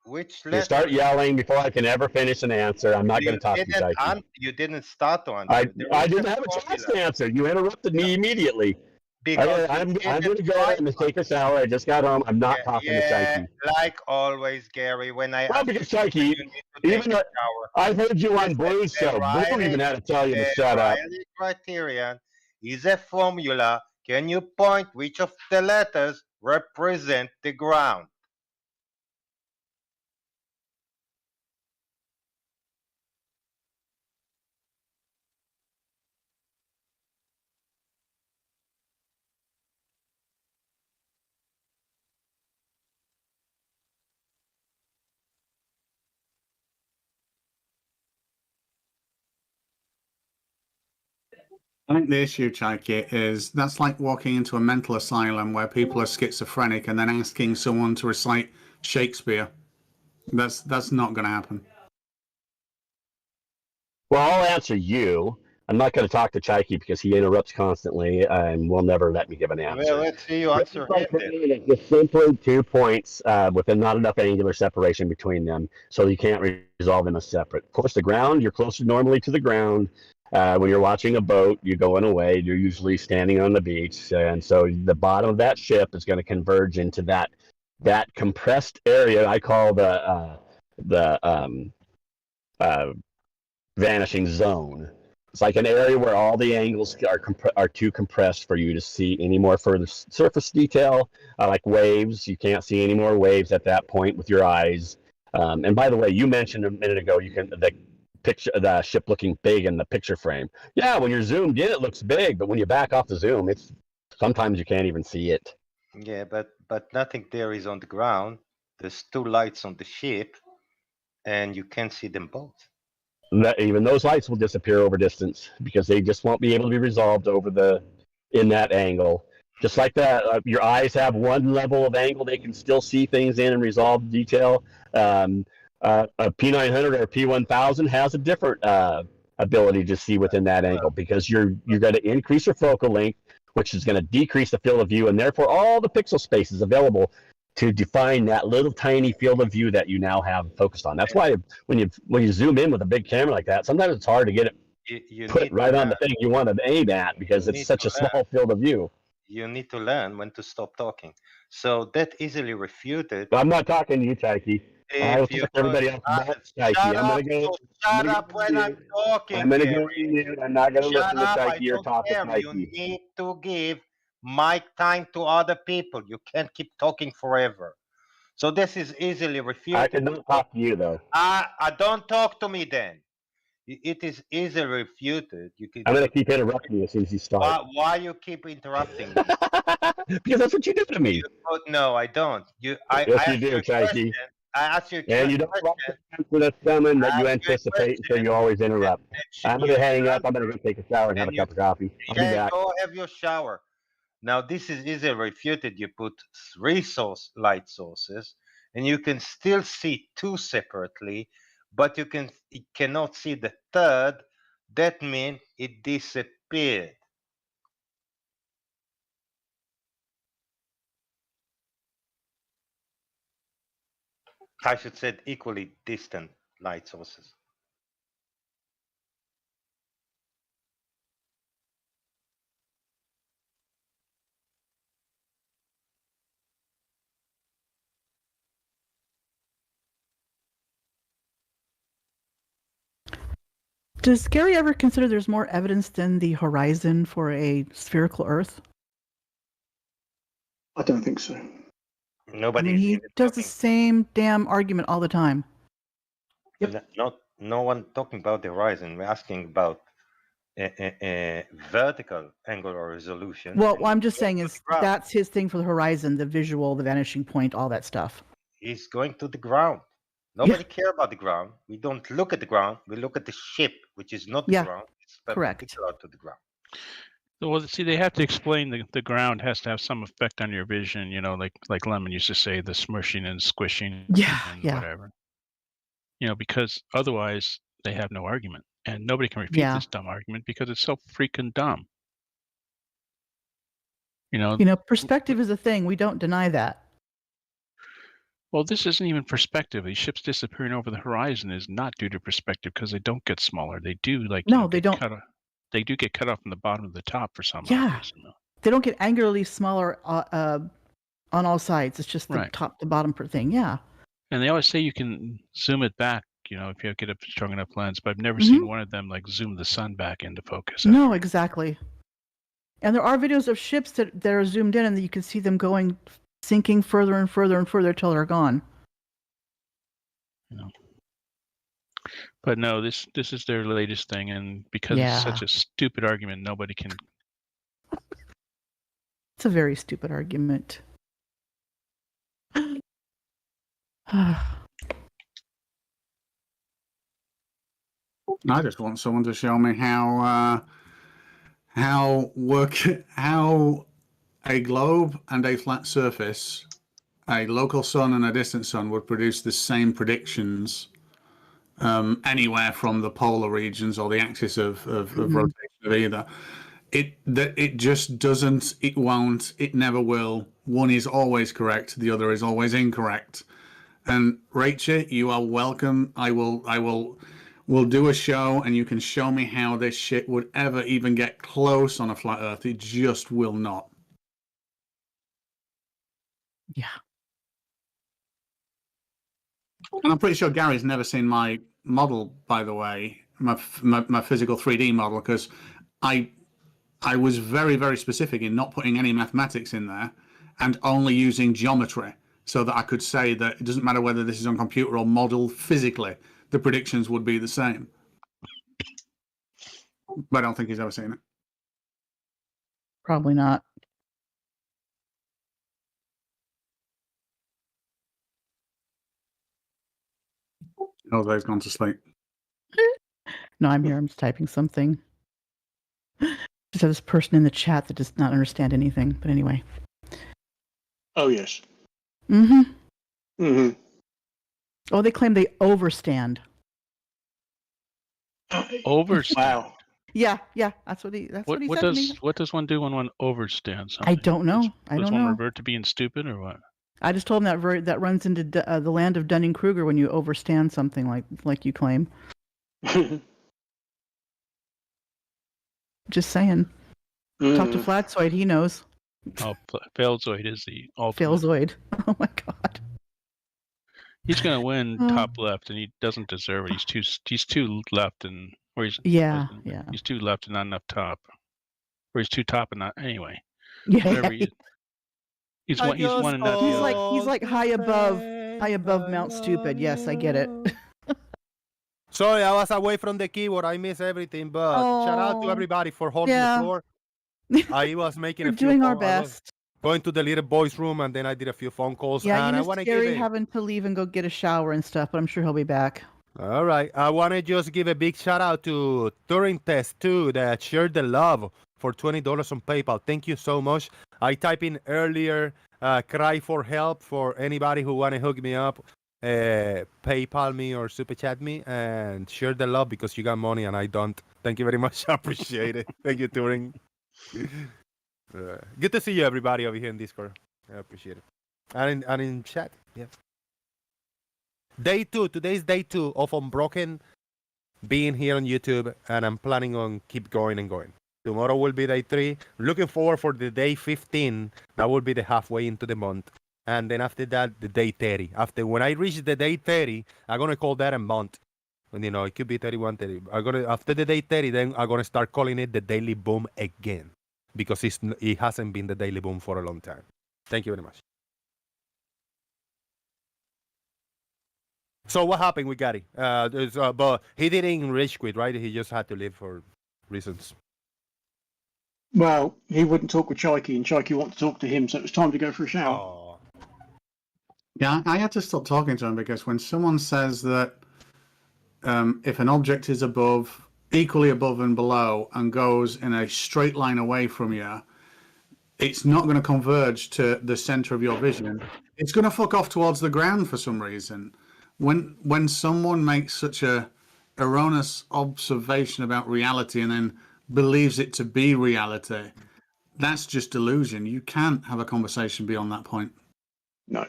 Which letter? You start yelling before I can ever finish an answer. I'm not going to talk to you, Tyke. You didn't start to answer. I didn't have a chance to answer. You interrupted me immediately. I'm going to go ahead and take a shower. I just got home. I'm not talking to Tyke. Like always, Gary, when I ask because Tyke, even I heard you on Blue's show. Blue even had to tell you to shut up. The criterion is a formula. Can you point which of the letters represent the ground? I think the issue, Chaiki, is that's like walking into a mental asylum where people are schizophrenic and then asking someone to recite Shakespeare. That's not going to happen. Well, I'll answer you. I'm not going to talk to Chaiki because he interrupts constantly and will never let me give an answer. Well, let's see you answer him then. It's just simply 2 points with not enough angular separation between them, so you can't resolve them as separate. Of course, the ground, you're closer normally to the ground. When you're watching a boat, you're going away. You're usually standing on the beach, and so the bottom of that ship is going to converge into that compressed area I call the vanishing zone. It's like an area where all the angles are too compressed for you to see any more further surface detail, like waves. You can't see any more waves at that point with your eyes. And by the way, you mentioned a minute ago the ship looking big in the picture frame. Yeah, when you're zoomed in, it looks big, but when you back off the zoom, sometimes you can't even see it. Yeah, but nothing there is on the ground. There's 2 lights on the ship, and you can't see them both. Even those lights will disappear over distance because they just won't be able to be resolved in that angle. Just like that, your eyes have one level of angle they can still see things in and resolve detail. A P900 or a P1000 has a different ability to see within that angle because you're going to increase your focal length, which is going to decrease the field of view, and therefore all the pixel space is available to define that little tiny field of view that you now have focused on. That's why when you zoom in with a big camera like that, sometimes it's hard to get it put right on the thing you want to aim at because it's such a small field of view. You need to learn when to stop talking. So that easily refuted. I'm not talking to you, Chaiki. Everybody else but Chaiki. Shut up when I'm talking. I'm going to go mute. I'm not going to listen to Chaiki or talk to Chaiki. You need to give mic time to other people. You can't keep talking forever. So this is easily refuted. I cannot talk to you though. I don't talk to me then. It is easily refuted. I'm going to keep interrupting you as soon as you start. Why you keep interrupting me? Because that's what you do to me. No, I don't. Yes, you do, Chaiki. I ask you and you don't like the answer that's coming that you anticipate, so you always interrupt. I'm going to hang up. I'm going to go take a shower and have a cup of coffee. I'll be back. Go have your shower. Now, this is easily refuted. You put 3 light sources, and you can still see 2 separately, but you cannot see the third. That means it disappeared. I should say equally distant light sources. Does Gary ever consider there's more evidence than the horizon for a spherical Earth? I don't think so. Nobody. I mean, he does the same damn argument all the time. No one talking about the horizon. We're asking about a vertical angular resolution. Well, what I'm just saying is that's his thing for the horizon, the visual, the vanishing point, all that stuff. He's going to the ground. Nobody care about the ground. We don't look at the ground. We look at the ship, which is not the ground. It's perpendicular to the ground. Well, see, they have to explain the ground has to have some effect on your vision, you know, like Lemon used to say, the smushing and squishing and whatever. You know, because otherwise they have no argument. And nobody can refute this dumb argument because it's so freaking dumb. You know, perspective is a thing. We don't deny that. Well, this isn't even perspective. These ships disappearing over the horizon is not due to perspective because they don't get smaller. They do they don't. They do get cut off from the bottom of the top for some reason. They don't get angularly smaller on all sides. It's just the top to bottom per thing. Yeah. And they always say you can zoom it back, you know, if you get a strong enough lens. But I've never seen one of them zoom the sun back into focus. No, exactly. And there are videos of ships that are zoomed in, and you can see them sinking further and further and further till they're gone. You know. But no, this is their latest thing, and because it's such a stupid argument, nobody can. It's a very stupid argument. I just want someone to show me how how a globe and a flat surface, a local sun and a distant sun, would produce the same predictions anywhere from the polar regions or the axis of rotation of either. It just doesn't, it won't, it never will. One is always correct, the other is always incorrect. And Rachel, you are welcome. We'll do a show and you can show me how this shit would ever even get close on a flat earth. It just will not. Yeah. And I'm pretty sure Gary's never seen my model, by the way, my physical 3D model, because I was very, very specific in not putting any mathematics in there and only using geometry so that I could say that it doesn't matter whether this is on computer or model physically, the predictions would be the same. But I don't think he's ever seen it. Probably not. Oh, they've gone to sleep. No, I'm here. I'm just typing something. Just have this person in the chat that does not understand anything. But anyway. Oh, yes. Mm-hmm. Mm-hmm. Oh, they claim they overstand. Overstand. Wow. Yeah. That's what he said to me. What does one do when one overstands something? I don't know. Does one revert to being stupid or what? I just told him that runs into the land of Dunning-Kruger when you overstand something like you claim. Just saying. Talk to Flatzoid, he knows. Oh, Failzoid is the ultimate. Failzoid. Oh my god. He's gonna win top left, and he doesn't deserve it. He's too left, and or he's yeah. He's too left and not enough top. Or he's too top and not anyway. Yeah. Whatever he is. He's one and not the other. He's like high above Mount Stupid. Yes, I get it. Sorry, I was away from the keyboard. I miss everything, but shout out to everybody for holding the floor. I was making We're doing our best. Going to the little boy's room, and then I did a few phone calls. Yeah, and you I want to missed Gary having to leave and go get a shower and stuff, but I'm sure he'll be back. All right. I want to just give a big shout out to Turing Test 2 that shared the love for $20 on PayPal. Thank you so much. I typed in earlier, cry for help for anybody who want to hook me up, PayPal me or super chat me, and share the love because you got money and I don't. Thank you very much. I appreciate it. Thank you, Turing. Good to see you, everybody, over here in Discord. I appreciate it. And in chat. Yeah. Day 2. Today's day 2 of Unbroken being here on YouTube, and I'm planning on keep going and going. Tomorrow will be day 3. Looking forward for the day 15. That will be the halfway into the month. And then after that, the day 30. When I reach the day 30, I'm going to call that a month. And, it could be 31, 30. After the day 30, then I'm going to start calling it the Daily Boom again. Because it hasn't been the Daily Boom for a long time. Thank you very much. So what happened with Gary? But he didn't rage quit, right? He just had to leave for reasons. Well, he wouldn't talk with Chaiki, and Chaiki wanted to talk to him, so it was time to go for a shower. Oh. Yeah, I had to stop talking to him because when someone says that if an object is equally above and below and goes in a straight line away from you, it's not going to converge to the center of your vision. It's going to fuck off towards the ground for some reason. When someone makes such a erroneous observation about reality and then believes it to be reality, that's just delusion. You can't have a conversation beyond that point. No.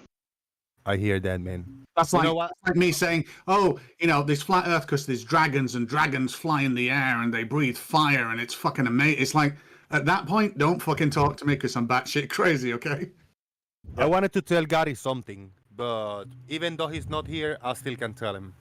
I hear that, man. That's like me saying, this flat earth because there's dragons and dragons fly in the air and they breathe fire and it's fucking amazing. It's like, at that point, don't fucking talk to me because I'm batshit crazy, okay? I wanted to tell Gary something, but even though he's not here, I still can tell him.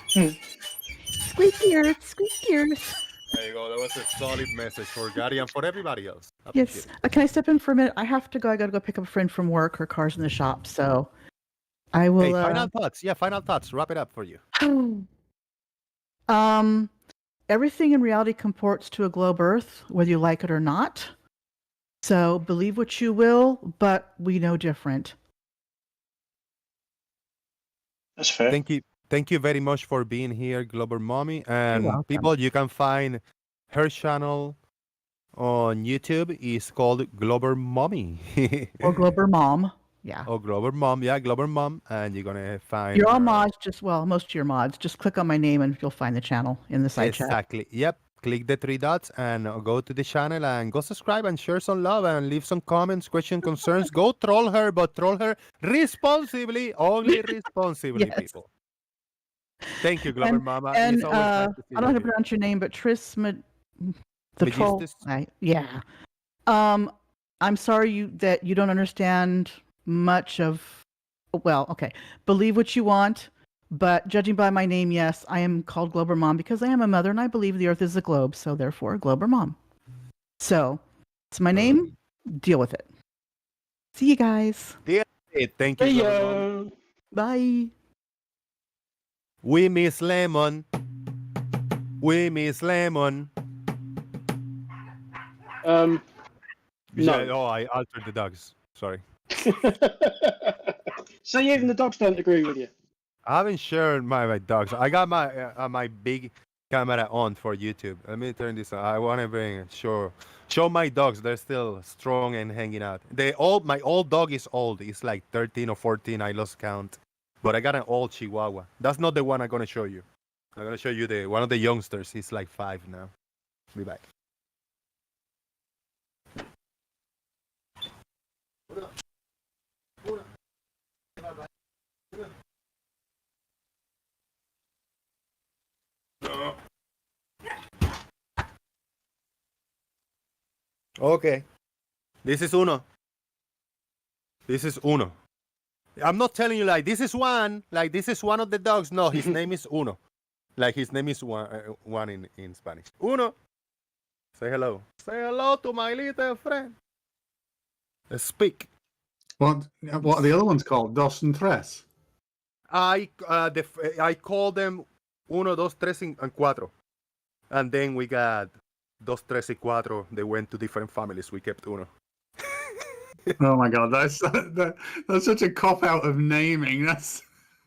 Squeaky earth, squeaky earth. There you go. That was a solid message for Gary and for everybody else. Yes. Can I step in for a minute? I have to go. I got to go pick up a friend from work. Her car's in the shop, so I will. Hey, final thoughts. Yeah, final thoughts. Wrap it up for you. Everything in reality comports to a globe Earth, whether you like it or not. So believe what you will, but we know different. That's fair. Thank you. thank you very much for being here, Glober Mommy. And welcome. people, you can find her channel on YouTube. It's called Glober Mommy. Or Glober Mom. Yeah. Oh, Glober Mom. Yeah, Glober Mom. And you're going to find Your all her- mods, most of your mods, just click on my name and you'll find the channel in the side chat. Exactly. Yep. Click the three dots and go to the channel and go subscribe and share some love and leave some comments, questions, concerns. Go troll her, but troll her responsibly, only responsibly, Yes. people. Thank you, Glober Mama. And It's always nice to see I don't know how to you. pronounce your name, but the troll. Magistus? Yeah. I'm sorry that you don't understand much of. Well, okay. Believe what you want, but judging by my name, yes, I am called Glober Mom because I am a mother and I believe the Earth is a globe, so therefore Glober Mom. So it's my name. Deal with it. See you guys. Deal with it. Thank you, See Glober Mom. ya. Bye. We miss Lemon. We miss Lemon. No. Oh, I altered the dogs. Sorry. So even the dogs don't agree with you. I haven't shared my dogs. I got my big camera on for YouTube. Let me turn this on. I want to show my dogs. They're still strong and hanging out. My old dog is old. It's like 13 or 14. I lost count. But I got an old Chihuahua. That's not the one I'm gonna show you. I'm gonna show you one of the youngsters. He's like 5 now. Be back. Okay. This is Uno. This is Uno. I'm not telling you like this is one of the dogs. No, his name is Uno. Like his name is one in Spanish. Uno. Say hello. Say hello to my little friend. Speak. What are the other ones called? Dos and Tres? I call them uno, dos, tres, and cuatro. And then we got dos, tres, y cuatro. They went to different families. We kept uno. Oh my god, that's such a cop out of naming. That's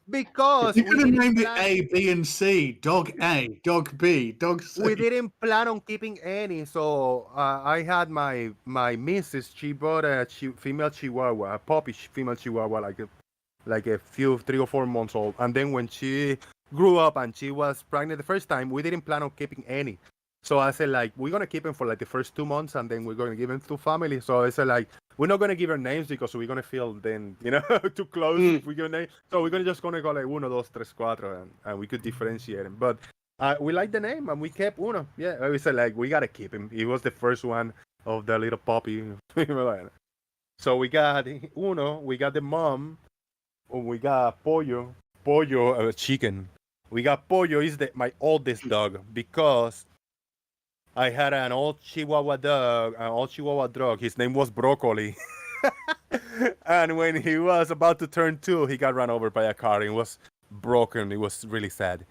because you could have named it A, B, and C. Dog A, dog B, dog C. We didn't plan on keeping any, so I had my missus. She bought a female Chihuahua, a puppy female Chihuahua, like a few 3 or 4 months old. And then when she grew up and she was pregnant the first time, we didn't plan on keeping any. So I said, like, we're gonna keep him for like the first 2 months, and then we're gonna give him to family. So I said, like, we're not gonna give her names because we're gonna feel then, too close if we give name. So we're gonna just gonna call it uno, dos, tres, cuatro, and we could differentiate him. But we like the name, and we kept Uno. Yeah, we said like we gotta keep him. He was the first one of the little puppy. So we got Uno. We got the mom. We got Pollo. Pollo, chicken. We got Pollo. Is my oldest dog because I had an old Chihuahua dog. His name was Broccoli. And when he was about to turn 2, he got run over by a car. It was broken. It was really sad.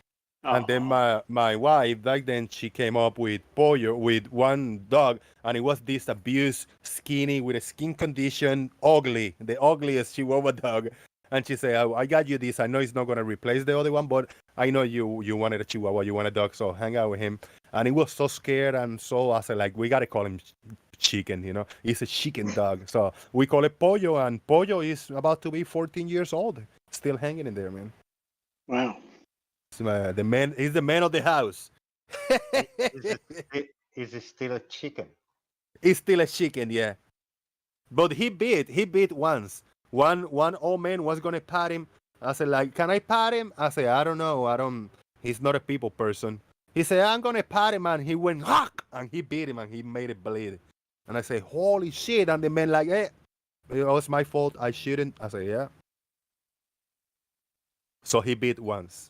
And then my wife, back then, she came up with Pollo, with one dog, and it was this abused, skinny, with a skin condition, ugly, the ugliest Chihuahua dog. And she said, I got you this. I know it's not going to replace the other one, but I know you wanted a Chihuahua, you want a dog, so hang out with him. And he was so scared, and so I said, like, we got to call him Chicken, He's a chicken dog. So we call it Pollo, and Pollo is about to be 14 years old. Still hanging in there, man. Wow. The man, he's the man of the house. Is it still a chicken? He's still a chicken, yeah. But he bit once. One old man was gonna pat him. I said, like, can I pat him? I said, I don't know. He's not a people person. He said, I'm gonna pat him, and he went hack, and he beat him, and he made it bleed. And I said, holy shit! And the man like, hey, it was my fault. I shouldn't. I said, yeah. So he bit once.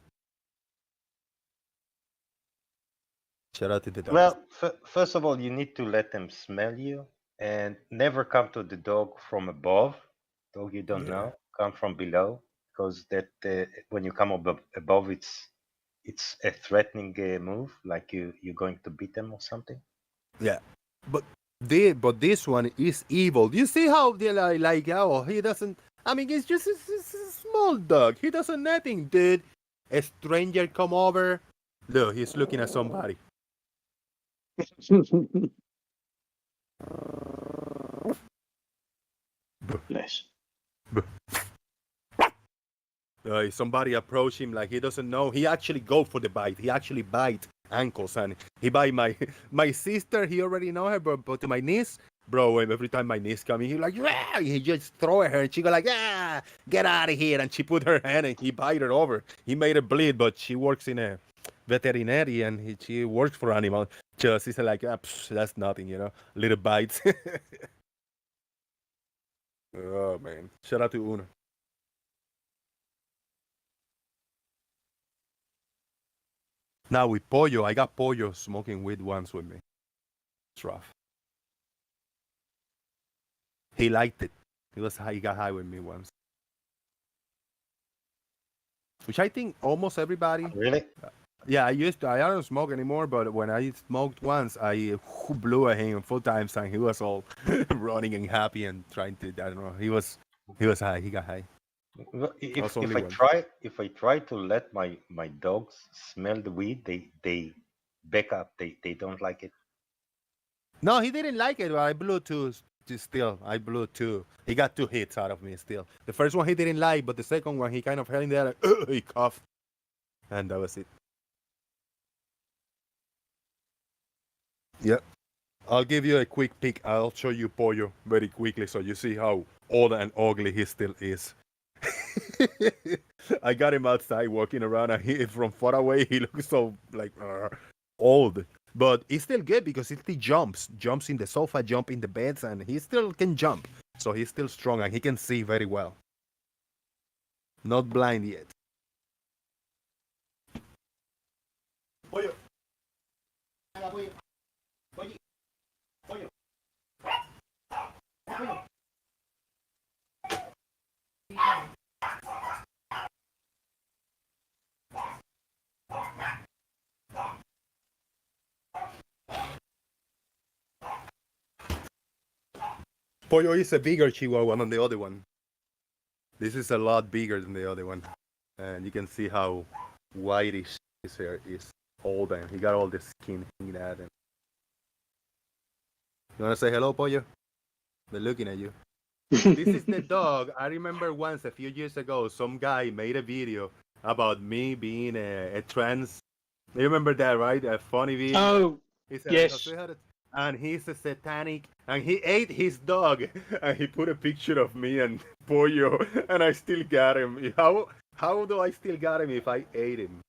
Shout out to the dog. Well, first of all, you need to let them smell you and never come to the dog from above. Dog you don't know, come from below, because that when you come above, it's a threatening move, like you're going to beat them or something. Yeah, but this one is evil. You see how they like oh, he doesn't. I mean, it's just a small dog. He doesn't nothing, dude. a stranger come over. Look, he's looking at somebody. Bless. Somebody approach him like he doesn't know. He actually go for the bite. He actually bite ankles, and he bite my sister. He already know her, but to my niece, bro, every time my niece come in, he like, "Rah!" He just throw at her, and she go like, "Ah, get out of here!" And she put her hand and he bite her over. He made her bleed, but she works in a veterinary and she works for animals. Just he's like, that's nothing, you know, little bites. Oh man, shout out to Uno. Now with Pollo, I got Pollo smoking weed once with me. It's rough. He liked it. He got high with me once. Which I think almost everybody. Really? Yeah, I don't smoke anymore, but when I smoked once, I blew at him 4 times, and he was all running and happy and trying to, I don't know, he was high, he got high. Well, Was if only I one. try to let my dogs smell the weed, they back up. They don't like it. No, he didn't like it, but I blew two still. I blew 2. He got 2 hits out of me still. The first one he didn't like, but the second one he kind of held in there, he coughed, and that was it. Yep. I'll give you a quick peek. I'll show you Pollo very quickly so you see how old and ugly he still is. I got him outside walking around, and from far away he looks so like old. But he's still good because he still jumps in the sofa, jump in the beds, and he still can jump. So he's still strong and he can see very well. Not blind yet. Pollo. Pollo is a bigger Chihuahua than the other one. This is a lot bigger than the other one. And you can see how whitish his hair is. Old, and he got all the skin hanging out. And... You want to say hello, Pollo? They're looking at you. This is the dog. I remember once, a few years ago, some guy made a video about me being a trans. You remember that, right? A funny video. Oh, He said, yes. And he's a satanic, and he ate his dog, and he put a picture of me and Pollo, and I still got him. How do I still got him if I ate him?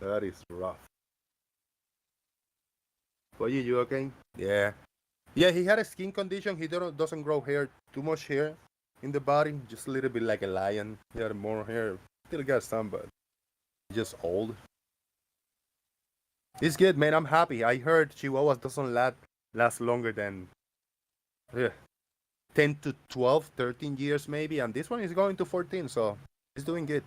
That is rough. Pollo, you okay? Yeah. Yeah, he had a skin condition. He doesn't grow hair, too much hair in the body, just a little bit like a lion. He had more hair. Still got some, but just old. It's good, man. I'm happy. I heard Chihuahuas doesn't last longer than 10 to 12, 13 years maybe, and this one is going to 14, so it's doing good.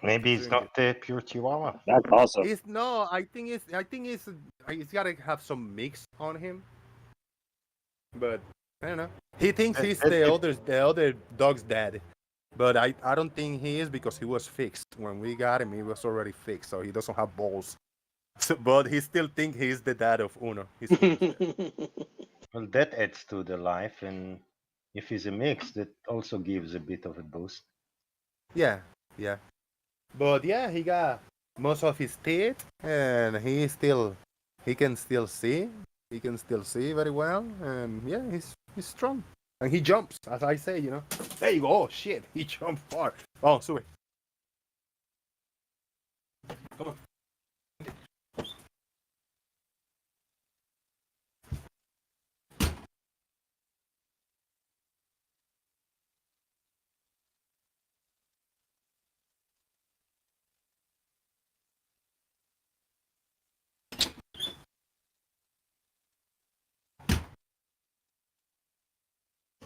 Maybe it's not the pure Chihuahua. That's awesome. I think it's gotta have some mix on him, but I don't know. He thinks he's the other dog's dad, but I don't think he is because he was fixed when we got him. He was already fixed, so he doesn't have balls. So, but he still thinks he's the dad of Uno. Well, that adds to the life, and if he's a mix, that also gives a bit of a boost. Yeah. But yeah, he got most of his teeth, and he can still see. He can still see very well, and yeah, he's strong. And he jumps, as I say, you know. There you go. Oh shit, he jumped far. Oh, sorry. Come on.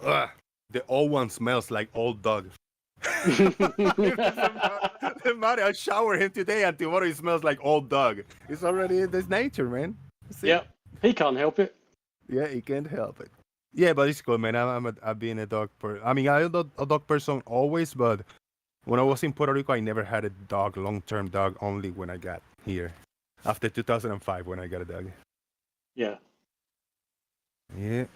Ugh, the old one smells like old dog. Mario, I shower him today, and tomorrow he smells like old dog. It's already this nature, man. Yeah, he can't help it. Yeah, he can't help it. Yeah, but it's cool, man. I've been a dog person. I mean, I'm a dog person always, but When I was in Puerto Rico, I never had a dog, long-term dog, only when I got here. After 2005, when I got a dog. Yeah. Yeah.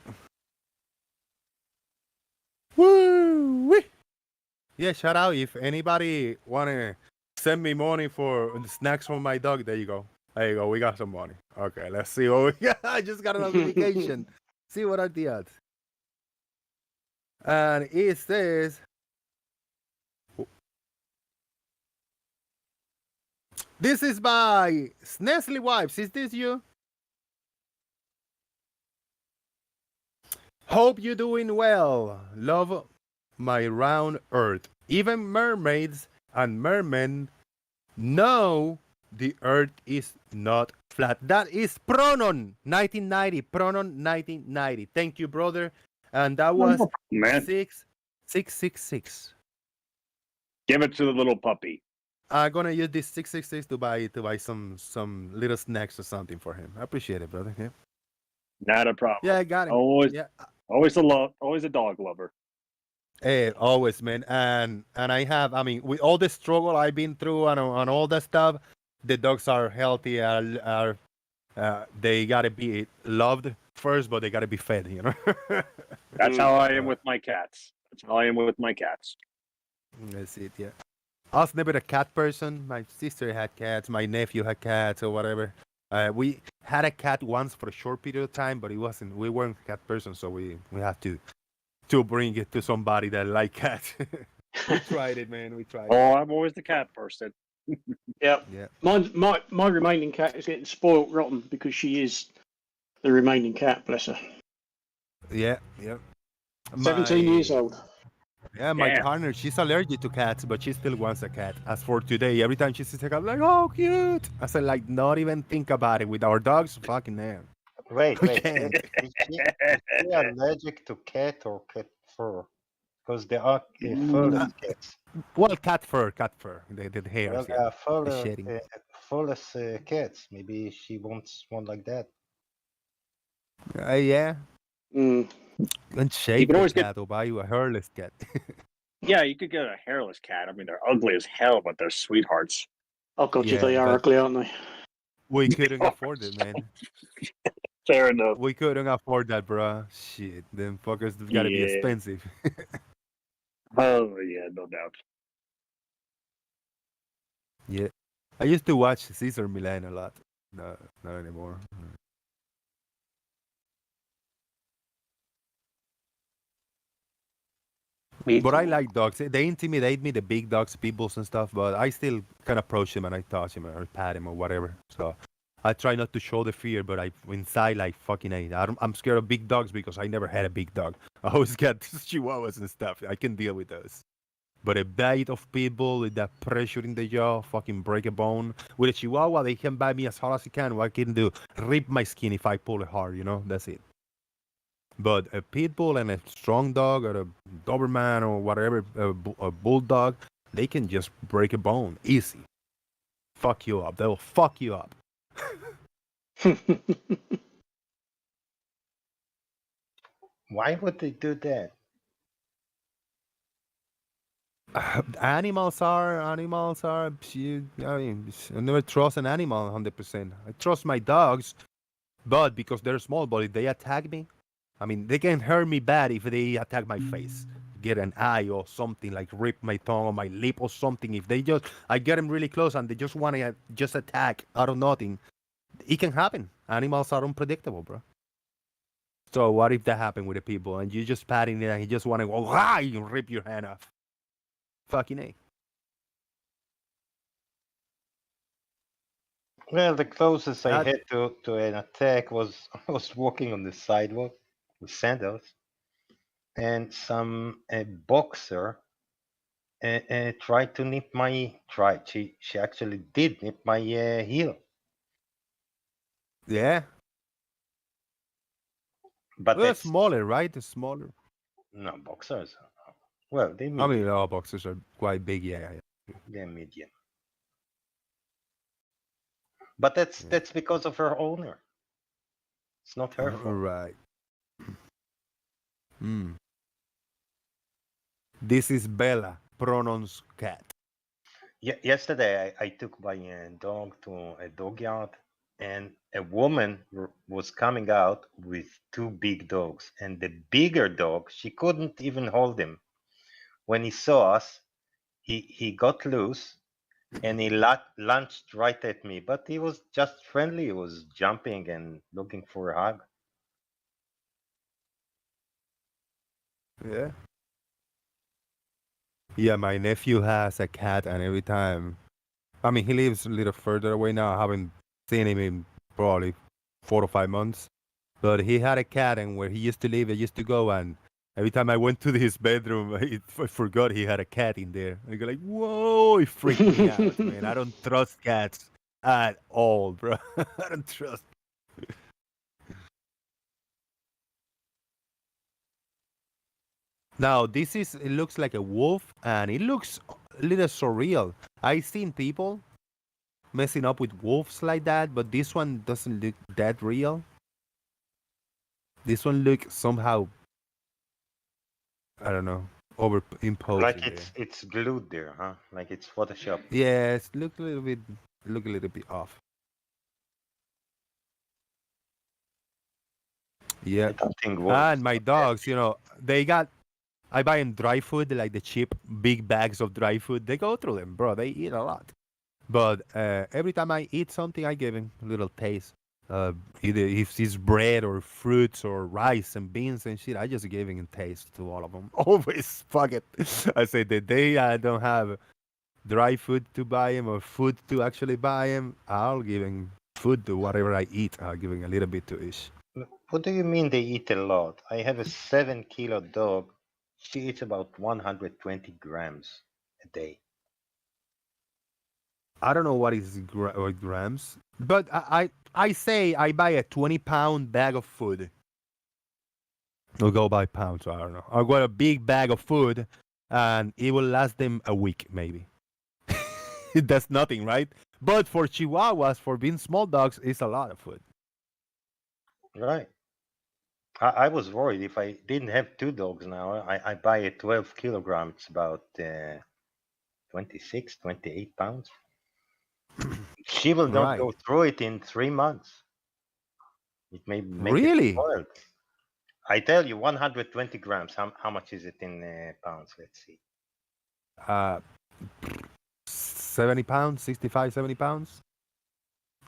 Woo! Yeah, shout out. If anybody want to send me money for snacks for my dog, there you go. There you go. We got some money. Okay, let's see what we got. I just got a notification. See what are the odds. And it says... This is by Nestle Wipes. Is this you? Hope you're doing well. Love my round earth. Even mermaids and mermen know the earth is not flat. That is Pronon 1990. Pronon 1990. Thank you, brother. And that was 6666. Give it to the little puppy. I'm gonna use this 666 to buy some little snacks or something for him. I appreciate it, brother. Yeah. Not a problem. Yeah, I got it. Always, yeah. always a dog lover. Hey, always, man. And I mean, with all the struggle I've been through and all that stuff, the dogs are healthy. They gotta be loved first, but they gotta be fed. You know. That's how I am with my cats. That's it. Yeah. I was never a cat person. My sister had cats. My nephew had cats or whatever. We had a cat once for a short period of time, but we weren't a cat person, so we had to bring it to somebody that liked cats. We tried it, man. We tried Oh, it. I'm always the cat person. Yep. Yeah. My remaining cat is getting spoiled rotten because she is the remaining cat, bless her. Yeah, yeah. 17 years old. Yeah, my partner, she's allergic to cats, but she still wants a cat. As for today, every time she sees a cat, I'm like, oh, cute. I said, like, not even think about it. With our dogs, fucking man. Wait. We Is can't. she allergic to cat or cat fur? Because there are furless cats. Well, cat fur. The hairs. Well, yeah. The there shedding. are furless cats. Maybe she wants one like that. Yeah. Mm. And shave can the always cat or buy you a hairless cat. Yeah, you could get a hairless cat. I mean, they're ugly as hell, but they're sweethearts. Oh god, Yeah, they are but- ugly, aren't they? We couldn't afford it, man. Fair enough. We couldn't afford that, bro. Shit, them fuckers gotta be Yeah. expensive. Oh yeah, no doubt. Yeah. I used to watch Caesar Milan a lot. No, not anymore. But I like dogs. They intimidate me, the big dogs, peoples and stuff, but I still can approach them and I touch them or pat them or whatever. So I try not to show the fear, but inside, like, fucking I'm scared of big dogs because I never had a big dog. I always got chihuahuas and stuff. I can deal with those. But a bite of people with that pressure in the jaw, fucking break a bone. With a chihuahua, they can bite me as hard as they can. What I can do, rip my skin if I pull it hard, you know? That's it. But a pit bull and a strong dog or a Doberman or whatever, a bulldog, they can just break a bone easy. Fuck you up. They'll fuck you up. Why would they do that? Animals are. I mean, I never trust an animal 100%. I trust my dogs, but because they're small, but if they attack me, I mean, they can hurt me bad if they attack my face, get an eye or something, like rip my tongue or my lip or something. If I get them really close and they just want to just attack out of nothing, it can happen. Animals are unpredictable, bro. So what if that happened with the people and you just patting it and he just want to go, and rip your hand off? Fucking A. Well, the closest I had to an attack was I was walking on the sidewalk with sandals, and some boxer tried to nip my She actually did nip my heel. Yeah. But Well, that's smaller, right? The smaller. no boxers. Well, they I medium. mean, all boxers are quite big. Yeah. They're medium. But that's because of her owner. It's not her fault. Right. Hmm. This is Bella. pronounced cat? Yesterday, I took my dog to a dog yard, and a woman was coming out with two big dogs, and the bigger dog, she couldn't even hold him. When he saw us, he got loose, and he lunged right at me, but he was just friendly. He was jumping and looking for a hug. Yeah. Yeah, my nephew has a cat, and every time, I mean, he lives a little further away now. I haven't seen him in probably 4 or 5 months. But he had a cat, and where he used to live, I used to go, and every time I went to his bedroom, I forgot he had a cat in there. I go like, whoa, it freaked me out, man. I don't trust cats at all, bro. I don't trust. Now, it looks like a wolf, and it looks a little surreal. I've seen people messing up with wolves like that, but this one doesn't look that real. This one looks somehow, I don't know, overimposed. Like it's glued there, huh? Like it's Photoshop. Yes, look a little bit off. Yeah. And my dogs, I buy them dry food, like the cheap big bags of dry food. They go through them, bro. They eat a lot. But every time I eat something, I give him a little taste. Either if it's bread or fruits or rice and beans and shit, I just give him a taste to all of them. Always, fuck it. I say the day I don't have dry food to buy him or food to actually buy him, I'll give him food to whatever I eat. I'll give him a little bit to each. What do you mean they eat a lot? I have a 7-kilo dog. She eats about 120 grams a day. I don't know what is grams, but I say I buy a 20-pound bag of food. I'll go by pounds, so I don't know. I'll get a big bag of food, and it will last them a week, maybe. That's nothing, right? But for Chihuahuas, for being small dogs, it's a lot of food. Right. I was worried if I didn't have 2 dogs now. I buy a 12 kilograms, about 26, 28 pounds. She will not go through it in 3 months. It may make really? It spoiled. I tell you, 120 grams. How much is it in pounds? Let's see. 70 pounds, 65, 70 pounds.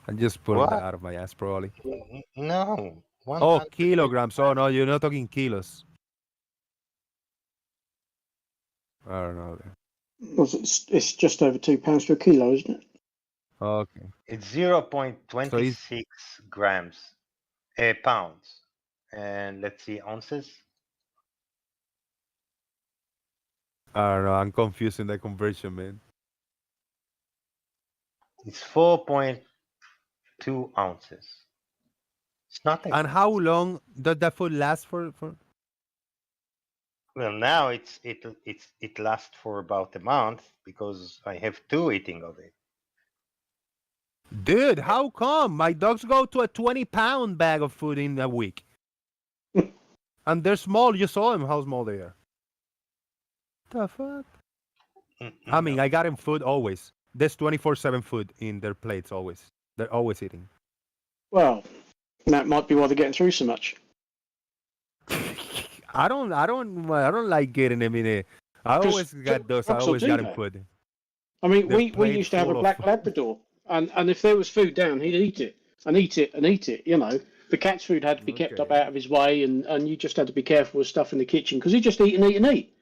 I just put that out of my ass, probably. No. Oh, kilograms. Oh, no, you're not talking kilos. I don't know. It's just over £2 per kilo, isn't it? Okay. It's 0.26 grams, pounds. And let's see, ounces. I don't know. I'm confusing the conversion, man. It's 4.2 ounces. It's nothing. And how long does that food last for? Well, now it lasts for about a month because I have 2 eating of it. Dude, how come? My dogs go to a 20-pound bag of food in a week. And they're small. You saw them, how small they are. The fuck? I mean, I got them food always. There's 24/7 food in their plates always. They're always eating. Well, that might be why they're getting through so much. I don't like getting them in there. I always got those. I always got them food. I mean, we used to have a black Labrador, and if there was food down, he'd eat it and eat it and eat it. The cat's food had to be kept up out of his way, and you just had to be careful with stuff in the kitchen because he just eat and eat and eat.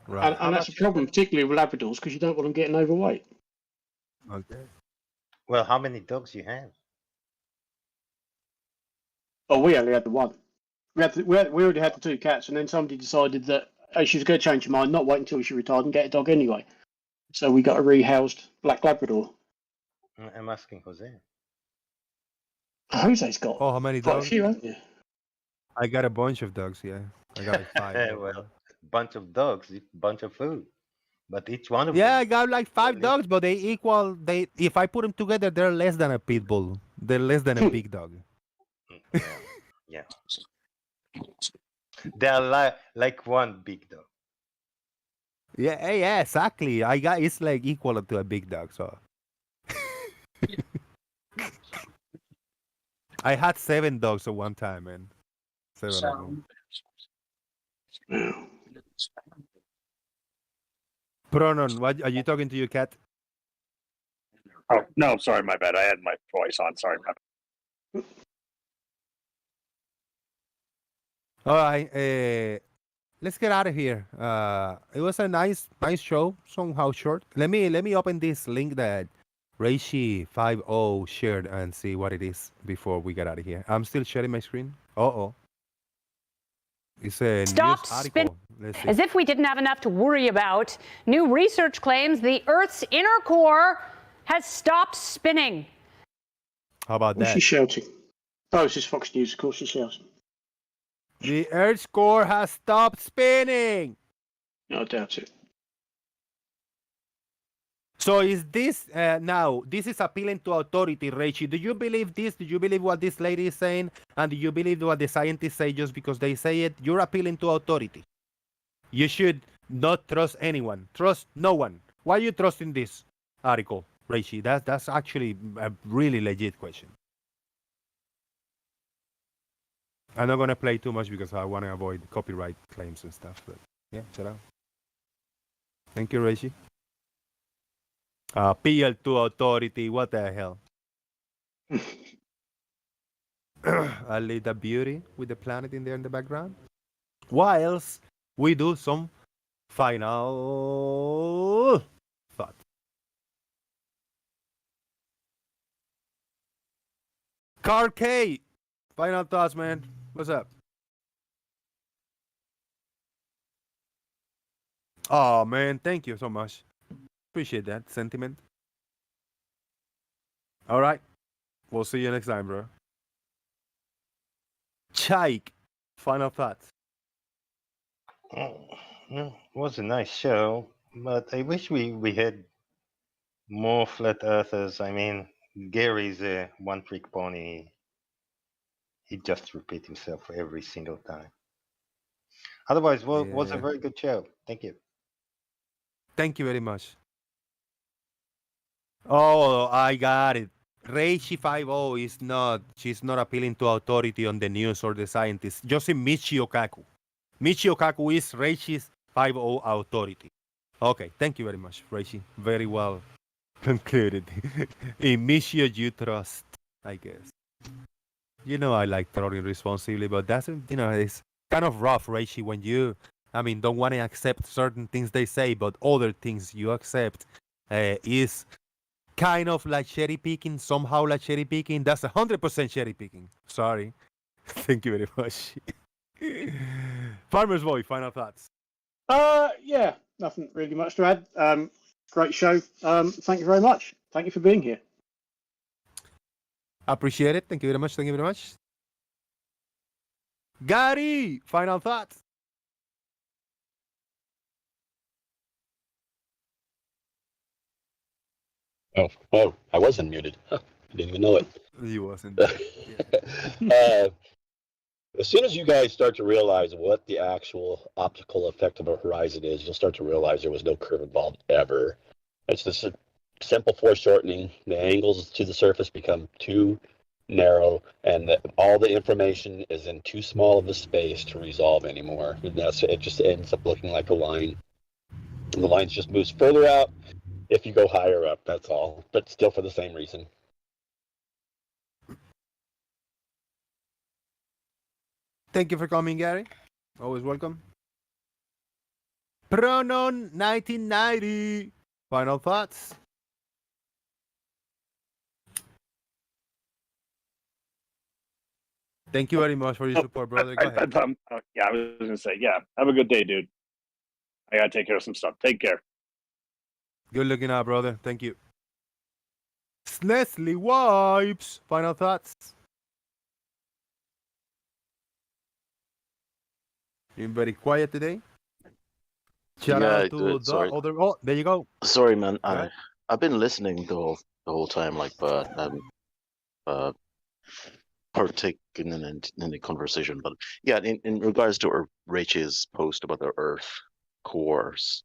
Right. And that's a problem, particularly with Labradors, because you don't want them getting overweight. Okay. Well, how many dogs you have? Oh, we only had the one. We already had the 2 cats, and then somebody decided that she was going to change her mind, not wait until she retired and get a dog anyway. So we got a rehoused black Labrador. I'm asking Jose. Jose's got how many quite dogs? a few, haven't you? I got a bunch of dogs, yeah. I got like 5. Well, bunch of dogs, bunch of food. But each one of them. Yeah, I got like 5 dogs, but they equal. If I put them together, they're less than a pit bull. They're less than a big dog. Yeah. They're like one big dog. Yeah, exactly. I got it's like equal to a big dog. So I had 7 dogs at one time, man. 7 of them. Pronon, what are you talking to your cat? Oh no, sorry, my bad. I had my voice on. Sorry, my bad. All right, let's get out of here. It was a nice show, somehow short. Let me open this link that Reishi50 shared and see what it is before we get out of here. I'm still sharing my screen. It's a Stop news article. As if we didn't have enough to worry about, new research claims the Earth's inner core has stopped spinning. How about What's that? she shouting? Oh, it's just Fox News. Of course she's shouting. The Earth's core has stopped spinning. No, I doubt it. So is this now? This is appealing to authority, Reishi. Do you believe this? Do you believe what this lady is saying? And do you believe what the scientists say just because they say it? You're appealing to authority. You should not trust anyone. Trust no one. Why are you trusting this article, Reishi? That's actually a really legit question. I'm not gonna play too much because I want to avoid copyright claims and stuff. But yeah, shut up. Thank you, Reishi. Appeal to authority. What the hell? I'll leave the beauty with the planet in there in the background. Whilst we do some final thoughts. Carl K. Final thoughts, man. What's up? Oh, man. Thank you so much. Appreciate that sentiment. All right. We'll see you next time, bro. Chaik. Final thoughts. It was a nice show, but I wish we had more flat earthers. I mean, Gary's a one-trick pony. He just repeats himself every single time. Otherwise, was a very good show. Thank you. Thank you very much. Oh, I got it. Reishi50 is not, she's not appealing to authority on the news or the scientists. Just in Michio Kaku. Michio Kaku is Reishi's 50 authority. Okay, thank you very much, Reishi. Very well concluded. In Michio you trust, I guess. You know I like trolling responsibly, but that's, you know, it's kind of rough, Reishi, when you, I mean, don't want to accept certain things they say, but other things you accept is kind of like cherry picking, somehow like cherry picking. That's 100% cherry picking. Sorry. Thank you very much. Farmer's Boy, final thoughts. Yeah, nothing really much to add. Great show. Thank you very much. Thank you for being here. Appreciate it. Thank you very much. Thank you very much. Gary, final thoughts. Oh, I was unmuted. Huh, I didn't even know it. You wasn't. As soon as you guys start to realize what the actual optical effect of a horizon is, you'll start to realize there was no curve involved ever. It's just a simple foreshortening. The angles to the surface become too narrow, and all the information is in too small of a space to resolve anymore. And it just ends up looking like a line. And the line just moves further out if you go higher up, that's all. But still for the same reason. Thank you for coming, Gary. Always welcome. Pronon 1990. Final thoughts. Thank you very much for your support, brother. Go ahead. Yeah, I was gonna say, yeah. Have a good day, dude. I gotta take care of some stuff. Take care. Good looking out, brother. Thank you. Snessley Wipes. Final thoughts. You're very quiet today. Shout out to the other. Oh, there you go. Sorry, man. I've been listening the whole time, like, but partaking in the conversation. But yeah, in regards to Rachel's post about the Earth cores,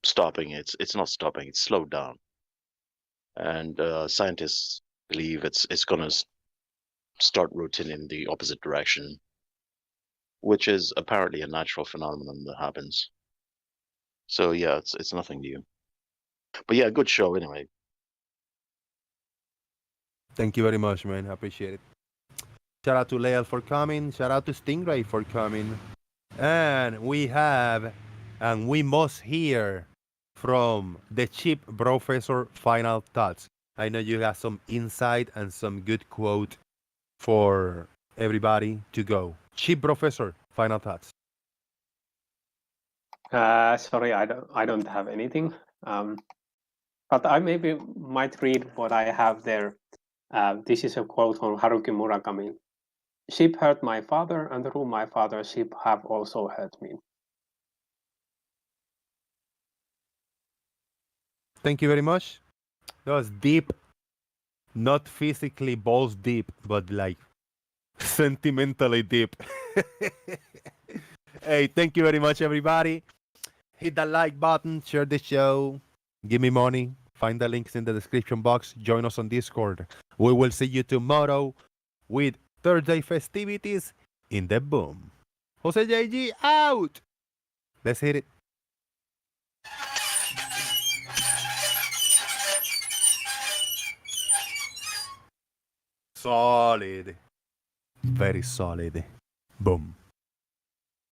stopping. It's not stopping. It's slowed down, and scientists believe it's going to start rotating in the opposite direction, which is apparently a natural phenomenon that happens. So yeah, it's nothing new. But yeah, good show anyway. Thank you very much, man. I appreciate it. Shout out to Leal for coming. Shout out to Stingray for coming. And we must hear from the Chief Professor final thoughts. I know you have some insight and some good quote for everybody to go. Chief Professor, final thoughts. Sorry, I don't have anything. But I maybe might read what I have there. This is a quote from Haruki Murakami. Sheep hurt my father, and through my father's sheep have also hurt me. Thank you very much. That was deep. Not physically balls deep, but like sentimentally deep. Hey, thank you very much, everybody. Hit that like button, share the show, give me money. Find the links in the description box. Join us on Discord. We will see you tomorrow with Thursday festivities in the boom. Jose JG out. Let's hit it. Solid. Very solid. Boom.